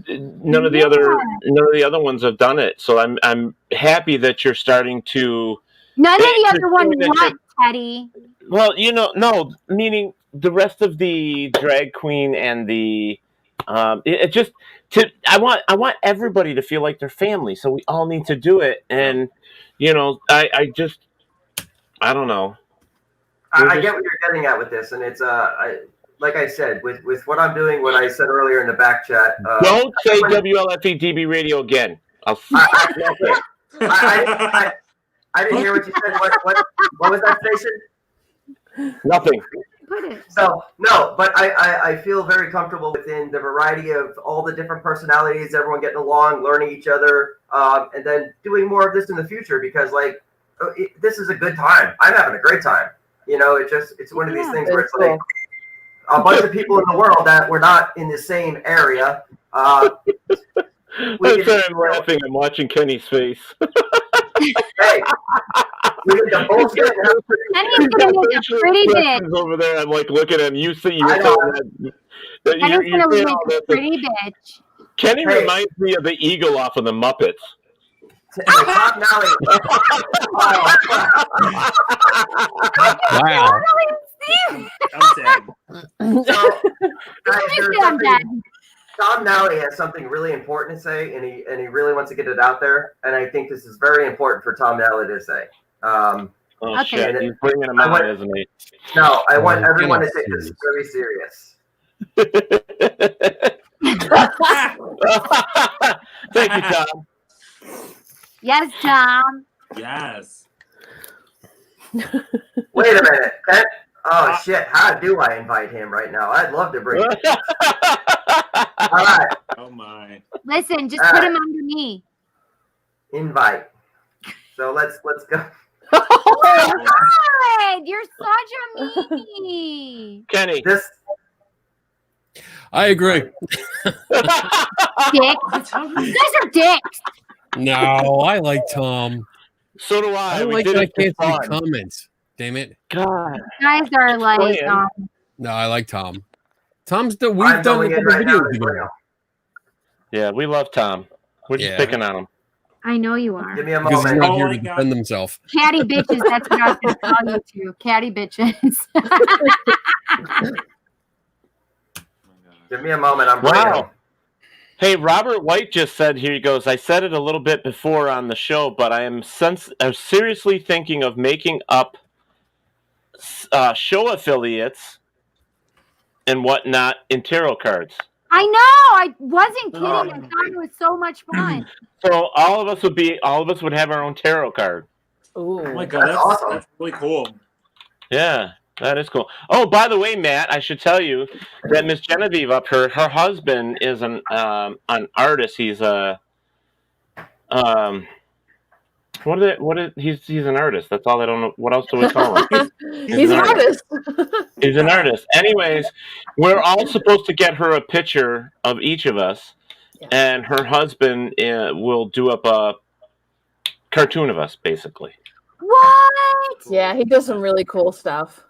none of the other ones have done it. So I'm happy that you're starting to.
None of the other ones what, Teddy?
Well, no, meaning the rest of the drag queen and the I want everybody to feel like they're family. So we all need to do it. And I don't know.
I get what you're getting at with this, and it's like I said, with what I'm doing, what I said earlier in the back chat.
Don't say WLFE-DB radio again.
I didn't hear what you said. What was that station?
Nothing.
So no, but I feel very comfortable within the variety of all the different personalities, everyone getting along, learning each other, and then doing more of this in the future because this is a good time. I'm having a great time. It's one of these things where it's like a bunch of people in the world that we're not in the same area.
I'm laughing. I'm watching Kenny's face.
Hey, we need to bullshit.
Kenny's gonna make a pretty bitch
over there. I'm like looking at him. You see,
Kenny's gonna make a pretty bitch.
Kenny reminds me of the eagle off of the Muppets.
Wow.
I'm dead.
I'm dead.
Tom Nally has something really important to say, and he really wants to get it out there. And I think this is very important for Tom Nally to say.
Okay. Shit. He's bringing him out, isn't he?
No, I want everyone to take this very serious.
Thank you, Tom.
Yes, Tom.
Yes.
Wait a minute. Oh, shit. How do I invite him right now? I'd love to bring him. All right.
Oh, my.
Listen, just put him under me.
Invite. So let's go.
Oh, God. You're such a meanie.
Kenny.
I agree.
Dicks. You guys are dicks.
No, I like Tom.
So do I.
I don't like that I can't see comments. Damn it.
God.
You guys are like,
No, I like Tom. We've done a couple videos together.
Yeah, we love Tom. We're just picking on him.
I know you are.
Give me a
Because he's
moment.
not here to defend himself.
Catty bitches, that's what I was going to call you to. Catty bitches.
Give me a moment. I'm bringing him.
Hey, Robert White just said, here he goes, I said it a little bit before on the show, but I'm seriously thinking of making up show affiliates and whatnot in tarot cards.
I know. I wasn't kidding. I thought it was so much fun.
So all of us would have our own tarot card.
Ooh.
Oh my God, that's awesome. That's really cool.
Yeah. That is cool. Oh, by the way, Matt, I should tell you that Miss Genevieve up her husband is an artist. He's a he's an artist. That's all. I don't know. What else do we call him?
He's an artist.
He's an artist. Anyways, we're all supposed to get her a picture of each of us, and her husband will do up a cartoon of us, basically.
What?
Yeah, he does some really cool stuff.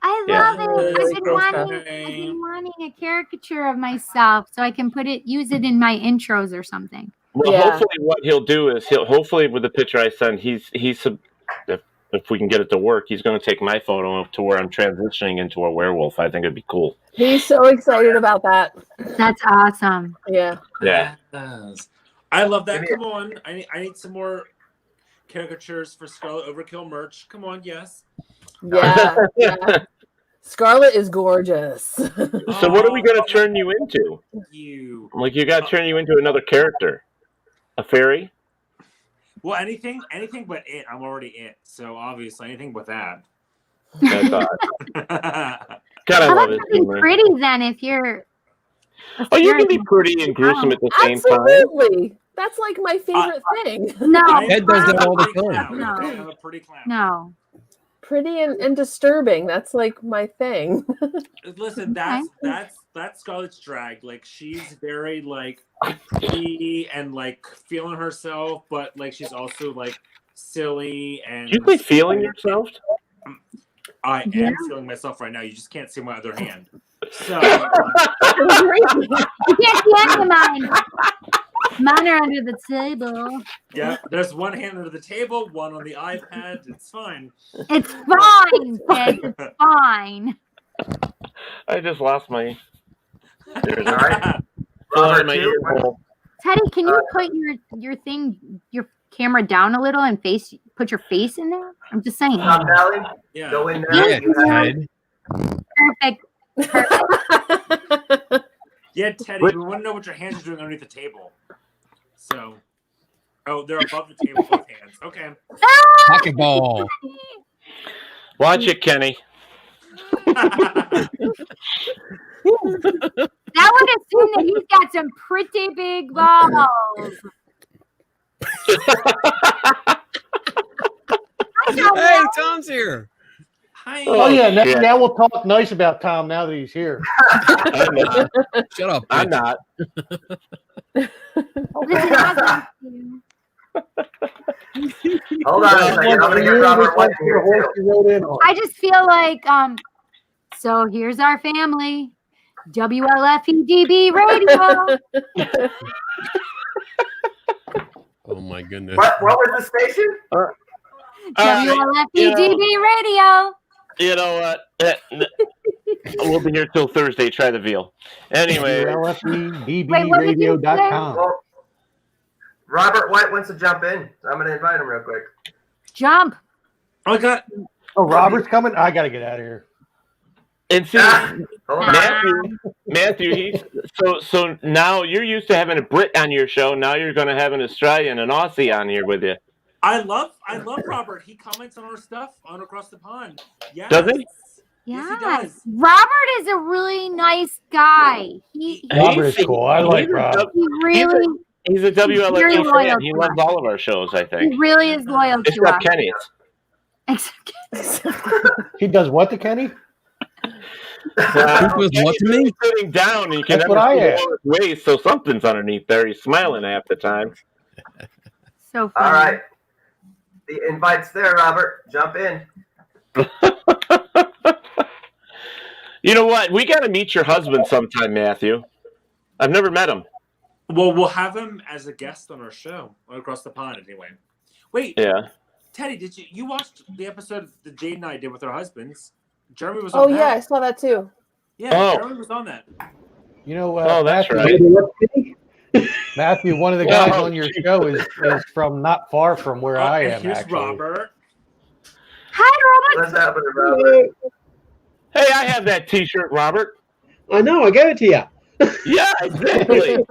I love it. I've been wanting a caricature of myself so I can use it in my intros or something.
Well, hopefully what he'll do is hopefully with the picture I send, if we can get it to work, he's going to take my photo to where I'm transitioning into a werewolf. I think it'd be cool.
He's so excited about that.
That's awesome.
Yeah.
Yeah.
I love that. Come on. I need some more caricatures for Scarlet Overkill merch. Come on, yes.
Yeah. Scarlet is gorgeous.
So what are we going to turn you into? You got to turn you into another character. A fairy?
Well, anything but it. I'm already it. So obviously anything but that.
That's odd. God, I love it.
Pretty then if you're.
Oh, you can be pretty and gruesome at the same time.
Absolutely. That's like my favorite thing.
No.
Ed does that all the time.
No.
I'm a pretty clown.
No.
Pretty and disturbing. That's like my thing.
Listen, that's Scarlett's drag. Like she's very like pretty and like feeling herself, but like she's also like silly and.
You play feeling yourself?
I am feeling myself right now. You just can't see my other hand. So
you can't see any of mine. Mine are under the table.
Yeah, there's one hand under the table, one on the iPad. It's fine.
It's fine, Ted. It's fine.
I just lost my.
All right.
Teddy, can you put your camera down a little and put your face in there? I'm just saying.
Yeah. Go in there.
Perfect.
Yeah, Teddy, we want to know what your hands are doing underneath the table. So, they're above the table, both hands. Okay.
Pocket ball.
Watch it, Kenny.
That would assume that he's got some pretty big balls.
Hey, Tom's here.
Hi.
Oh yeah, now we'll talk nice about Tom now that he's here.
Shut up.
I'm not.
Hold on a second. I'm going to get Robert White here too.
I just feel like so here's our family. WLFE-DB radio.
Oh my goodness.
What was the station?
WLFE-DB radio.
You know what? We'll be here till Thursday. Try the veal. Anyway.
WLFE-DB radio.com.
Well, Robert White wants to jump in. So I'm going to invite him real quick.
Jump.
Oh, God.
Oh, Robert's coming? I got to get out of here.
And see, Matthew, so now you're used to having a Brit on your show. Now you're going to have an Australian, an Aussie on here with you.
I love Robert. He comments on our stuff on Across the Pond. Yes.
Does he?
Yes.
Yes, he does.
Robert is a really nice guy.
Robert is cool. I like Rob.
He's a WLFE fan. He loves all of our shows, I think.
He really is loyal to us.
Except Kenny's.
He does what to Kenny?
What to me?
Sitting down, you can
That's
never
what I
see
asked.
his waist, so something's underneath there. He's smiling half the time.
So funny.
All right. The invite's there, Robert. Jump in.
You know what? We got to meet your husband sometime, Matthew. I've never met him.
Well, we'll have him as a guest on our show Across the Pond anyway. Wait.
Yeah.
Teddy, did you watched the episode that Jade and I did with our husbands? Jeremy was on that.
Oh yeah, I saw that too.
Yeah, Jeremy was on that.
You know,
that's
Matthew,
right.
Matthew, one of the guys on your show is from not far from where I am.
Here's
actually.
Robert.
Hi, Robert.
What's happening, Robert?
Hey, I have that T-shirt, Robert.
I know. I gave it to you.
Yeah, exactly.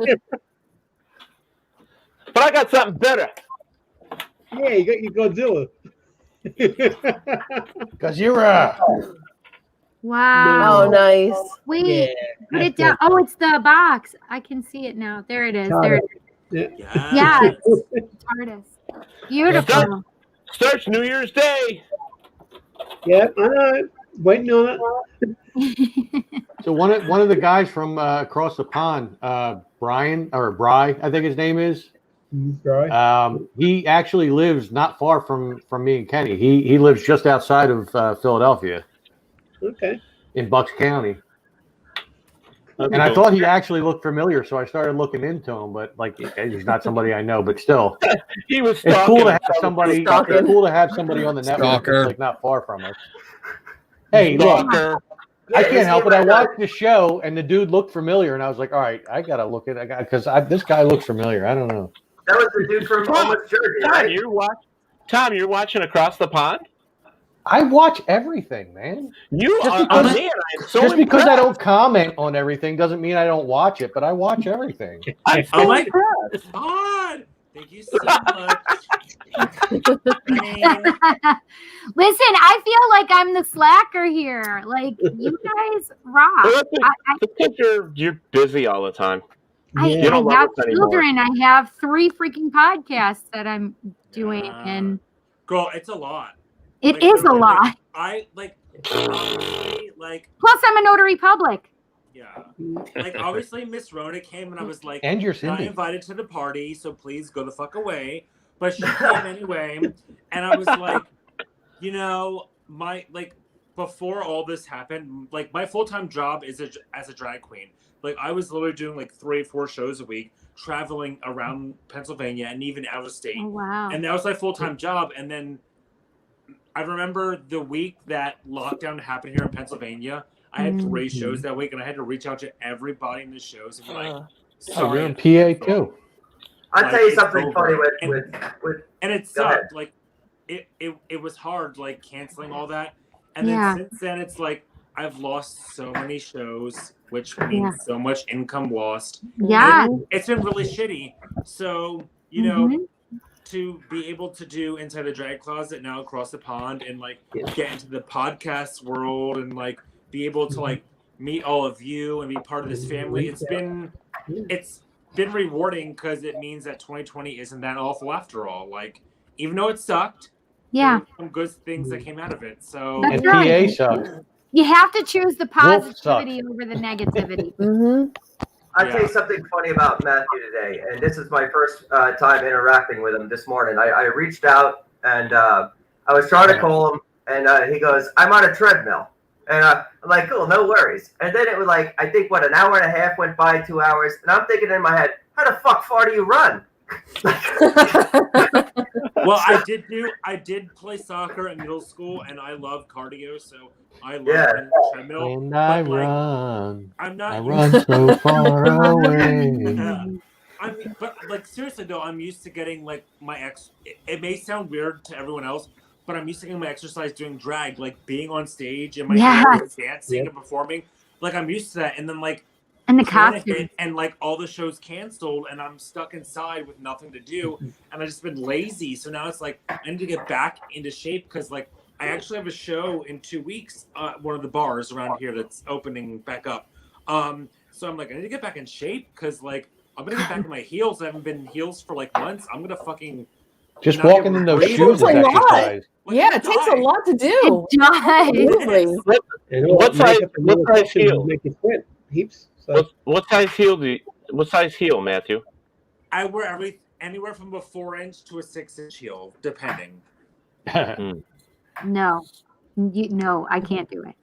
But I got something better.
Yeah, you got your Godzilla.
Because you're
Wow.
Oh, nice.
Wait, put it down. Oh, it's the box. I can see it now. There it is. There it is. Yeah. TARDIS. Beautiful.
Starts New Year's Day.
Yep, I know. Waiting on it.
So one of the guys from across the pond, Brian or Bry, I think his name is.
Right.
He actually lives not far from me and Kenny. He lives just outside of Philadelphia.
Okay.
In Bucks County. And I thought he actually looked familiar, so I started looking into him. But like, he's not somebody I know. But still,
he was.
It's cool to have somebody. It's cool to have somebody on the network that's like not far from us. Hey, look, I can't help it. I watched the show, and the dude looked familiar, and I was like, all right, I gotta look at it because this guy looks familiar. I don't know.
That was the dude from Almost Jersey, right?
Tom, you're watching Across the Pond?
I watch everything, man.
Just
because I don't comment on everything doesn't mean I don't watch it, but I watch everything.
Oh my God! Thank you so much.
Listen, I feel like I'm the slacker here. Like, you guys rock.
Well, because you're busy all the time.
I have children. I have 3 freaking podcasts that I'm doing, and
girl, it's a lot.
It is a lot.
I
Plus, I'm a notary public.
Yeah. Like, obviously, Miss Rona came and I was like,
and you're
not
Cindy.
invited to the party, so please go the fuck away. But she came anyway, and I was like, you know, before all this happened, like, my full-time job is as a drag queen. Like, I was literally doing like 3 or 4 shows a week, traveling around Pennsylvania and even out of state.
Oh, wow.
And that was my full-time job. And then I remember the week that lockdown happened here in Pennsylvania, I had 3 shows that week, and I had to reach out to everybody in the shows and be like, sorry.
You're in PA too.
I'll tell you something funny with
and it sucked. Like, it was hard, like, canceling all that. And then since then, it's like, I've lost so many shows, which means so much income lost.
Yeah.
It's been really shitty. So, you know, to be able to do Inside the Drag Closet now across the pond and like get into the podcast world and like be able to like meet all of you and be part of this family, it's been rewarding because it means that 2020 isn't that awful after all. Like, even though it sucked, there were some good things that came out of it. So
and PA sucked.
You have to choose the positivity over the negativity.
I'll tell you something funny about Matthew today, and this is my first time interacting with him this morning. I reached out, and I was trying to call him, and he goes, I'm on a treadmill. And I'm like, cool, no worries. And then it was like, I think, an hour and a half went by, 2 hours, and I'm thinking in my head, how the fuck far do you run?
Well, I did play soccer in middle school, and I love cardio, so I love running the treadmill.
And I run.
I'm not.
I run so far away.
But like, seriously though, I'm used to getting like my it may sound weird to everyone else, but I'm used to getting my exercise doing drag, like being on stage and my dancing and performing. Like, I'm used to that, and then like.
And the costume.
And like all the shows canceled, and I'm stuck inside with nothing to do, and I've just been lazy. So now it's like I need to get back into shape because like I actually have a show in 2 weeks at one of the bars around here that's opening back up. So I'm like, I need to get back in shape because like I'm gonna get back in my heels. I haven't been in heels for like months. I'm gonna fucking
just walking in those shoes is exercise.
Yeah, it takes a lot to do.
It
does.
What size heel?
Make it fit. Heaps.
So. What size heel what size heel, Matthew?
I wear anywhere from a 4-inch to a 6-inch heel, depending.
No, I can't do it.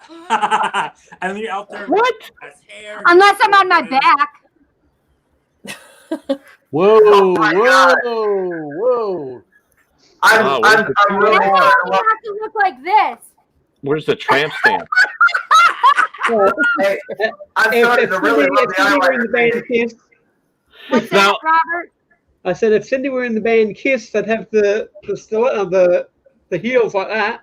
And you're out there.
What?
Hair,
unless I'm on my back.
Whoa! Whoa!
I'm really
You have to look like this.
Where's the tramp stamp?
Hey, I'm starting to really love the eyeliner.
What's that, Robert?
I said if Cindy were in the band Kiss, I'd have the heels like that.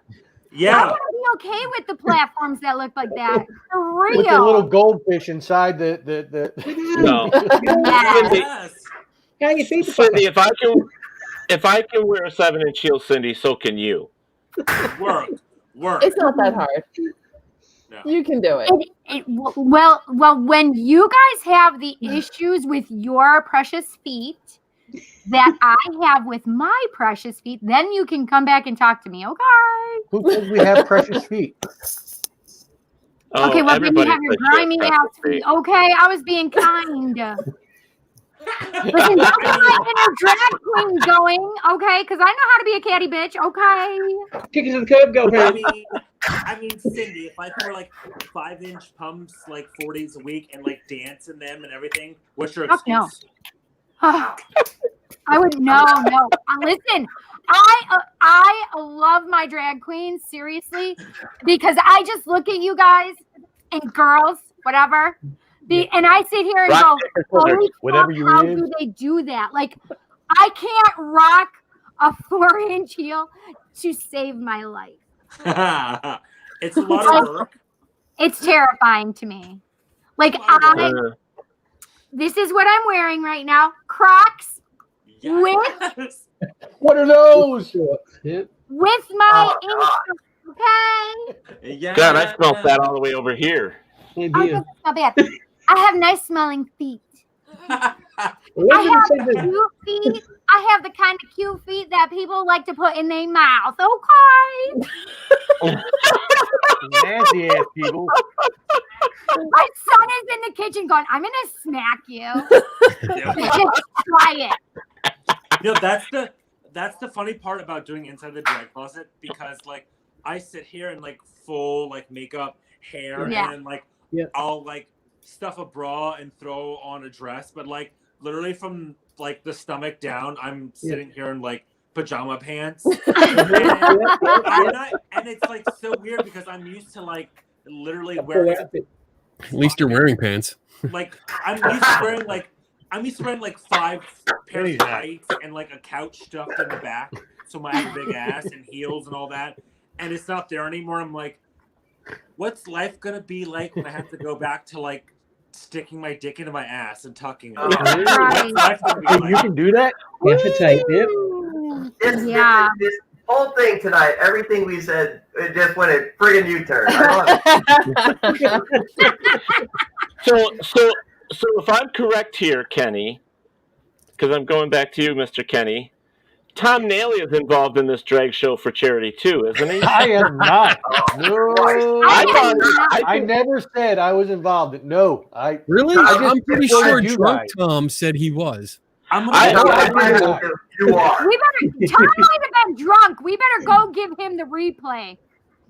Yeah.
I would be okay with the platforms that look like that. For real.
With the little goldfish inside the
No.
Yes.
Yeah, you see,
Cindy, if I can wear a 7-inch heel, Cindy, so can you.
Work.
It's not that hard.
No.
You can do it.
Well, when you guys have the issues with your precious feet that I have with my precious feet, then you can come back and talk to me, okay?
Who says we have precious feet?
Okay, well, then you have your grimy ass feet. Okay, I was being kind. Listen, don't get my inner drag queen going, okay? Because I know how to be a catty bitch, okay?
Kick it to the curb, go,
I mean, Cindy, if I wear like 5-inch pumps like 4 days a week and like dance in them and everything, what's your excuse?
No. I would no. Listen, I love my drag queens, seriously, because I just look at you guys and girls, whatever. And I sit here and go, holy fuck, how do they do that? Like, I can't rock a 4-inch heel to save my life.
It's a lot of work.
It's terrifying to me. Like, this is what I'm wearing right now. Crocs with...
What are those?
With my okay?
Yeah. God, I smell that all the way over here.
Oh, that's not bad. I have nice smelling feet. I have cute feet. I have the kind of cute feet that people like to put in their mouth. Okay.
Nasty ass people.
My son is in the kitchen going, I'm gonna smack you. Just try it.
You know, that's the funny part about doing Inside the Drag Closet, because like I sit here in like full like makeup, hair, and like I'll like stuff a bra and throw on a dress, but like literally from like the stomach down, I'm sitting here in like pajama pants. And it's like so weird because I'm used to like literally wearing.
At least you're wearing pants.
Like I'm used to wearing like 5 pairs of tights and like a couch stuffed in the back, so I have a big ass and heels and all that, and it's not there anymore. I'm like, what's life gonna be like when I have to go back to like sticking my dick into my ass and tucking it? What's life gonna be like?
You can do that?
Appetite, yep.
This whole thing tonight, everything we said, it just went a friggin' U-turn. I love it.
So if I'm correct here, Kenny, because I'm going back to you, Mr. Kenny, Tom Naley is involved in this drag show for charity too, isn't he?
I am not. No, I never said I was involved. No,
really. I'm pretty sure Drunk Tom said he was.
You are. Tom might have been drunk. We better go give him the replay.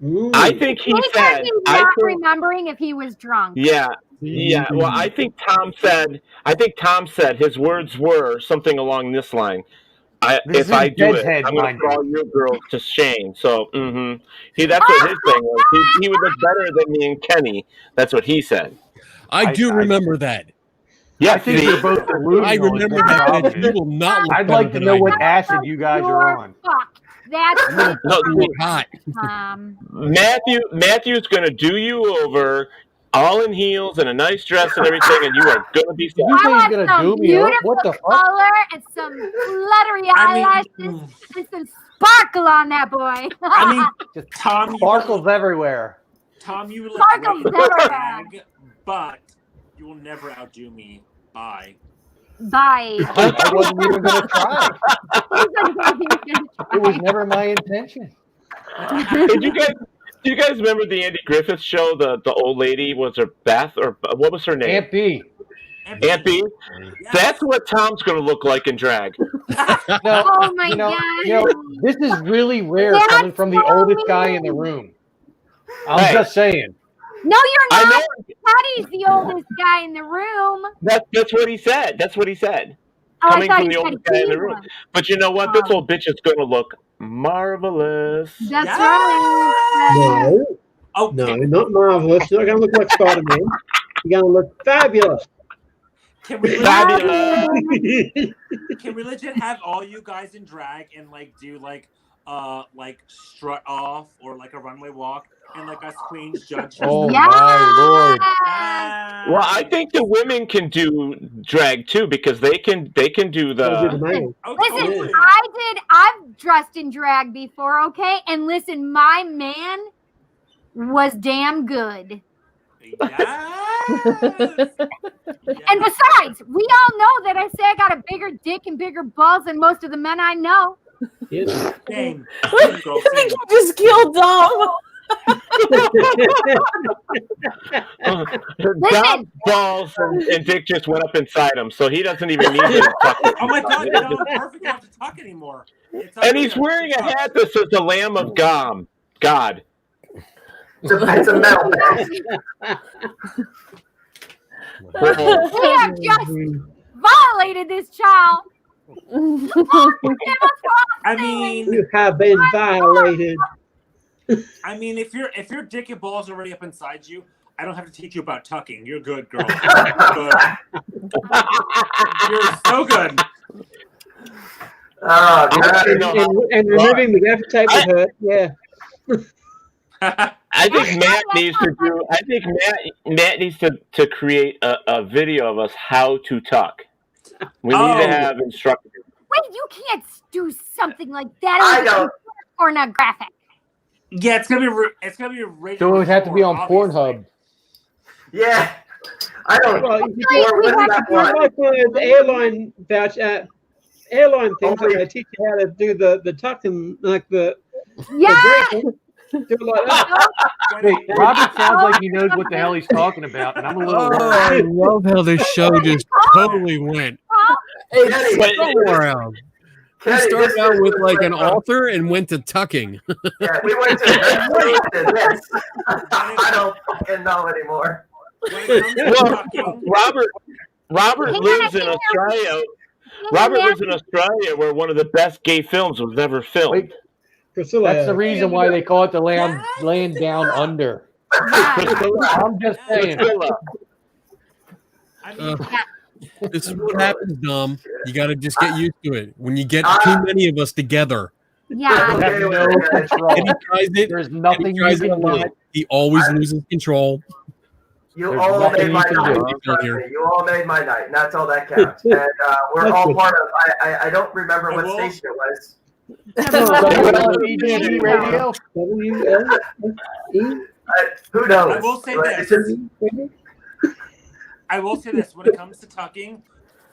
Ooh. I think he said.
He's not remembering if he was drunk.
Yeah. Well, I think Tom said his words were something along this line. If I do it, I'm going to throw your girls to shame. So, that's what his thing was. He would look better than me and Kenny. That's what he said.
I do remember that.
Yeah,
I think you're both delusional.
I remember that. You will not look
I'd like to know what acid you guys are on.
That's
hot. Matthew's going to do you over, all in heels and a nice dress and everything, and you are going to be.
You think he's going to do me over? What the fuck?
Color and some glittery eyelashes and some sparkle on that boy.
I mean, just Tom,
sparkles everywhere.
Tom, you look great, drag, but you will never outdo me. Bye.
Bye.
I wasn't even going to try. It was never my intention.
Do you guys remember the Andy Griffith show? The old lady, was her Beth, or what was her name?
Aunt B.
Aunt B. Yes. That's what Tom's going to look like in drag.
Oh my God!
This is really rare coming from the oldest guy in the room. I'm just saying.
No, you're not. Patty's the oldest guy in the room.
That's what he said. That's what he said.
Oh,
coming from the oldest guy in the room. But you know what? This old bitch is going to look marvelous.
That's right.
No, not marvelous. You're not going to look like Spider-Man. You're going to look fabulous.
Can we legit have all you guys in drag and like do like strut off or like a runway walk and like us queens judge?
Oh my Lord!
Well, I think the women can do drag too because they can do the.
Listen, I've dressed in drag before, okay? And listen, my man was damn good. And besides, we all know that I say I got a bigger dick and bigger balls than most of the men I know.
Yes.
Same.
You just killed Dom.
Dom's balls and dick just went up inside him, so he doesn't even need to tuck it.
Oh my God, no, I'm perfect. You don't have to talk anymore.
And he's wearing a hat that says the Lamb of God.
It's a metal bag.
We have just violated this child.
I mean,
You have been violated.
I mean, if your dick and balls are already up inside you, I don't have to teach you about tucking. You're good, girl. You're good. You're so good.
And removing the gaffer tape would hurt. Yeah.
I think Matt needs to do. I think Matt needs to create a video of us how to tuck. We need to have instructors.
Wait, you can't do something like that.
I don't.
Pornographic.
Yeah, it's gonna be rated.
So it would have to be on
obviously.
Pornhub.
Yeah. I don't.
Well,
Or what's that one?
like the airline airline things where they teach you how to do the tuck and like the
Yeah.
do it like that.
Wait, Robert sounds like he knows what the hell he's talking about, and I'm a little
I
worried.
love how this show just totally went somewhere else. We
Kenny,
started
this
out
is
with like an
like,
author and went to tucking.
Yeah, we went to this. I don't fucking know anymore.
Well, Robert lives in Australia. Robert lives in Australia, where one of the best gay films was never filmed.
Wait,
Priscilla.
that's the reason why they call it the land down under. I'm just saying.
I mean,
This is what happens, Dom. You got to just get used to it. When you get too many of us together,
Yeah.
You have no control.
and he tries it,
There's
and he
nothing you
tries it a
can do.
lot, he always loses control.
You
There's
all
nothing
made my
you can
night.
do.
Trust me, you all made my night, and that's all that counts. And we're all part of. I don't remember what station it was.
WLFE-DB radio.
WLFE.
Who knows?
I will say
It's
this.
just-
I will say this: when it comes to tucking,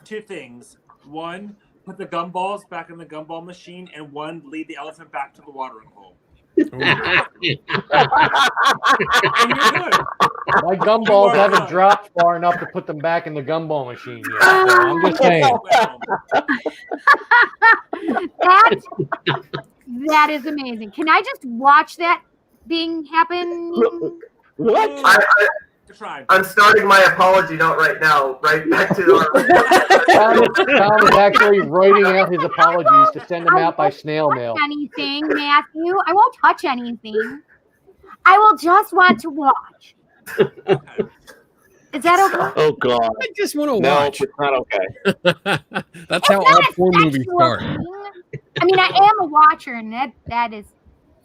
two things. One, put the gumballs back in the gumball machine, and one, lead the elephant back to the watering hole. And you're good.
My gumballs haven't dropped far enough to put them back in the gumball machine yet. So I'm just saying.
That is amazing. Can I just watch that being happen?
What?
I'm starting my apology note right now. Right back to our.
Tom is actually writing out his apologies to send them out by snail mail.
Anything, Matthew? I won't touch anything. I will just want to watch. Is that okay?
Oh God!
I just want to
No,
watch.
it's not okay.
That's how all porn movies start.
I mean, I am a watcher, and that is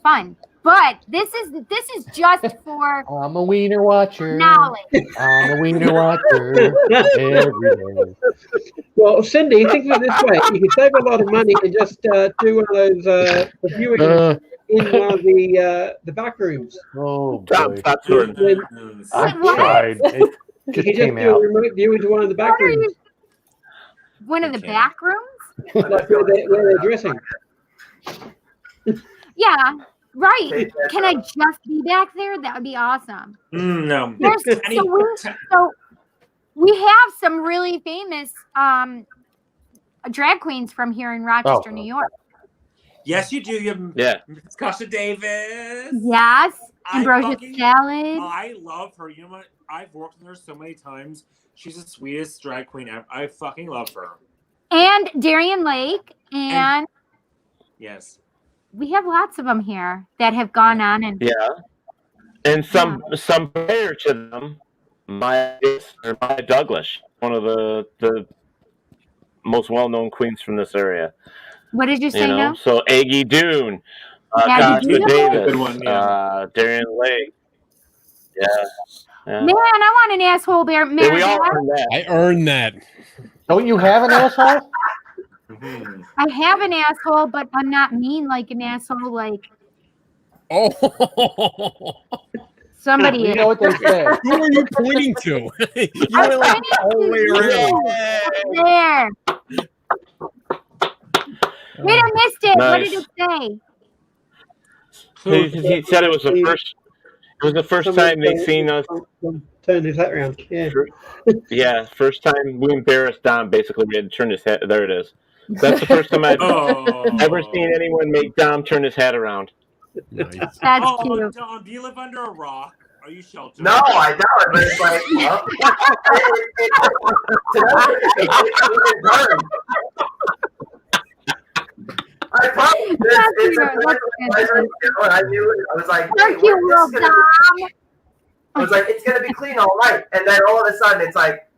fun. But this is just for
I'm a wiener watcher.
knowledge.
I'm a wiener watcher every day.
Well, Cindy, think of it this way: you can save a lot of money and just do one of those viewing in one of the back rooms.
Oh
Stop,
boy.
stop doing
When
I tried. It
you
just
can just
came
do a
out.
remote view into one of the back
What are
rooms,
you? One of the back rooms?
like where they're dressing.
Yeah, right. Can I just be back there? That would be awesome.
No.
So we have some really famous drag queens from here in Rochester, New York.
Yes, you do. You have Miss Kasha Davis.
Yes, Ambrosia Salad.
I love her. You know what? I've worked with her so many times. She's the sweetest drag queen ever. I fucking love her.
And Darian Lake. And
yes.
We have lots of them here that have gone on and
and some prior to them, Maya Douglas, one of the most well-known queens from this area.
What did you say now?
So Aggie Doon,
Aggie
Kasha
Doon?
Davis,
Good one,
Darian Lake. Yeah.
Man, I want an asshole bear.
Yeah, we all earned that.
I earned that.
Don't you have an asshole?
I have an asshole, but I'm not mean like an asshole. Like,
Oh,
Somebody
You
is.
know what they say.
Who are you pointing to? You went like all the way around.
There. Peter missed it. What
Nice.
did it say?
He said it was the first. It was the first time they seen us.
Turn his head around. Yeah.
Yeah, first time we embarrassed Dom. Basically, we had to turn his head. There it is. That's the first time I've ever seen anyone make Dom turn his head around.
Nice.
That's cute.
Dom, do you live under a rock? Are you sheltered?
No, I don't. But it's like, I probably I knew it. I was like, hey, I was like, it's gonna be clean all right. And then all of a sudden it's like,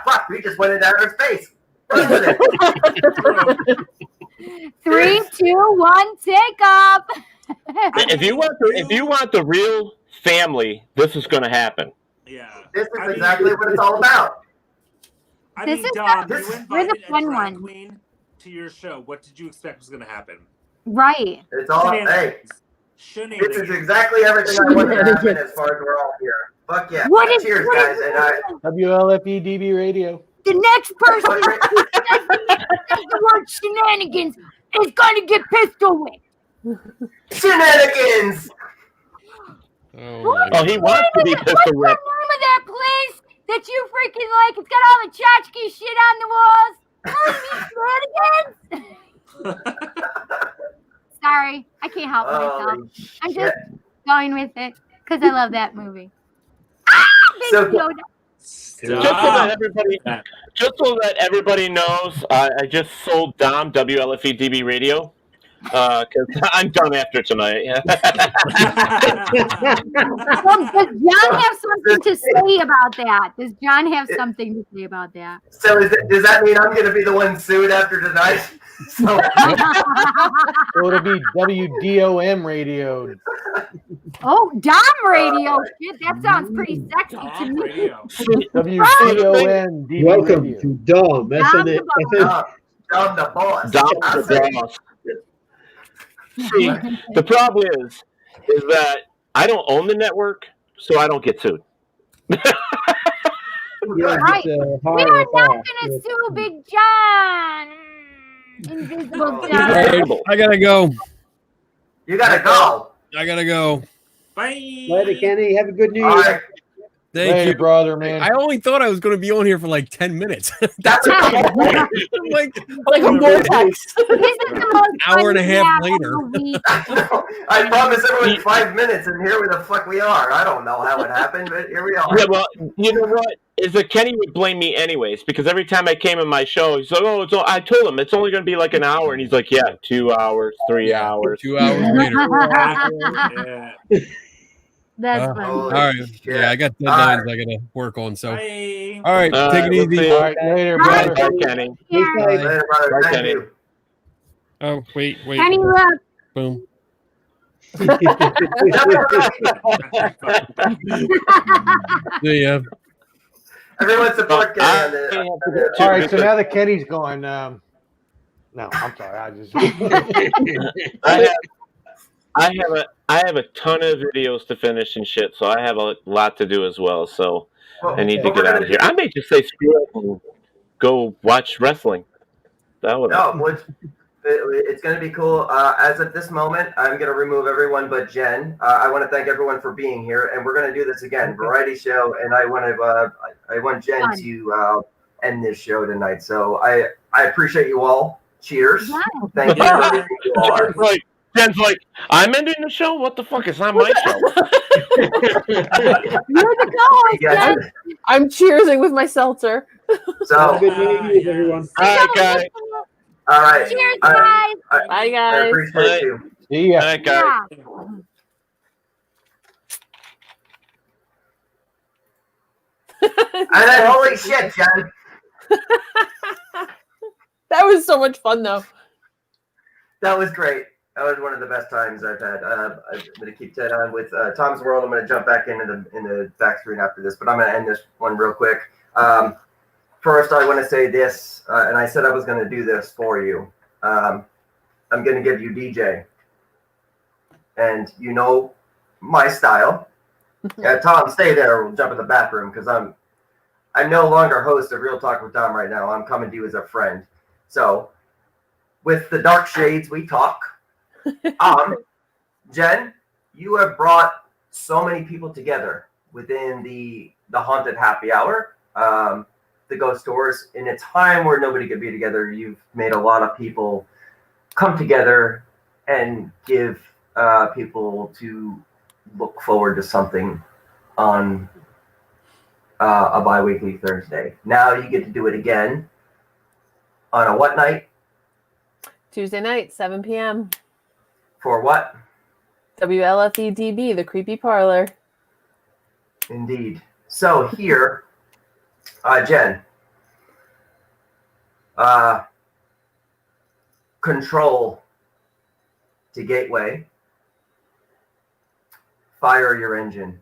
fuck, we just went into outer space.
3, 2, 1, take up.
If you want the real family, this is going to happen.
Yeah.
This is exactly what it's all about.
This is Dom, you invited a drag queen to your show. What did you expect was going to happen?
Right.
It's all, hey, this is exactly everything I wanted to happen as far as we're all here. Fuck yeah. Cheers, guys. And
WLFE-DB radio.
The next person that says the word shenanigans is going to get pistol whipped.
Shenanigans!
Oh, he wants to be pistol
What's the
whipped.
name of that place that you freaking like? It's got all the tchotchke shit on the walls. Shenanigans? Sorry, I can't help myself. I'm just going with it because I love that movie. Big Yoda.
Just so that everybody knows, I just sold Dom WLFE-DB radio because I'm done after tonight.
Does John have something to say about that? Does John have something to say about that?
So does that mean I'm going to be the one sued after tonight? So
it'll be WDOM radio.
Oh, Dom radio. Shit, that sounds pretty sexy to me.
WDON DB
Welcome
radio.
to Dom.
Dom the boss.
Dom the boss. See, the problem is that I don't own the network, so I don't get sued.
Right. We are not going to sue Big John. Invisible John.
Right, I gotta go.
You gotta go.
I gotta go.
Bye.
Later, Kenny. Have a good New Year.
Thank you,
brother, man.
I only thought I was going to be on here for like 10 minutes. That's
like a vortex.
This is the most
hour and a half later.
I promised everyone 5 minutes, and here the fuck we are. I don't know how it happened, but here we are.
Yeah, well, you know what? Is that Kenny would blame me anyways, because every time I came in my show, he's like, "Oh, I told him it's only going to be like an hour," and he's like, "Yeah, 2 hours, 3 hours,
2 hours later."
That's funny.
All right. Yeah, I got deadlines I got to work on. So, all right, take it easy.
All right, later, brother.
Bye, Kenny.
Later, brother.
Bye,
Thank
Kenny.
you.
Oh, wait.
Kenny, look.
Boom. See ya.
Everyone support Kenny on
All right, so now that Kenny's going, no, I'm sorry.
I have a ton of videos to finish and shit, so I have a lot to do as well. So I need to get out of here. I may just say screw it and go watch wrestling. That would.
No, it's going to be cool. As of this moment, I'm going to remove everyone but Jen. I want to thank everyone for being here, and we're going to do this again, variety show. And I want Jen to end this show tonight. So I appreciate you all. Cheers.
Yeah.
Thank you for everything you all are.
Jen's like, I'm ending the show? What the fuck? It's not my show.
You're the co-host, Jen.
I'm cheersing with my seltzer.
So
good news, everyone.
All right, guys.
All right.
Cheers, guys.
Bye,
I
guys.
appreciate you.
See ya.
All right, guys.
Yeah.
And then, holy shit, Jen.
That was so much fun, though.
That was great. That was one of the best times I've had. I'm going to keep that on with Tom's World. I'm going to jump back into the back screen after this, but I'm going to end this one real quick. First, I want to say this, and I said I was going to do this for you. I'm going to give you DJ. And you know my style. Yeah, Tom, stay there. We'll jump in the bathroom because I'm no longer host of Real Talk with Dom right now. I'm coming to you as a friend. So, with the dark shades, we talk. Jen, you have brought so many people together within the haunted happy hour, the ghost tours. In a time where nobody could be together, you've made a lot of people come together and give people to look forward to something on a bi-weekly Thursday. Now you get to do it again on a what night?
Tuesday night, 7 p.m.
For what?
WLFE-DB, the Creepy Parlor.
Indeed. So here, Jen, control to gateway, fire your engine.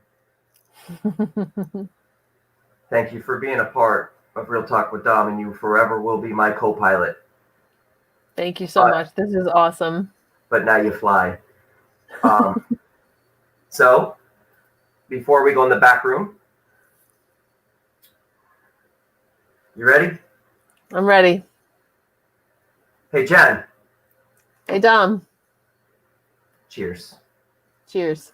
Thank you for being a part of Real Talk with Dom, and you forever will be my co-pilot.
Thank you so much. This is awesome.
But now you fly. So, before we go in the back room, you ready?
I'm ready.
Hey, Jen.
Hey, Dom.
Cheers.
Cheers.